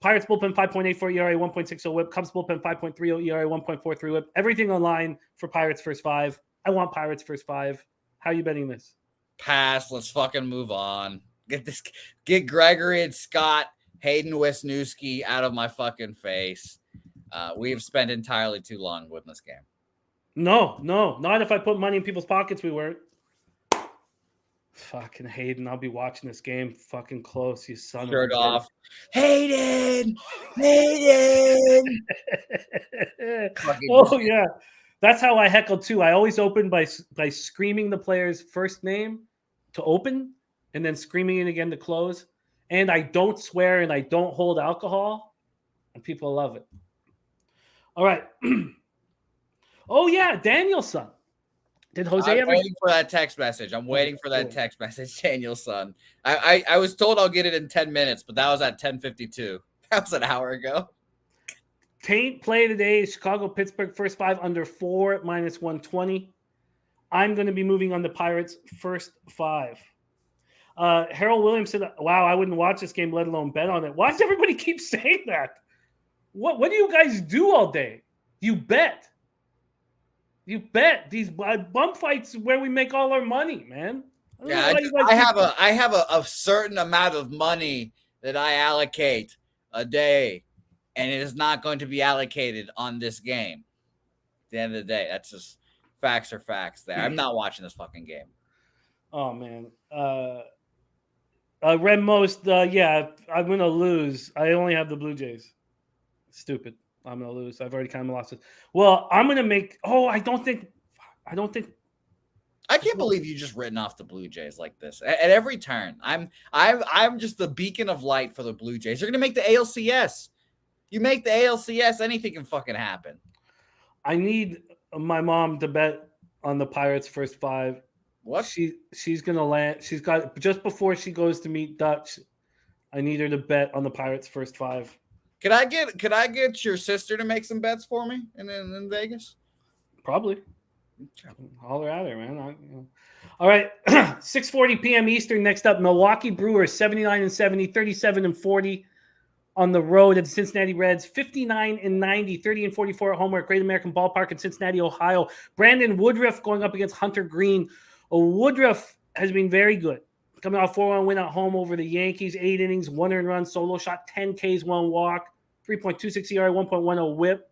[SPEAKER 2] Pirates bullpen 5.84 ERA, 1.60 WHIP. Cubs bullpen 5.30 ERA, 1.43 WHIP. Everything online for Pirates first 5. I want Pirates first 5. How are you betting this?
[SPEAKER 3] Pass. Let's fucking move on. Get Gregory and Scott, Hayden Wesneski out of my fucking face. We have spent entirely too long with this game.
[SPEAKER 2] No, not if I put money in people's pockets. We weren't. Fucking Hayden, I'll be watching this game fucking close, you son
[SPEAKER 3] Shirt
[SPEAKER 2] of a
[SPEAKER 3] off. Hayden. Oh
[SPEAKER 2] yeah, that's how I heckle too. I always open by screaming the player's first name to open, and then screaming it again to close. And I don't swear, and I don't hold alcohol, and people love it. All right. Oh yeah, Danielson. Did Jose
[SPEAKER 3] I'm waiting for that text message. I'm waiting for that text message, Danielson. I was told I'll get it in 10 minutes, but that was at 10:52. That was an hour ago.
[SPEAKER 2] Taint play today. Chicago, Pittsburgh, first 5 under 4 minus 120. I'm going to be moving on the Pirates first 5. Harold Williams said, "Wow, I wouldn't watch this game, let alone bet on it." Why does everybody keep saying that? What do you guys do all day? You bet. You bet. These bum fights where we make all our money, man.
[SPEAKER 3] I have a certain amount of money that I allocate a day, and it is not going to be allocated on this game. At the end of the day, that's just facts are facts there. I'm not watching this fucking game.
[SPEAKER 2] Oh, man. Red Most, yeah, I'm going to lose. I only have the Blue Jays. Stupid. I'm going to lose. I've already kind of lost it. Well, I'm going to make – I don't think –
[SPEAKER 3] I can't believe you just written off the Blue Jays like this at every turn. I'm just the beacon of light for the Blue Jays. They're going to make the ALCS. You make the ALCS, anything can fucking happen.
[SPEAKER 2] I need my mom to bet on the Pirates first 5.
[SPEAKER 3] What?
[SPEAKER 2] She's going to land – she's got – just before she goes to meet Dutch, I need her to bet on the Pirates first 5.
[SPEAKER 3] Could I get your sister to make some bets for me in Vegas?
[SPEAKER 2] Probably. Holler at her, man. All right. 6:40 p.m. Eastern. Next up, Milwaukee Brewers 79-70, 37-40 on the road at the Cincinnati Reds. 59-90, 30-44 at home at Great American Ballpark in Cincinnati, Ohio. Brandon Woodruff going up against Hunter Green. Woodruff has been very good. Coming off 4-1 win at home over the Yankees. 8 innings, 1 earned run, solo shot, 10 Ks, 1 walk, 3.26 ERA, 1.10 WHIP.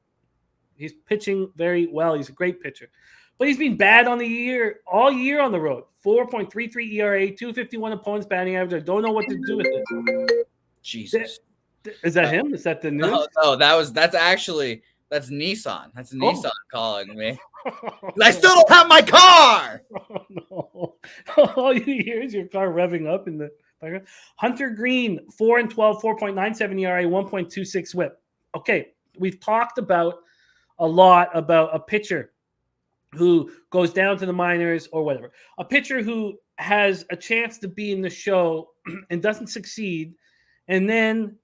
[SPEAKER 2] He's pitching very well. He's a great pitcher. But he's been bad on the year, all year on the road. 4.33 ERA, 251 opponents batting average. I don't know what to do with it.
[SPEAKER 3] Jesus.
[SPEAKER 2] Is that him? Is that the news?
[SPEAKER 3] No, that's actually That's Nissan. That's
[SPEAKER 2] Oh.
[SPEAKER 3] Nissan calling me. I still don't have my car.
[SPEAKER 2] Oh, no. All you hear is your car revving up in the background. Hunter Green, 4-12, 4.97 ERA, 1.26 WHIP. Okay, we've talked about a lot about a pitcher who goes down to the minors or whatever. A pitcher who has a chance to be in the show and doesn't succeed, and then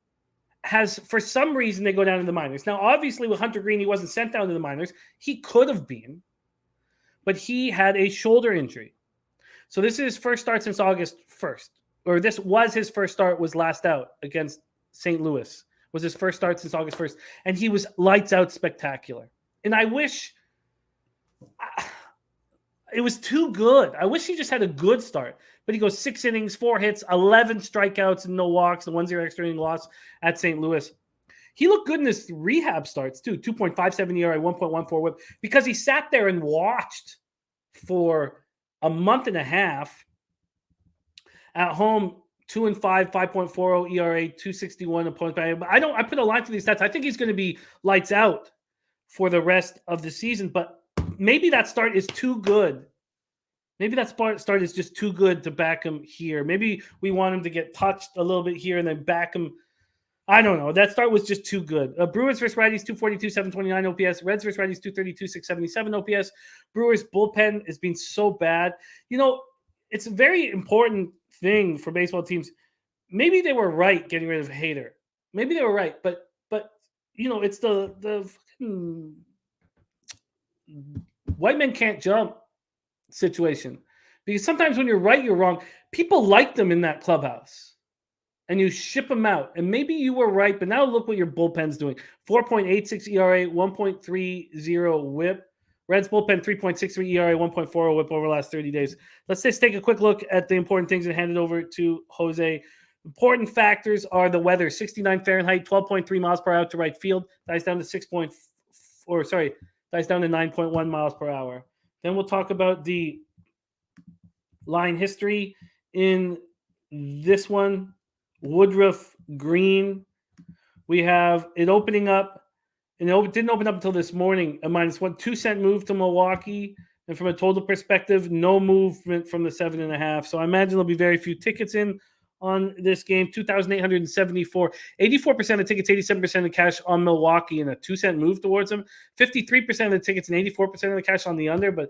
[SPEAKER 2] has, for some reason, they go down to the minors. Now, obviously, with Hunter Green, he wasn't sent down to the minors. He could have been, but he had a shoulder injury. So this is his first start since August 1st. Or this was his first start, was last out against St. Louis. Was his first start since August 1st. And he was lights out spectacular. And I wish it was too good. I wish he just had a good start. But he goes 6 innings, 4 hits, 11 strikeouts, and no walks, the 1-0 extra inning loss at St. Louis. He looked good in his rehab starts, too. 2.57 ERA, 1.14 WHIP, because he sat there and watched for a month and a half. At home, 2-5, 5.40 ERA, 261 opponents. I put a line for these stats. I think he's going to be lights out for the rest of the season, but maybe that start is too good. Maybe that start is just too good to back him here. Maybe we want him to get touched a little bit here and then back him. I don't know. That start was just too good. Brewers versus righties, 242, 729 OPS. Reds versus righties, 232, 677 OPS. Brewers bullpen has been so bad. You know, it's a very important thing for baseball teams. Maybe they were right getting rid of Hader. Maybe they were right, but you know, it's the white men can't jump situation, because sometimes when you're right, you're wrong. People like them in that clubhouse, and you ship them out. And maybe you were right, but now look what your bullpen's doing: 4.86 ERA, 1.30 WHIP. Reds bullpen 3.63 ERA, 1.40 WHIP over the last 30 days. Let's just take a quick look at the important things and hand it over to Jose. Important factors are the weather: 69 Fahrenheit, 12.3 miles per hour to right field. Dies down to dies down to 9.1 miles per hour. Then we'll talk about the line history in this one. Woodruff Green. We have it opening up, and it didn't open up until this morning. A -1 2-cent move to Milwaukee. And from a total perspective, no movement from the 7.5. So I imagine there'll be very few tickets in on this game. 2,874, 84% of tickets, 87% of cash on Milwaukee, and a 2-cent move towards them. 53% of the tickets and 84% of the cash on the under. But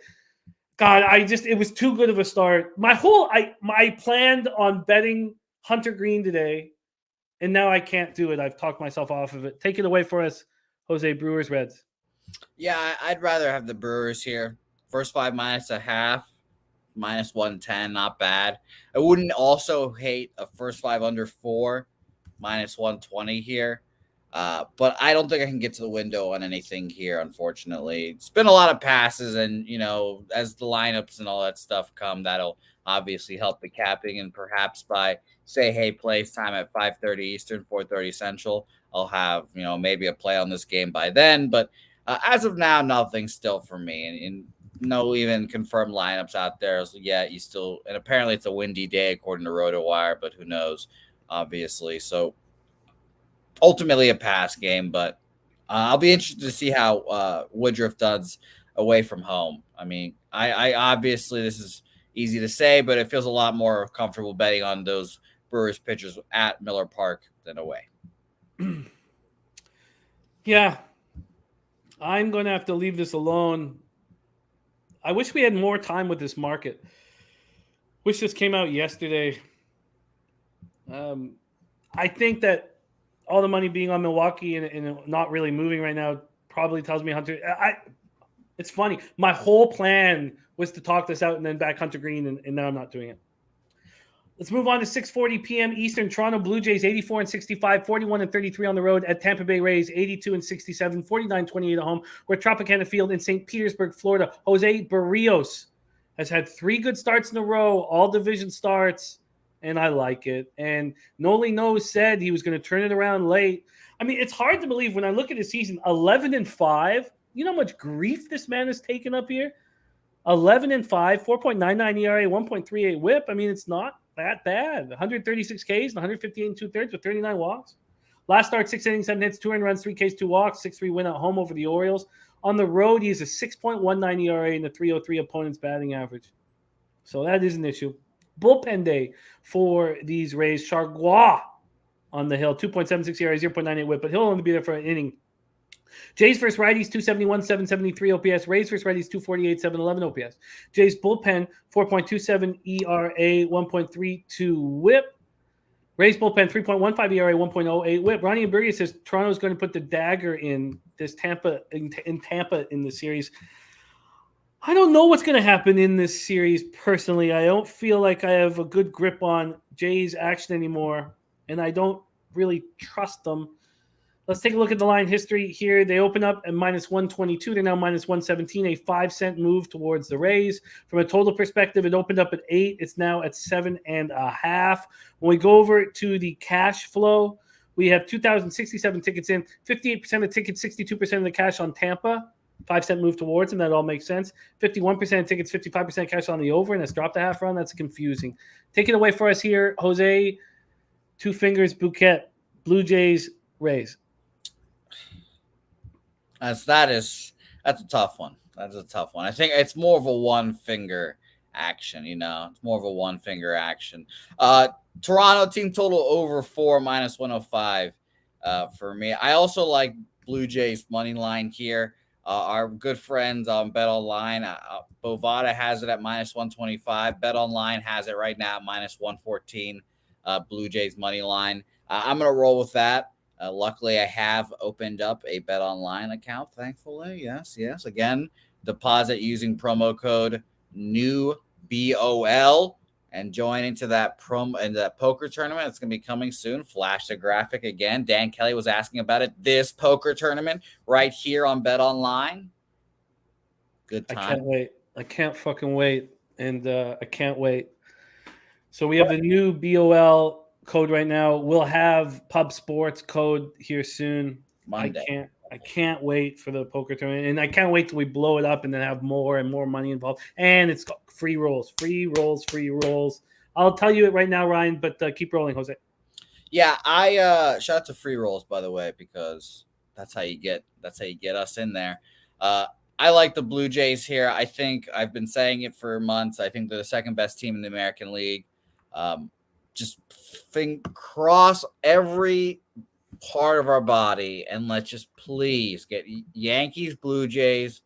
[SPEAKER 2] God, it was too good of a start. I planned on betting Hunter Green today, and now I can't do it. I've talked myself off of it. Take it away for us, Jose. Brewers, Reds.
[SPEAKER 3] Yeah, I'd rather have the Brewers here. First 5 -0.5. -110, not bad. I wouldn't also hate a first 5 under 4, -120 here. But I don't think I can get to the window on anything here, unfortunately. It's been a lot of passes, and, you know, as the lineups and all that stuff come, that'll obviously help the capping. And perhaps by, say, hey, place time at 5:30 Eastern, 4:30 Central, I'll have, you know, maybe a play on this game by then. But as of now, nothing still for me. And no even confirmed lineups out there. So yeah, and apparently it's a windy day according to RotoWire, but who knows, obviously. So ultimately a pass game, but I'll be interested to see how Woodruff does away from home. I mean, I obviously, this is easy to say, but it feels a lot more comfortable betting on those Brewers pitchers at Miller Park than away.
[SPEAKER 2] Yeah, I'm going to have to leave this alone. I wish we had more time with this market. Wish this came out yesterday. I think that all the money being on Milwaukee and not really moving right now probably tells me Hunter. It's funny. My whole plan was to talk this out and then back Hunter Green, and now I'm not doing it. Let's move on to 6:40 p.m. Eastern. Toronto Blue Jays 84-65, 41-33 on the road at Tampa Bay Rays 82-67, 49-28 at home. We're at Tropicana Field in St. Petersburg, Florida. Jose Barrios has had 3 good starts in a row, all division starts, and I like it. And Noli No said he was going to turn it around late. I mean, it's hard to believe when I look at his season, 11-5. You know how much grief this man has taken up here? 11-5, 4.99 ERA, 1.38 WHIP. I mean, it's not that bad. 136 Ks and 158 2/3 with 39 walks. Last start, 6 innings, 7 hits, 2 earned runs, 3 Ks, 2 walks, 6-3 win at home over the Orioles. On the road, he has a 6.19 ERA and a 3.03 opponent's batting average. So that is an issue. Bullpen day for these Rays. Chargois on the hill, 2.76 ERA, 0.98 whip, but he'll only be there for an inning. Jays versus righties, 271, 773 OPS. Rays versus righties, 248, 711 OPS. Jays bullpen, 4.27 ERA, 1.32 whip. Rays bullpen, 3.15 ERA, 1.08 whip. Ronnie Imburgia says Toronto's going to put the dagger in this Tampa in Tampa in the series. I don't know what's going to happen in this series personally. I don't feel like I have a good grip on Jays action anymore, and I don't really trust them. Let's take a look at the line history here. They open up at minus 122. They're now minus 117, a 5-cent move towards the Rays. From a total perspective, it opened up at 8. It's now at 7.5. When we go over to the cash flow, we have 2,067 tickets in, 58% of tickets, 62% of the cash on Tampa. 5-cent move towards them. That all makes sense. 51% of tickets, 55% cash on the over, and it's dropped a half run. That's confusing. Take it away for us here, Jose. Two fingers bouquet. Blue Jays, Rays.
[SPEAKER 3] That's a tough one. That's a tough one. I think it's more of a one finger action, It's more of a one finger action. Toronto team total over 4 minus 105 for me. I also like Blue Jays money line here. Our good friends on Bet Online, Bovada has it at minus 125. Bet Online has it right now at minus 114. Blue Jays money line. I'm gonna roll with that. Luckily, I have opened up a Bet Online account, thankfully. Yes. Again, deposit using promo code NEWBOL and join into that poker tournament. It's going to be coming soon. Flash the graphic again. Dan Kelly was asking about it. This poker tournament right here on Bet Online. Good time.
[SPEAKER 2] I can't wait. I can't fucking wait. And I can't wait. So we have the new BOL code right now. We'll have Pub Sports code here soon.
[SPEAKER 3] Monday.
[SPEAKER 2] I can't wait for the poker tournament, and I can't wait till we blow it up and then have more and more money involved. And it's got free rolls. I'll tell you it right now, Ryan, but keep rolling, Jose.
[SPEAKER 3] Yeah, I shout out to free rolls, by the way, because that's how you get us in there. I like the Blue Jays here. I think I've been saying it for months. I think they're the second best team in the American League. Just cross every part of our body and let's just please get Yankees Blue Jays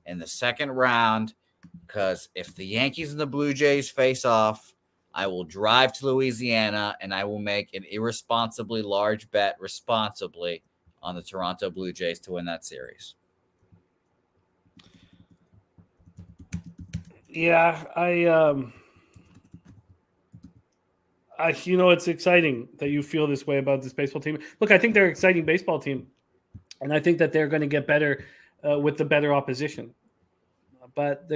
[SPEAKER 3] in the second round, because if the Yankees and the Blue Jays face off, I will drive to Louisiana and I will make an irresponsibly large bet responsibly on the Toronto Blue Jays to win that series.
[SPEAKER 2] Yeah, it's exciting that you feel this way about this baseball team. Look, I think they're an exciting baseball team, and I think that they're going to get better with the better opposition. But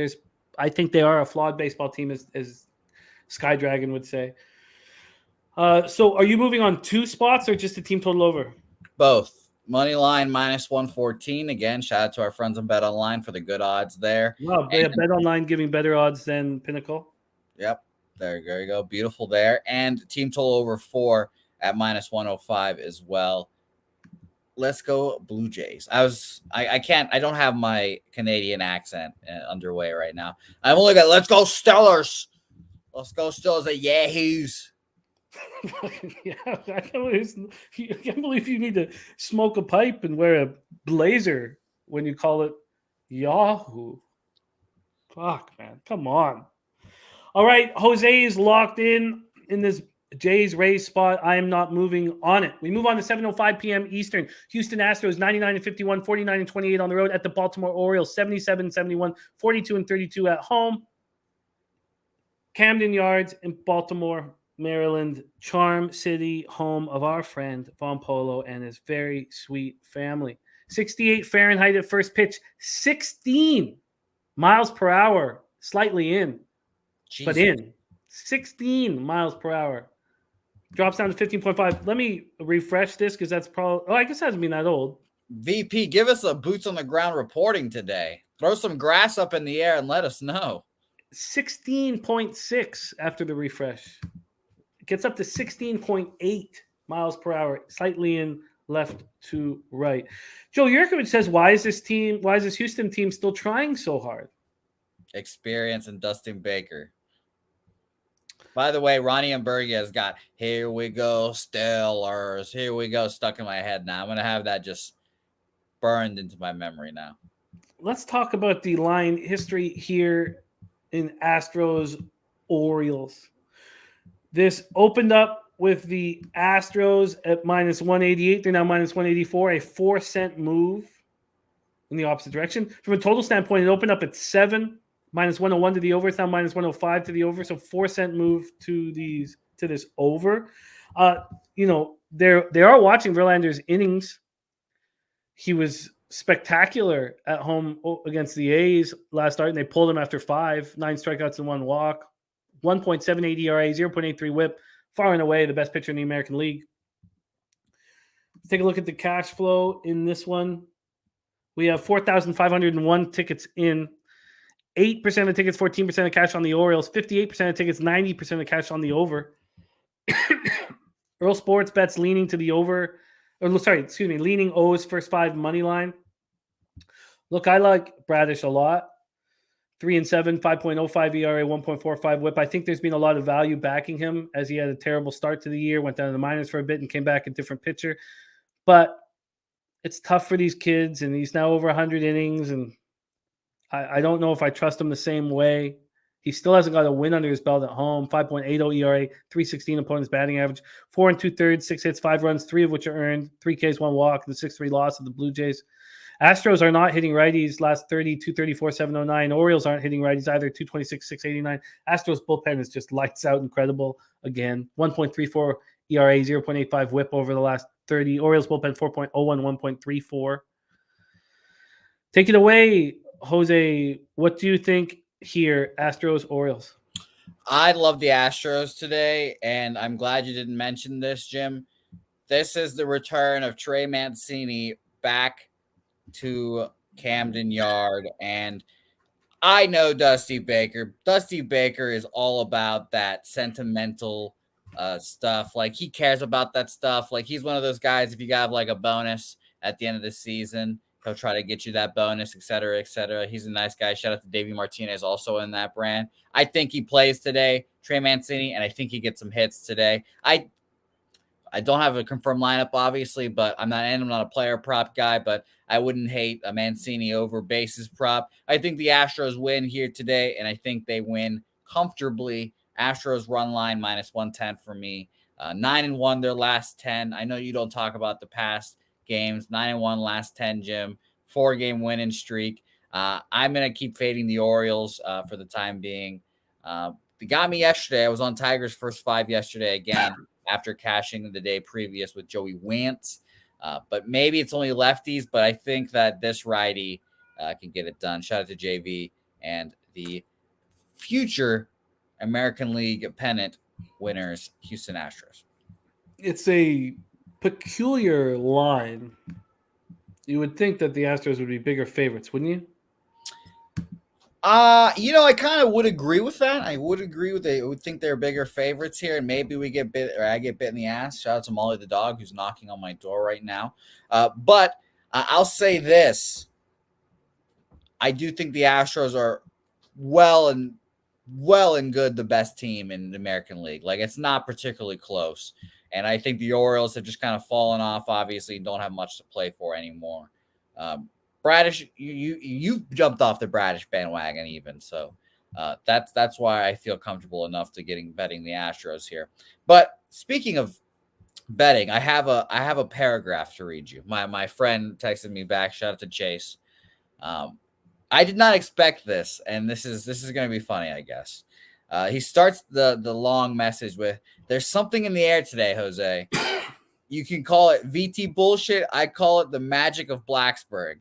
[SPEAKER 2] I think they are a flawed baseball team, as Sky Dragon would say. So are you moving on 2 spots or just a team total over?
[SPEAKER 3] Both. Money line minus 114. Again, shout out to our friends on Bet Online for the good odds there.
[SPEAKER 2] Well, Bet Online giving better odds than Pinnacle. Yep.
[SPEAKER 3] There you go. Beautiful there. And team total over 4 at minus 105 as well. Let's go Blue Jays. I don't have my Canadian accent underway right now. I've only got let's go Stellars. Let's go Stellars at Yahoos.
[SPEAKER 2] Yeah, I can't believe you need to smoke a pipe and wear a blazer when you call it Yahoo. Fuck, man. Come on. All right, Jose is locked in this Jays Rays spot. I am not moving on it. We move on to 7:05 p.m. Eastern. Houston Astros 99-51, 49-28 on the road at the Baltimore Orioles 77-71, 42-32 at home. Camden Yards in Baltimore, Maryland, Charm City, home of our friend Von Polo and his very sweet family. 68 Fahrenheit at first pitch, 16 miles per hour, slightly in. Jesus. But in 16 miles per hour. Drops down to 15.5. Let me refresh this because that's probably, I guess it hasn't been that old.
[SPEAKER 3] VP, give us a boots on the ground reporting today. Throw some grass up in the air and let us know.
[SPEAKER 2] 16.6 after the refresh. It gets up to 16.8 miles per hour, slightly in left to right. Joe Yurkovich says, why is this Houston team still trying so hard?
[SPEAKER 3] Experience and Dustin Baker. By the way, Ronnie Umbergia has got "Here we go, Steelers, here we go" stuck in my head now. I'm going to have that just burned into my memory now.
[SPEAKER 2] Let's talk about the line history here in Astros Orioles. This opened up with the Astros at minus 188. They're now minus 184, a 4-cent move in the opposite direction. From a total standpoint, it opened up at 7, minus 101 to the over. It's now minus 105 to the over. So 4-cent move to this over. They are watching Verlander's innings. He was spectacular at home against the A's last start, and they pulled him after 5, 9 strikeouts and 1 walk. 1.78 ERA, 0.83 whip, far and away the best pitcher in the American League. Let's take a look at the cash flow in this one. We have 4,501 tickets in. 8% of tickets, 14% of cash on the Orioles. 58% of tickets, 90% of cash on the over. Earl Sports bets leaning to the over. Leaning O's first 5 money line. Look, I like Bradish a lot. 3-7, 5.05 ERA, 1.45 whip. I think there's been a lot of value backing him as he had a terrible start to the year, went down to the minors for a bit and came back a different pitcher. But it's tough for these kids, and he's now over 100 innings, and I don't know if I trust him the same way. He still hasn't got a win under his belt at home. 5.80 ERA, 3.16 opponent's batting average, 4 2/3, 6 hits, 5 runs, 3 of which are earned, 3 Ks, 1 walk, the 6-3 loss of the Blue Jays. Astros are not hitting righties last 30, 234, 709. Orioles aren't hitting righties either, 226, 689. Astros bullpen is just lights out incredible again. 1.34 ERA, 0.85 whip over the last 30. Orioles bullpen 4.01, 1.34. Take it away, Jose. What do you think here, Astros, Orioles?
[SPEAKER 3] I love the Astros today, and I'm glad you didn't mention this, Jim. This is the return of Trey Mancini back to Camden Yard, and I know Dusty Baker. Dusty Baker is all about that sentimental stuff. Like, he cares about that stuff. Like, he's one of those guys, if you got like a bonus at the end of the season, he'll try to get you that bonus, et cetera, et cetera. He's a nice guy. Shout out to Davey Martinez, also in that brand. I think he plays today, Trey Mancini, and I think he gets some hits today. I don't have a confirmed lineup, obviously, but I'm not a player prop guy, but I wouldn't hate a Mancini over bases prop. I think the Astros win here today, and I think they win comfortably. Astros run line minus 110 for me. 9-1 their last 10. I know you don't talk about the past games. 9-1 last 10, Jim. 4-game winning streak. I'm going to keep fading the Orioles for the time being. They got me yesterday. I was on Tigers' first 5 yesterday again after cashing the day previous with Joey Wentz. But maybe it's only lefties, but I think that this righty can get it done. Shout out to JV and the future American League pennant winners, Houston Astros.
[SPEAKER 2] It's a peculiar line. You would think that the Astros would be bigger favorites, wouldn't you?
[SPEAKER 3] I kind of would agree with that. I would think they're bigger favorites here, and maybe I get bit in the ass. Shout out to Molly the dog, who's knocking on my door right now. But I'll say this: I do think the Astros are well and good the best team in the American League. Like, it's not particularly close, and I think the Orioles have just kind of fallen off. Obviously, don't have much to play for anymore. Bradish, you jumped off the Bradish bandwagon even, so that's why I feel comfortable enough to betting the Astros here. But speaking of betting, I have a paragraph to read you. My friend texted me back. Shout out to Chase. I did not expect this, and this is going to be funny, I guess. He starts the long message with, "There's something in the air today, Jose. You can call it VT bullshit. I call it the magic of Blacksburg.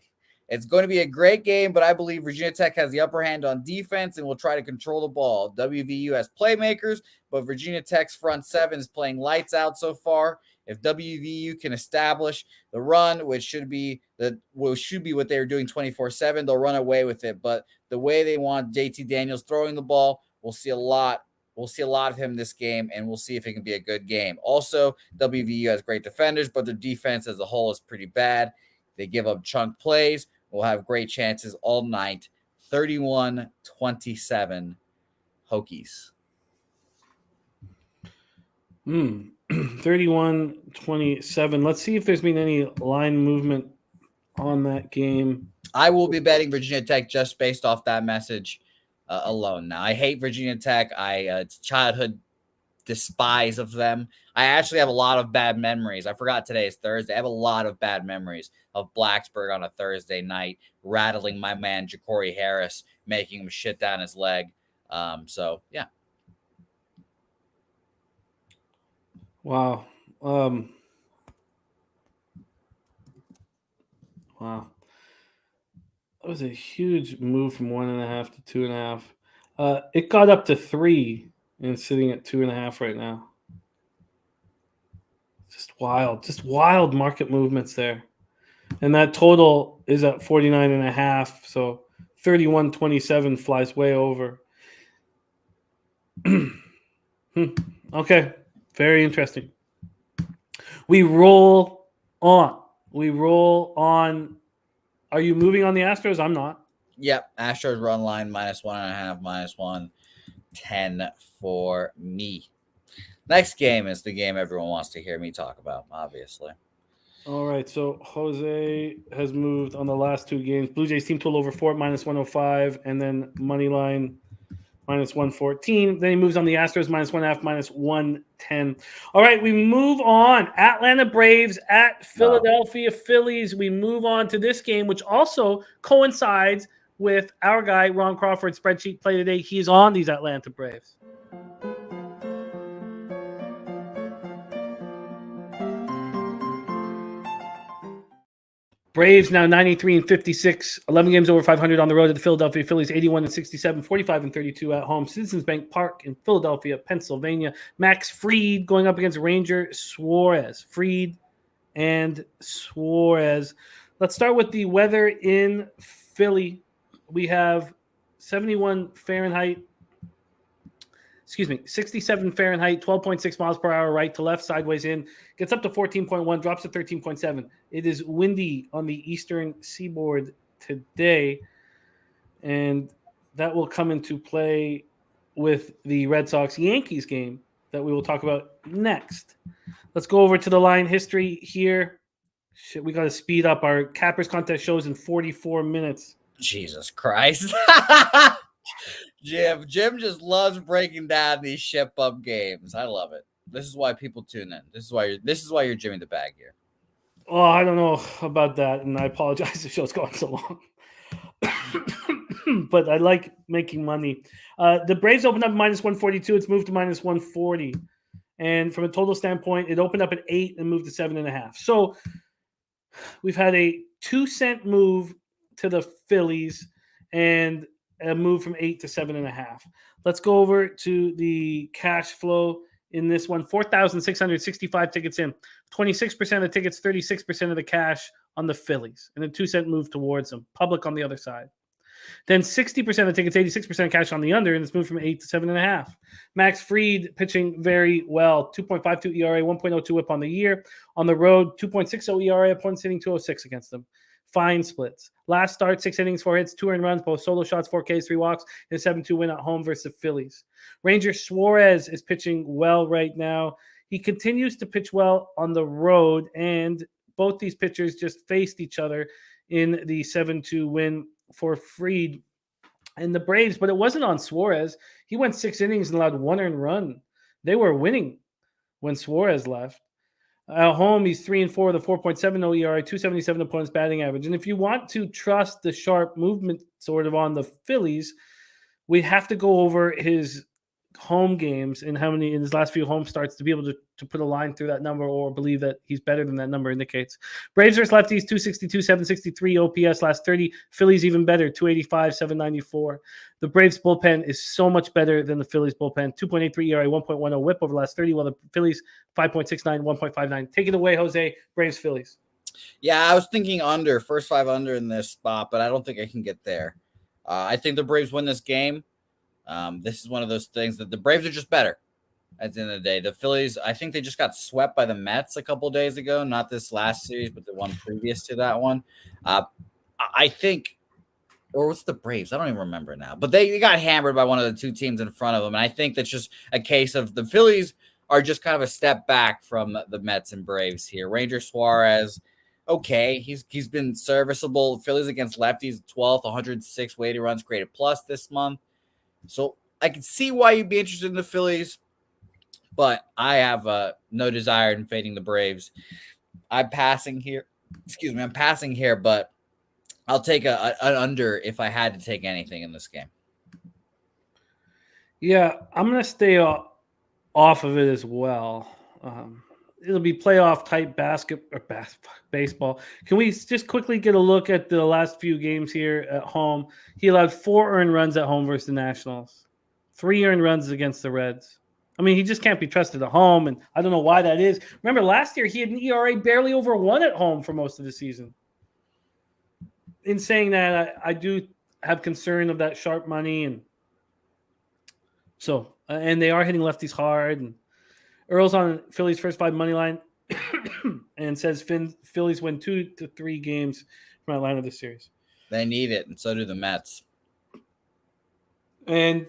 [SPEAKER 3] It's going to be a great game, but I believe Virginia Tech has the upper hand on defense and will try to control the ball. WVU has playmakers, but Virginia Tech's front seven is playing lights out so far. If WVU can establish the run, which should be what they were doing 24/7, they'll run away with it. But the way they want JT Daniels throwing the ball, we'll see a lot We'll see a lot of him this game, and we'll see if it can be a good game. Also, WVU has great defenders, but their defense as a whole is pretty bad. They give up chunk plays. We'll have great chances all night. 31-27 Hokies.
[SPEAKER 2] 31-27. Let's see if there's been any line movement on that game.
[SPEAKER 3] I will be betting Virginia Tech just based off that message alone. Now, I hate Virginia Tech. It's childhood despise of them. I actually have a lot of bad memories. I forgot today is Thursday. I have a lot of bad memories of Blacksburg on a Thursday night, rattling my man Ja'Cory Harris, making him shit down his leg. So, yeah.
[SPEAKER 2] Wow. Wow. That was a huge move from 1.5 to 2.5. It got up to 3 and sitting at 2.5 right now. Just wild market movements there. And that total is at 49.5. So 31-27 flies way over. Okay. Very interesting. We roll on. Are you moving on the Astros? I'm not.
[SPEAKER 3] Yep. Astros run line -1.5, -110 for me. Next game is the game everyone wants to hear me talk about, obviously.
[SPEAKER 2] All right. So Jose has moved on the last 2 games. Blue Jays team total over 4 -105, and then money line -114. Then he moves on the Astros -1.5, -110. All right, we move on. Atlanta Braves at Philadelphia Phillies. We move on to this game, which also coincides with our guy, Ron Crawford's spreadsheet play today. He's on these Atlanta Braves. Braves now 93-56, 11 games over 500 on the road at the Philadelphia Phillies, 81-67, 45-32 at home. Citizens Bank Park in Philadelphia, Pennsylvania. Max Fried going up against Ranger Suarez. Fried and Suarez. Let's start with the weather in Philly. We have 67 Fahrenheit, 12.6 miles per hour, right to left, sideways in. Gets up to 14.1, drops to 13.7. It is windy on the eastern seaboard today, and that will come into play with the Red Sox-Yankees game that we will talk about next. Let's go over to the line history here. Shit, we got to speed up. Our Cappers contest shows in 44 minutes.
[SPEAKER 3] Jesus Christ. Jim just loves breaking down these shit bump games. I love it. This is why people tune in. This is why you're Jimmy the Bag here.
[SPEAKER 2] Oh, I don't know about that, and I apologize the show's going so long. But I like making money. The Braves opened up -142. It's moved to -140. And from a total standpoint, it opened up at 8 and moved to 7.5. So we've had a 2-cent move to the Phillies and a move from 8 to 7.5. Let's go over to the cash flow in this one. 4,665 tickets in. 26% of the tickets, 36% of the cash on the Phillies. And a 2-cent move towards them. Public on the other side. Then 60% of the tickets, 86% cash on the under, and it's moved from 8 to 7.5. Max Fried pitching very well. 2.52 ERA, 1.02 whip on the year. On the road, 2.60 ERA, opponents hitting 206 against them. Fine splits. Last start, 6 innings, 4 hits, 2 earned runs, both solo shots, 4 Ks, 3 walks, and a 7-2 win at home versus the Phillies. Ranger Suarez is pitching well right now. He continues to pitch well on the road, and both these pitchers just faced each other in the 7-2 win for Fried and the Braves, but it wasn't on Suarez. He went 6 innings and allowed 1 earned run. They were winning when Suarez left. At home, he's 3-4 with a 4.70 ERA, 277 opponent's batting average. And if you want to trust the sharp movement sort of on the Phillies, we have to go over his home games and how many in his last few home starts to be able to put a line through that number or believe that he's better than that number indicates. Braves versus lefties, 262, 763 OPS last 30. Phillies even better, 285, 794. The Braves bullpen is so much better than the Phillies bullpen. 2.83 ERA, 1.10 whip over the last 30, while the Phillies 5.69, 1.59. Take it away, Jose. Braves, Phillies.
[SPEAKER 3] Yeah, I was thinking under, first 5 under in this spot, but I don't think I can get there. I think the Braves win this game. This is one of those things that the Braves are just better at the end of the day. The Phillies, I think they just got swept by the Mets a couple days ago. Not this last series, but the one previous to that one. I think, or what's the Braves? I don't even remember now. But they got hammered by one of the two teams in front of them. And I think that's just a case of the Phillies are just kind of a step back from the Mets and Braves here. Ranger Suarez, okay, he's been serviceable. Phillies against lefties, 12th, 106 weighted runs created plus this month. So I can see why you'd be interested in the Phillies, but I have no desire in fading the Braves. I'm passing here. I'm passing here, but I'll take an under if I had to take anything in this game.
[SPEAKER 2] Yeah, I'm going to stay off of it as well. It'll be playoff type baseball. Can we just quickly get a look at the last few games here at home? He allowed 4 earned runs at home versus the Nationals, 3 earned runs against the Reds. I mean, he just can't be trusted at home, and I don't know why that is. Remember, last year he had an ERA barely over 1 at home for most of the season. In saying that, I do have concern of that sharp money, and so and they are hitting lefties hard. And Earl's on Phillies first 5 money line, and says Phillies win 2 to 3 games from Atlanta this series.
[SPEAKER 3] They need it, and so do the Mets.
[SPEAKER 2] And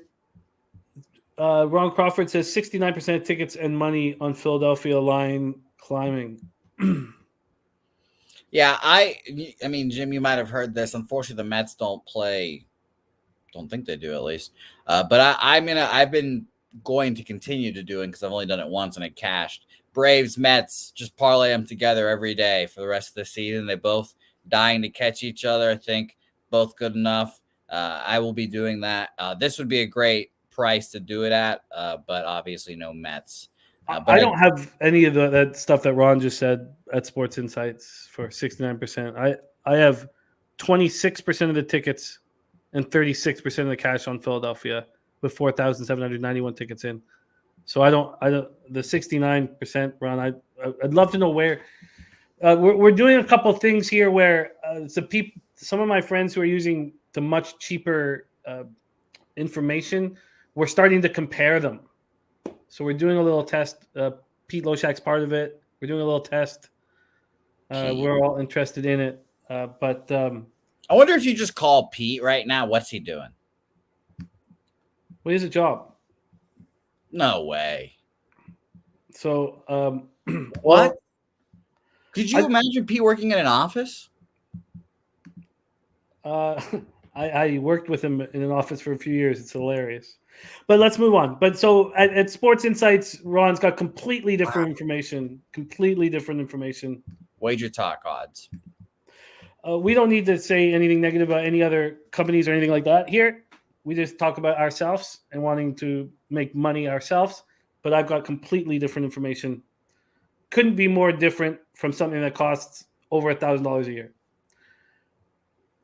[SPEAKER 2] Ron Crawford says 69% of tickets and money on Philadelphia line climbing.
[SPEAKER 3] Yeah, I mean, Jim, you might have heard this. Unfortunately, the Mets don't play. Don't think they do, at least. But I've been going to continue to do it because I've only done it once and it cashed. Braves, Mets, just parlay them together every day for the rest of the season. They both dying to catch each other. I think both good enough. I will be doing that. This would be a great price to do it at, but obviously no Mets. But
[SPEAKER 2] I don't have any of that stuff that Ron just said at Sports Insights for 69%. I have 26% of the tickets and 36% of the cash on Philadelphia with 4,791 tickets in. So I don't the 69%, Ron. I'd love to know where we're doing a couple of things here where some of my friends who are using the much cheaper information, we're starting to compare them. So we're doing a little test. Pete Loshak's part of it. We're doing a little test. We're all interested in it. But
[SPEAKER 3] I wonder if you just call Pete right now. What's he doing?
[SPEAKER 2] Well, he has a job.
[SPEAKER 3] No way.
[SPEAKER 2] So
[SPEAKER 3] what? Could you imagine Pete working in an office?
[SPEAKER 2] I worked with him in an office for a few years. It's hilarious. But let's move on. But so at Sports Insights, Ron's got completely different information.
[SPEAKER 3] Wager talk odds.
[SPEAKER 2] We don't need to say anything negative about any other companies or anything like that here. We just talk about ourselves and wanting to make money ourselves. But I've got completely different information. Couldn't be more different from something that costs over $1,000 a year.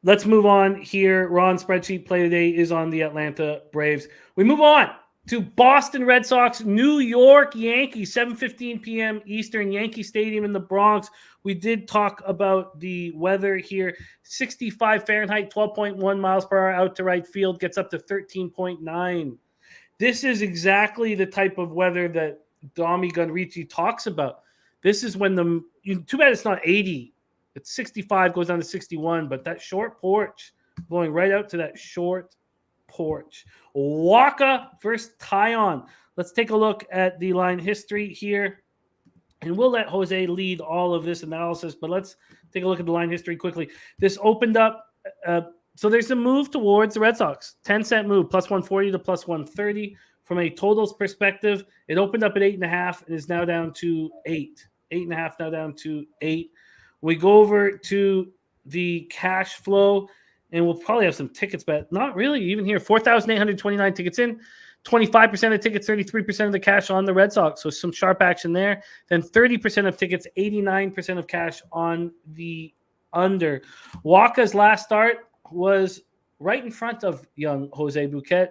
[SPEAKER 2] Let's move on here. Ron's spreadsheet play today is on the Atlanta Braves. We move on to Boston Red Sox, New York Yankees, 7:15 p.m. Eastern, Yankee Stadium in the Bronx. We did talk about the weather here. 65 Fahrenheit, 12.1 miles per hour out to right field, gets up to 13.9. This is exactly the type of weather that Domi Gunrici talks about. This is when too bad it's not 80. It's 65, goes down to 61, but that short porch, blowing right out to that short porch. Waka versus Tyon. Let's take a look at the line history here, and we'll let Jose lead all of this analysis, but let's take a look at the line history quickly. This opened up, so there's a move towards the Red Sox, 10-cent move, plus 140 to plus 130. From a totals perspective, it opened up at 8.5 and is now down to 8. 8.5 now down to 8. We go over to the cash flow, and we'll probably have some tickets, but not really even here. 4,829 tickets in, 25% of tickets, 33% of the cash on the Red Sox. So some sharp action there. Then 30% of tickets, 89% of cash on the under. Waka's last start was right in front of young Jose Bouquet.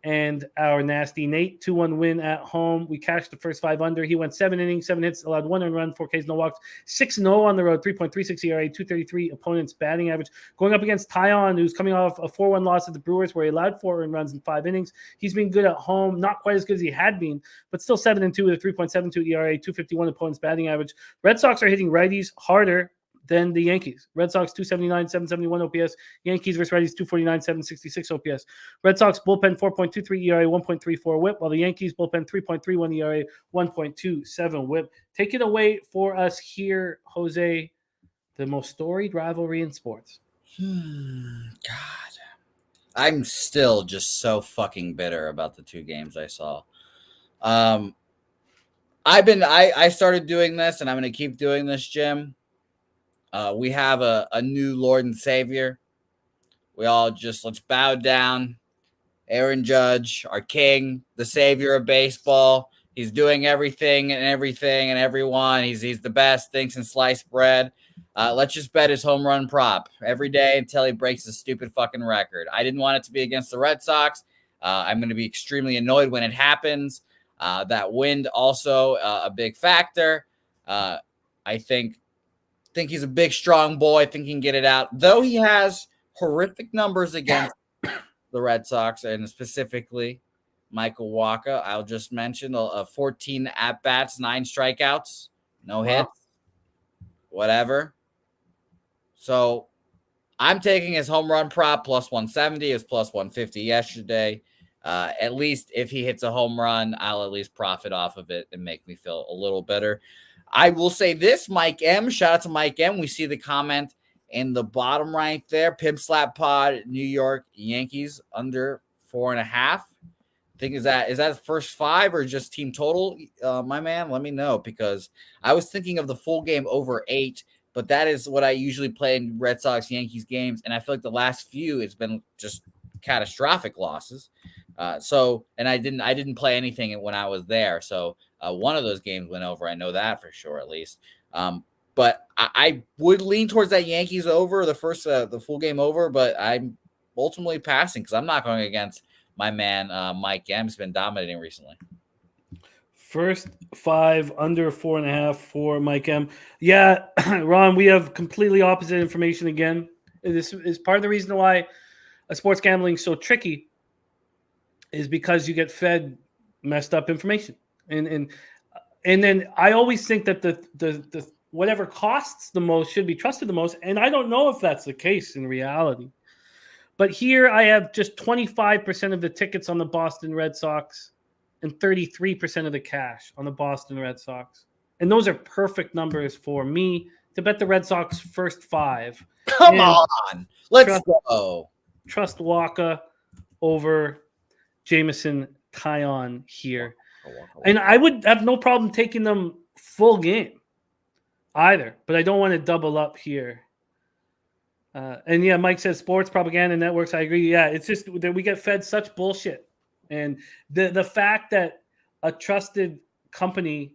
[SPEAKER 2] and our nasty Nate. 2-1 win at home. We cashed the first 5 under. He went 7 innings, 7 hits, allowed 1 earned run, 4 Ks, no walks, 6-0 on the road, 3.36 ERA, 233 opponent's batting average. Going up against Tyon, who's coming off a 4-1 loss at the Brewers, where he allowed 4 earned runs in 5 innings. He's been good at home, not quite as good as he had been, but still 7-2 with a 3.72 ERA, 251 opponent's batting average. Red Sox are hitting righties harder than the Yankees. Red Sox 279, 771 OPS. Yankees versus righties 249, 766 OPS. Red Sox bullpen 4.23 ERA, 1.34 WHIP, while the Yankees bullpen 3.31 ERA, 1.27 WHIP. Take it away for us here, Jose. The most storied rivalry in sports.
[SPEAKER 3] God, I'm still just so fucking bitter about the 2 games I saw. I started doing this, and I'm going to keep doing this, Jim. We have a new Lord and Savior. We all just let's bow down. Aaron Judge, our king, the savior of baseball. He's doing everything and everyone. He's the best. Thinks in sliced bread. Let's just bet his home run prop every day until he breaks the stupid fucking record. I didn't want it to be against the Red Sox. I'm going to be extremely annoyed when it happens. That wind also a big factor. I think he's a big, strong boy. I think he can get it out. Though he has horrific numbers against the Red Sox, and specifically Michael Wacha, I'll just mention 14 at-bats, 9 strikeouts, no hits, whatever. So I'm taking his home run prop plus 170. It was plus 150 yesterday. At least if he hits a home run, I'll at least profit off of it and make me feel a little better. I will say this, Mike M. Shout out to Mike M. We see the comment in the bottom right there. Pimp Slap Pod, New York Yankees under 4.5. I think is that first 5 or just team total? My man, let me know, because I was thinking of the full game over 8, but that is what I usually play in Red Sox Yankees games, and I feel like the last few it's been just catastrophic losses. And I didn't play anything when I was there. So one of those games went over. I know that for sure, at least. But I would lean towards that Yankees over the full game over, but I'm ultimately passing because I'm not going against my man, Mike M. He's been dominating recently.
[SPEAKER 2] First 5 under 4.5 for Mike M. Yeah, Ron, we have completely opposite information again. This is part of the reason why sports gambling is so tricky, is because you get fed messed up information. And then I always think that the whatever costs the most should be trusted the most. And I don't know if that's the case in reality. But here I have just 25% of the tickets on the Boston Red Sox and 33% of the cash on the Boston Red Sox. And those are perfect numbers for me to bet the Red Sox first 5.
[SPEAKER 3] Come on. Let's go.
[SPEAKER 2] Trust Wacha over Jameson Tyon here. And I would have no problem taking them full game either, but I don't want to double up here. And yeah, Mike says sports propaganda networks. I agree. Yeah, it's just that we get fed such bullshit. And the fact that a trusted company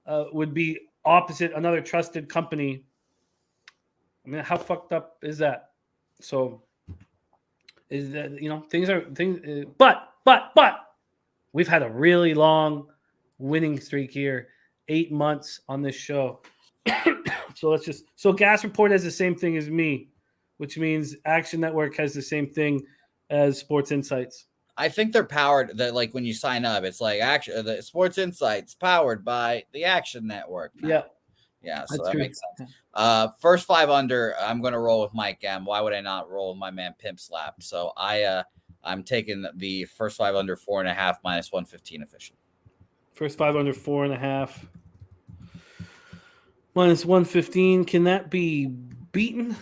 [SPEAKER 2] would be opposite another trusted company, I mean, how fucked up is that? So is that, things, but we've had a really long winning streak here, 8 months on this show. So Gas Report has the same thing as me, which means Action Network has the same thing as Sports Insights.
[SPEAKER 3] I think they're powered that, like, when you sign up, it's like the Sports Insights powered by the Action Network.
[SPEAKER 2] Yeah.
[SPEAKER 3] Yeah, so that makes sense. First 5 under, I'm going to roll with Mike M. Why would I not roll with my man Pimp Slap? So I'm taking the first 5 under 4.5 minus 115 official. First 5 under 4.5
[SPEAKER 2] minus 115. Can that be beaten?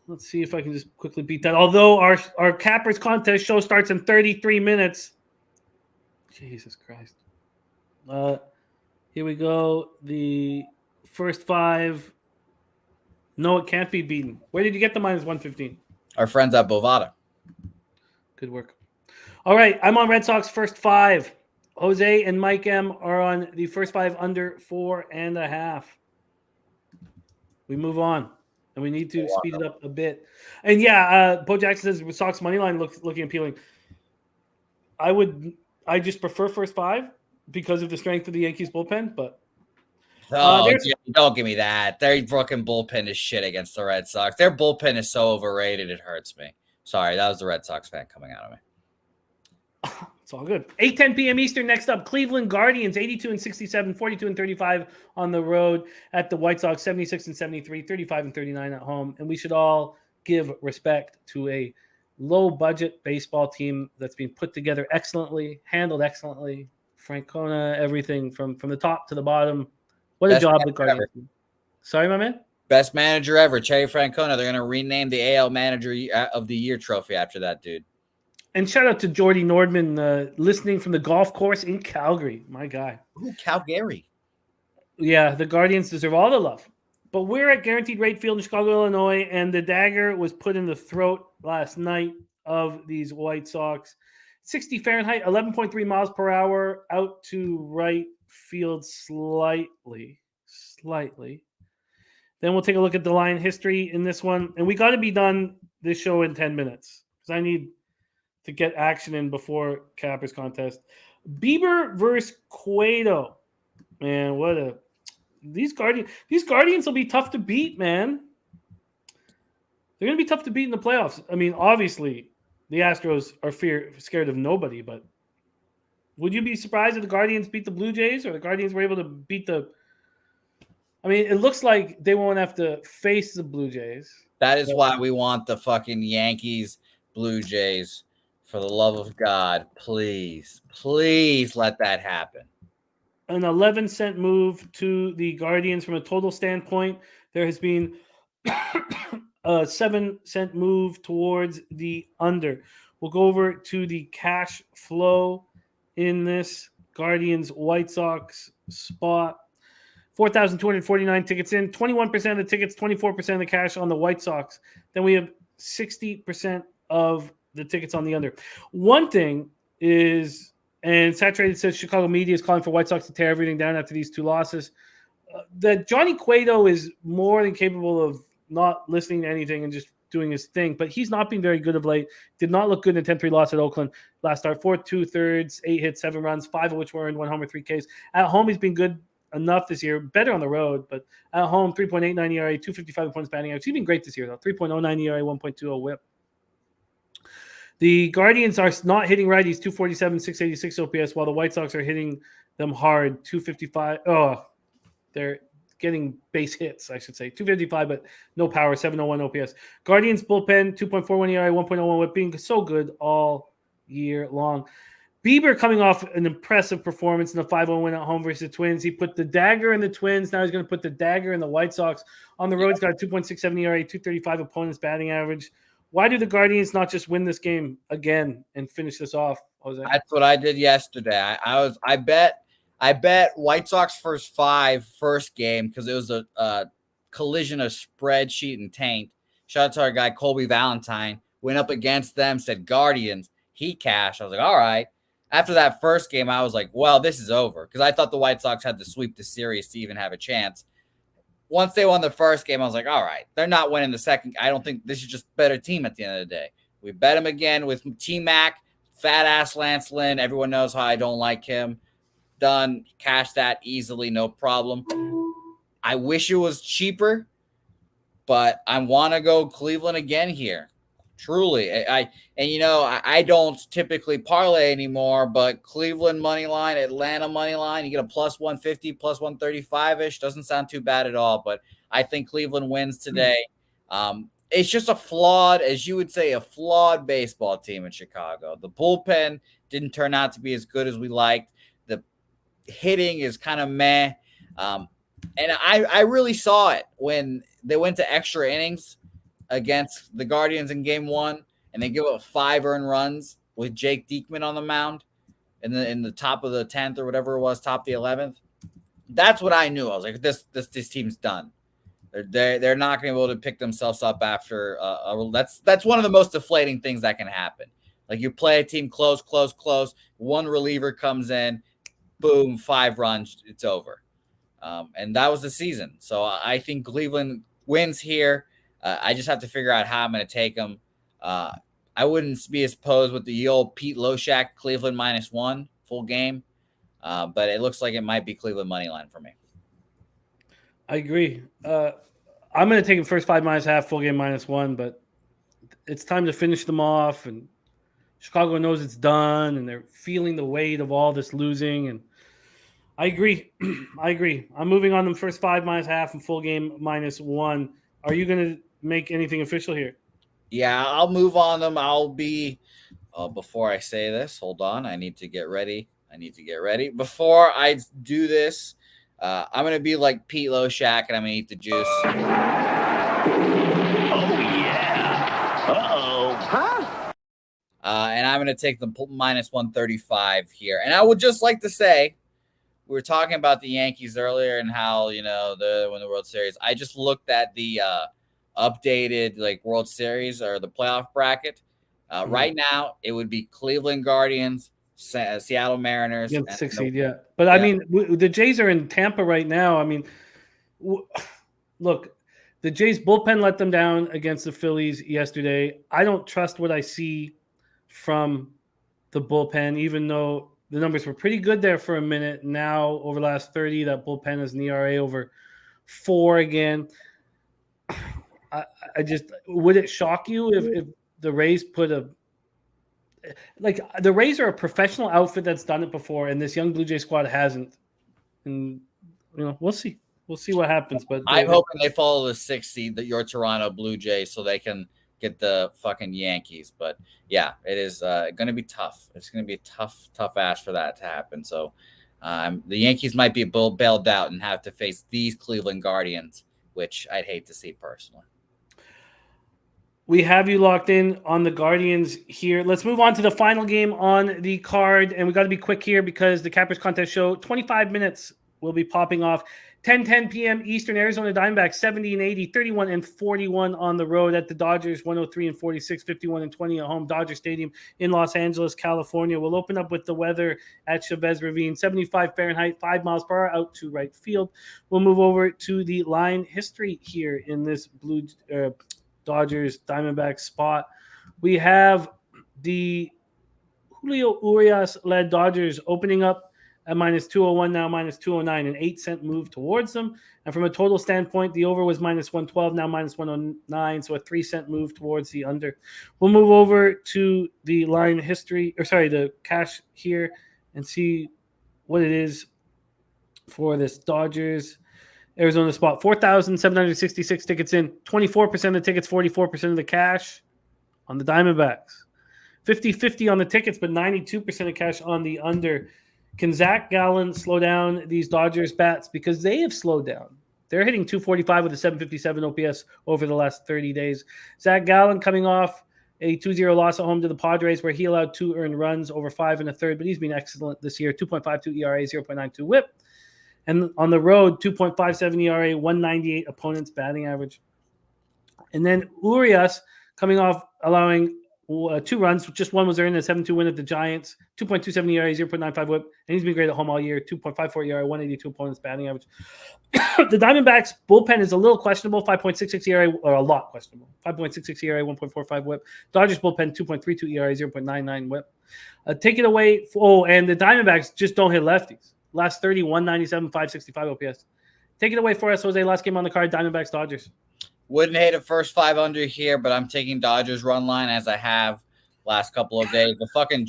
[SPEAKER 2] Let's see if I can just quickly beat that. Although our Cappers contest show starts in 33 minutes. Jesus Christ. Here we go. The first 5. No, it can't be beaten. Where did you get the minus 115?
[SPEAKER 3] Our friends at Bovada.
[SPEAKER 2] Good work. All right, I'm on Red Sox first 5. Jose and Mike M are on the first 5 under 4.5. We move on, and we need to speed it up a bit. And yeah, Bo Jackson says Sox money line looking appealing. I just prefer first five because of the strength of the Yankees bullpen, but
[SPEAKER 3] don't give me that. Their fucking bullpen is shit against the Red Sox. Their bullpen is so overrated, it hurts me. Sorry, that was the Red Sox fan coming out of me.
[SPEAKER 2] It's all good. 8:10 p.m. Eastern. Next up, Cleveland Guardians, 82-67, 42-35 on the road at the White Sox, 76-73, 35-39 at home. And we should all give respect to a low-budget baseball team that's being put together excellently, handled excellently. Francona, everything from the top to the bottom. What a job the Guardians do. Sorry, my man?
[SPEAKER 3] Best manager ever, Terry Francona. They're going to rename the AL Manager of the Year trophy after that dude.
[SPEAKER 2] And shout out to Jordy Nordman, listening from the golf course in Calgary. My guy.
[SPEAKER 3] Ooh, Calgary.
[SPEAKER 2] Yeah, the Guardians deserve all the love. But we're at Guaranteed Rate Field in Chicago, Illinois, and the dagger was put in the throat last night of these White Sox. 60 Fahrenheit, 11.3 miles per hour, out to right field slightly. Then we'll take a look at the line history in this one. And we got to be done this show in 10 minutes because I need to get action in before Capper's contest. Bieber versus Cueto. Man, these Guardians will be tough to beat, man. They're going to be tough to beat in the playoffs. I mean, obviously, the Astros are scared of nobody, but would you be surprised if the Guardians beat the Blue Jays or the Guardians were able to beat the... I mean, it looks like they won't have to face the Blue Jays.
[SPEAKER 3] That is why we want the fucking Yankees, Blue Jays. For the love of God, please let that happen.
[SPEAKER 2] An 11-cent move to the Guardians from a total standpoint. There has been a 7-cent move towards the under. We'll go over to the cash flow in this Guardians White Sox spot. 4,249 tickets in, 21% of the tickets, 24% of the cash on the White Sox. Then we have 60% of the tickets on the under. One thing is, and Saturated says Chicago media is calling for White Sox to tear everything down after these two losses. That Johnny Cueto is more than capable of not listening to anything and just doing his thing, but he's not been very good of late. Did not look good in a 10-3 loss at Oakland last start. 4 2/3, 8 hits, 7 runs, 5 of which were in 1 homer, 3 Ks. At home, he's been good enough this year, better on the road, but at home, 3.89 ERA, 255 opponents batting average. He's been great this year, though. 3.09 ERA, 1.20 whip. The Guardians are not hitting righties, 247, 686 OPS, while the White Sox are hitting them hard, 255. Oh, they're getting base hits, I should say. 255, but no power, 701 OPS. Guardians bullpen, 2.41 ERA, 1.01 whip, being so good all year long. Bieber coming off an impressive performance in the 5-0 win at home versus the Twins. He put the dagger in the Twins. Now he's going to put the dagger in the White Sox. On the road, he's got a 2.67 ERA, 235 opponents batting average. Why do the Guardians not just win this game again and finish this off, Jose?
[SPEAKER 3] That's what I did yesterday. I bet White Sox first game because it was a collision of spreadsheet and taint. Shout out to our guy Colby Valentine. Went up against them, said Guardians. He cashed. I was like, all right. After that first game, I was like, well, this is over because I thought the White Sox had to sweep the series to even have a chance. Once they won the first game, I was like, all right, they're not winning the second. I don't think this is just a better team at the end of the day. We bet him again with T-Mac, fat-ass Lance Lynn. Everyone knows how I don't like him. Done. Cash that easily, no problem. I wish it was cheaper, but I want to go Cleveland again here. Truly. I don't typically parlay anymore, but Cleveland money line, Atlanta money line, you get a plus 150, plus 135-ish. Doesn't sound too bad at all, but I think Cleveland wins today. It's just a flawed baseball team in Chicago. The bullpen didn't turn out to be as good as we liked. The hitting is kind of meh. And I really saw it when they went to extra innings against the Guardians in game 1, and they give up 5 earned runs with Jake Diekman on the mound in the top of the 10th or whatever it was, top of the 11th. That's what I knew. I was like, this team's done. They're not going to be able to pick themselves up after. That's one of the most deflating things that can happen. Like you play a team close. One reliever comes in, boom, 5 runs, it's over. And that was the season. So I think Cleveland wins here. I just have to figure out how I'm going to take them. I I wouldn't be as opposed with the old Pete Loshak Cleveland -1 full game. But it looks like it might be Cleveland money line for me.
[SPEAKER 2] I agree. I'm going to take the first 5 -1/2, full game -1, but it's time to finish them off. And Chicago knows it's done, and they're feeling the weight of all this losing. And I agree. I agree. I'm moving on them first 5 -1/2 and full game -1. Are you going to make anything official here?
[SPEAKER 3] Yeah, I'll move on them. I'll be before I say this, hold on. I need to get ready. Before I do this, I'm going to be like Pete Loshak, and I'm going to eat the juice.
[SPEAKER 4] Oh, yeah. Uh-oh. Huh?
[SPEAKER 3] And I'm going to take the -135 here. And I would just like to say, we were talking about the Yankees earlier and how, you know, they win the World Series. I just looked at the updated like World Series or the playoff bracket. Right now, it would be Cleveland Guardians, Seattle Mariners.
[SPEAKER 2] Yeah, 6 seed, yeah. But I mean, the Jays are in Tampa right now. I mean, look, the Jays bullpen let them down against the Phillies yesterday. I don't trust what I see from the bullpen, even though the numbers were pretty good there for a minute. Now, over the last 30, that bullpen is an ERA over 4 again. I just would it shock you if the Rays put the Rays are a professional outfit that's done it before, and this young Blue Jay squad hasn't. And you know, we'll see what happens. But
[SPEAKER 3] I'm hoping they follow the 6th seed, your Toronto Blue Jays, so they can get the fucking Yankees. But yeah, it is going to be tough. It's going to be a tough ass for that to happen. So the Yankees might be bailed out and have to face these Cleveland Guardians, which I'd hate to see personally.
[SPEAKER 2] We have you locked in on the Guardians here. Let's move on to the final game on the card. And we got to be quick here because the Cappers Contest Show, 25 minutes will be popping off. 10 p.m. Eastern, Arizona Diamondbacks, 70-80, 31-41 on the road at the Dodgers, 103-46, 51-20 at home, Dodger Stadium in Los Angeles, California. We'll open up with the weather at Chavez Ravine, 75 Fahrenheit, 5 miles per hour out to right field. We'll move over to the line history here in this Dodgers Diamondbacks spot. We have the Julio Urias-led Dodgers opening up at -201, now -209, an 8-cent move towards them. And from a total standpoint, the over was -112, now -109, so a 3-cent move towards the under. We'll move over to the line history, the cash here, and see what it is for this Dodgers Arizona spot. 4,766 tickets in, 24% of the tickets, 44% of the cash on the Diamondbacks. 50-50 on the tickets, but 92% of cash on the under. Can Zach Gallen slow down these Dodgers bats? Because they have slowed down. They're hitting 245 with a 757 OPS over the last 30 days. Zach Gallen coming off a 2-0 loss at home to the Padres where he allowed 2 earned runs over 5 1/3, but he's been excellent this year. 2.52 ERA, 0.92 whip. And on the road, 2.57 ERA, 198 opponent's batting average. And then Urias coming off allowing 2 runs, just one was earned, a 7-2 win at the Giants, 2.27 ERA, 0.95 whip, and he's been great at home all year, 2.54 ERA, 182 opponent's batting average. The Diamondbacks bullpen is a little questionable, 5.66 ERA, or a lot questionable, 5.66 ERA, 1.45 whip. Dodgers bullpen, 2.32 ERA, 0.99 whip. Take it away. And the Diamondbacks just don't hit lefties. Last 30, 197, 565 OPS. Take it away for us, Jose. Last game on the card, Diamondbacks, Dodgers.
[SPEAKER 3] Wouldn't hate a first 5 under here, but I'm taking Dodgers run line as I have last couple of days. The fucking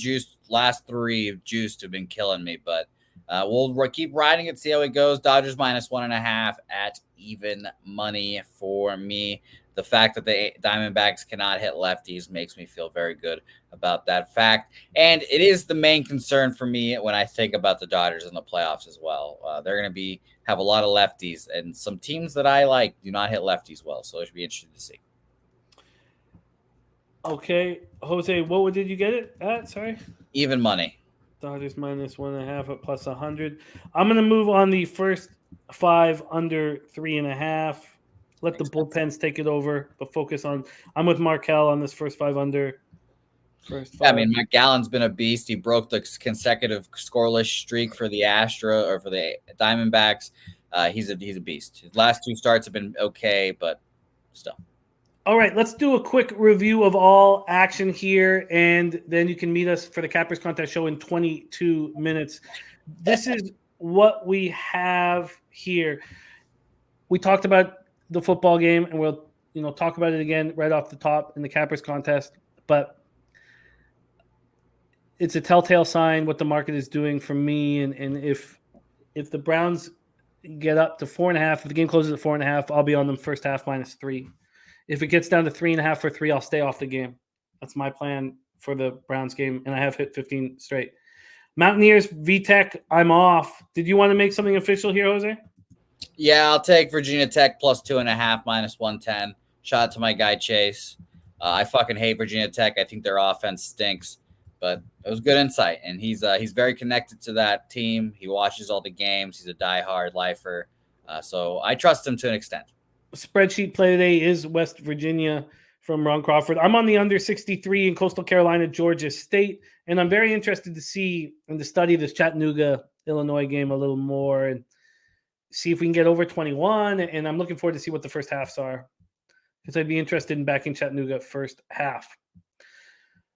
[SPEAKER 3] last 3 juiced have been killing me, but we'll keep riding it, see how it goes. Dodgers -1.5 at even money for me. The fact that the Diamondbacks cannot hit lefties makes me feel very good about that fact. And it is the main concern for me when I think about the Dodgers in the playoffs as well. They're going to have a lot of lefties, and some teams that I like do not hit lefties well. So it should be interesting to see.
[SPEAKER 2] Okay. Jose, what did you get it at? Sorry.
[SPEAKER 3] Even money.
[SPEAKER 2] Dodgers -1.5 at +100. I'm going to move on the first 5 under 3.5. Let the bullpens take it over, but focus on. I'm with Markel on this first 5 under. First 5.
[SPEAKER 3] Yeah, I mean, Mike Gallen's been a beast. He broke the consecutive scoreless streak for the for the Diamondbacks. He's a beast. His last 2 starts have been okay, but still.
[SPEAKER 2] All right, let's do a quick review of all action here, and then you can meet us for the Cappers Contest show in 22 minutes. This is what we have here. We talked about the football game, and we'll talk about it again right off the top in the Cappers Contest, but it's a telltale sign what the market is doing for me, and if the Browns get up to 4.5, if the game closes at 4.5, I'll be on them first half -3. If it gets down to 3.5 or 3, I'll stay off the game. That's my plan for the Browns game, and I have hit 15 straight. Mountaineers, VTech, I'm off. Did you want to make something official here, Jose?
[SPEAKER 3] Yeah, I'll take Virginia Tech +2.5 -110. Shout out to my guy Chase. I fucking hate Virginia Tech. I think their offense stinks, but it was good insight, and he's very connected to that team. He watches all the games. He's a diehard lifer, so I trust him to an extent.
[SPEAKER 2] Spreadsheet play today is West Virginia from Ron Crawford. I'm on the under 63 in Coastal Carolina, Georgia State, and I'm very interested to see and to study this Chattanooga, Illinois game a little more and see if we can get over 21, and I'm looking forward to see what the first halves are because I'd be interested in backing Chattanooga first half.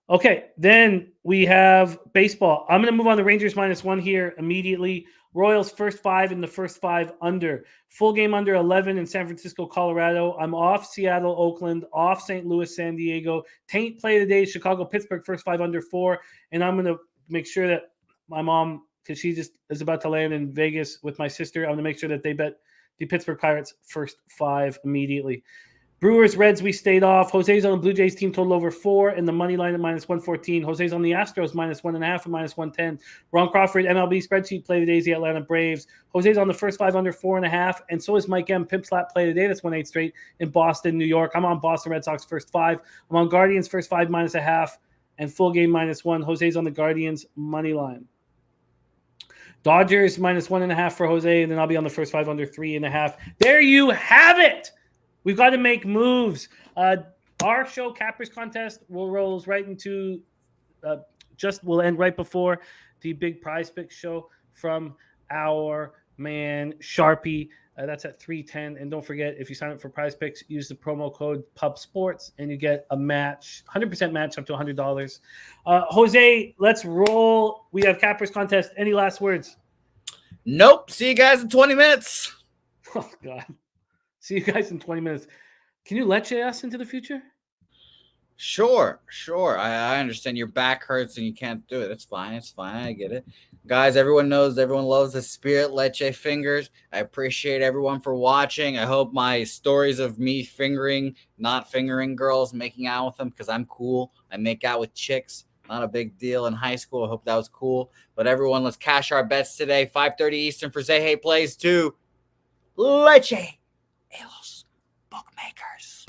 [SPEAKER 2] Okay, then we have baseball. I'm going to move on to Rangers -1 here immediately. Royals first 5 in the first 5 under. Full game under 11 in San Francisco, Colorado. I'm off Seattle, Oakland, off St. Louis, San Diego. Taint play today, Chicago, Pittsburgh, first 5 under 4. And I'm going to make sure that my mom, because she just is about to land in Vegas with my sister, I'm going to make sure that they bet the Pittsburgh Pirates first 5 immediately. Brewers, Reds, we stayed off. Jose's on the Blue Jays team total over 4 and the money line at -114. Jose's on the Astros -1.5 and -110. Ron Crawford, MLB spreadsheet play today is the Atlanta Braves. Jose's on the first 5 under 4.5, and so is Mike M. Pimp Slap play today. That's 1/8 straight in Boston, New York. I'm on Boston Red Sox first 5. I'm on Guardians first 5 -0.5 and full game -1. Jose's on the Guardians money line. Dodgers -1.5 for Jose, and then I'll be on the first 5 under 3.5. There you have it. We've got to make moves. Our show, Cappers Contest, will rolls right into will end right before the big Prize Picks show from our man Sharpie. That's at 3:10. And don't forget, if you sign up for Prize Picks, use the promo code PUBSPORTS and you get a match, 100% match up to $100. Jose, let's roll. We have Cappers Contest. Any last words?
[SPEAKER 3] Nope. See you guys in 20 minutes.
[SPEAKER 2] Oh, God. See you guys in 20 minutes. Can you leche us into the future?
[SPEAKER 3] Sure. I understand your back hurts and you can't do it. It's fine. I get it. Guys, everyone loves the Spirit Leche fingers. I appreciate everyone for watching. I hope my stories of me not fingering girls, making out with them, because I'm cool. I make out with chicks. Not a big deal in high school. I hope that was cool. But everyone, let's cash our bets today. 5:30 Eastern for Say Hey Plays to Leche. Los bookmakers.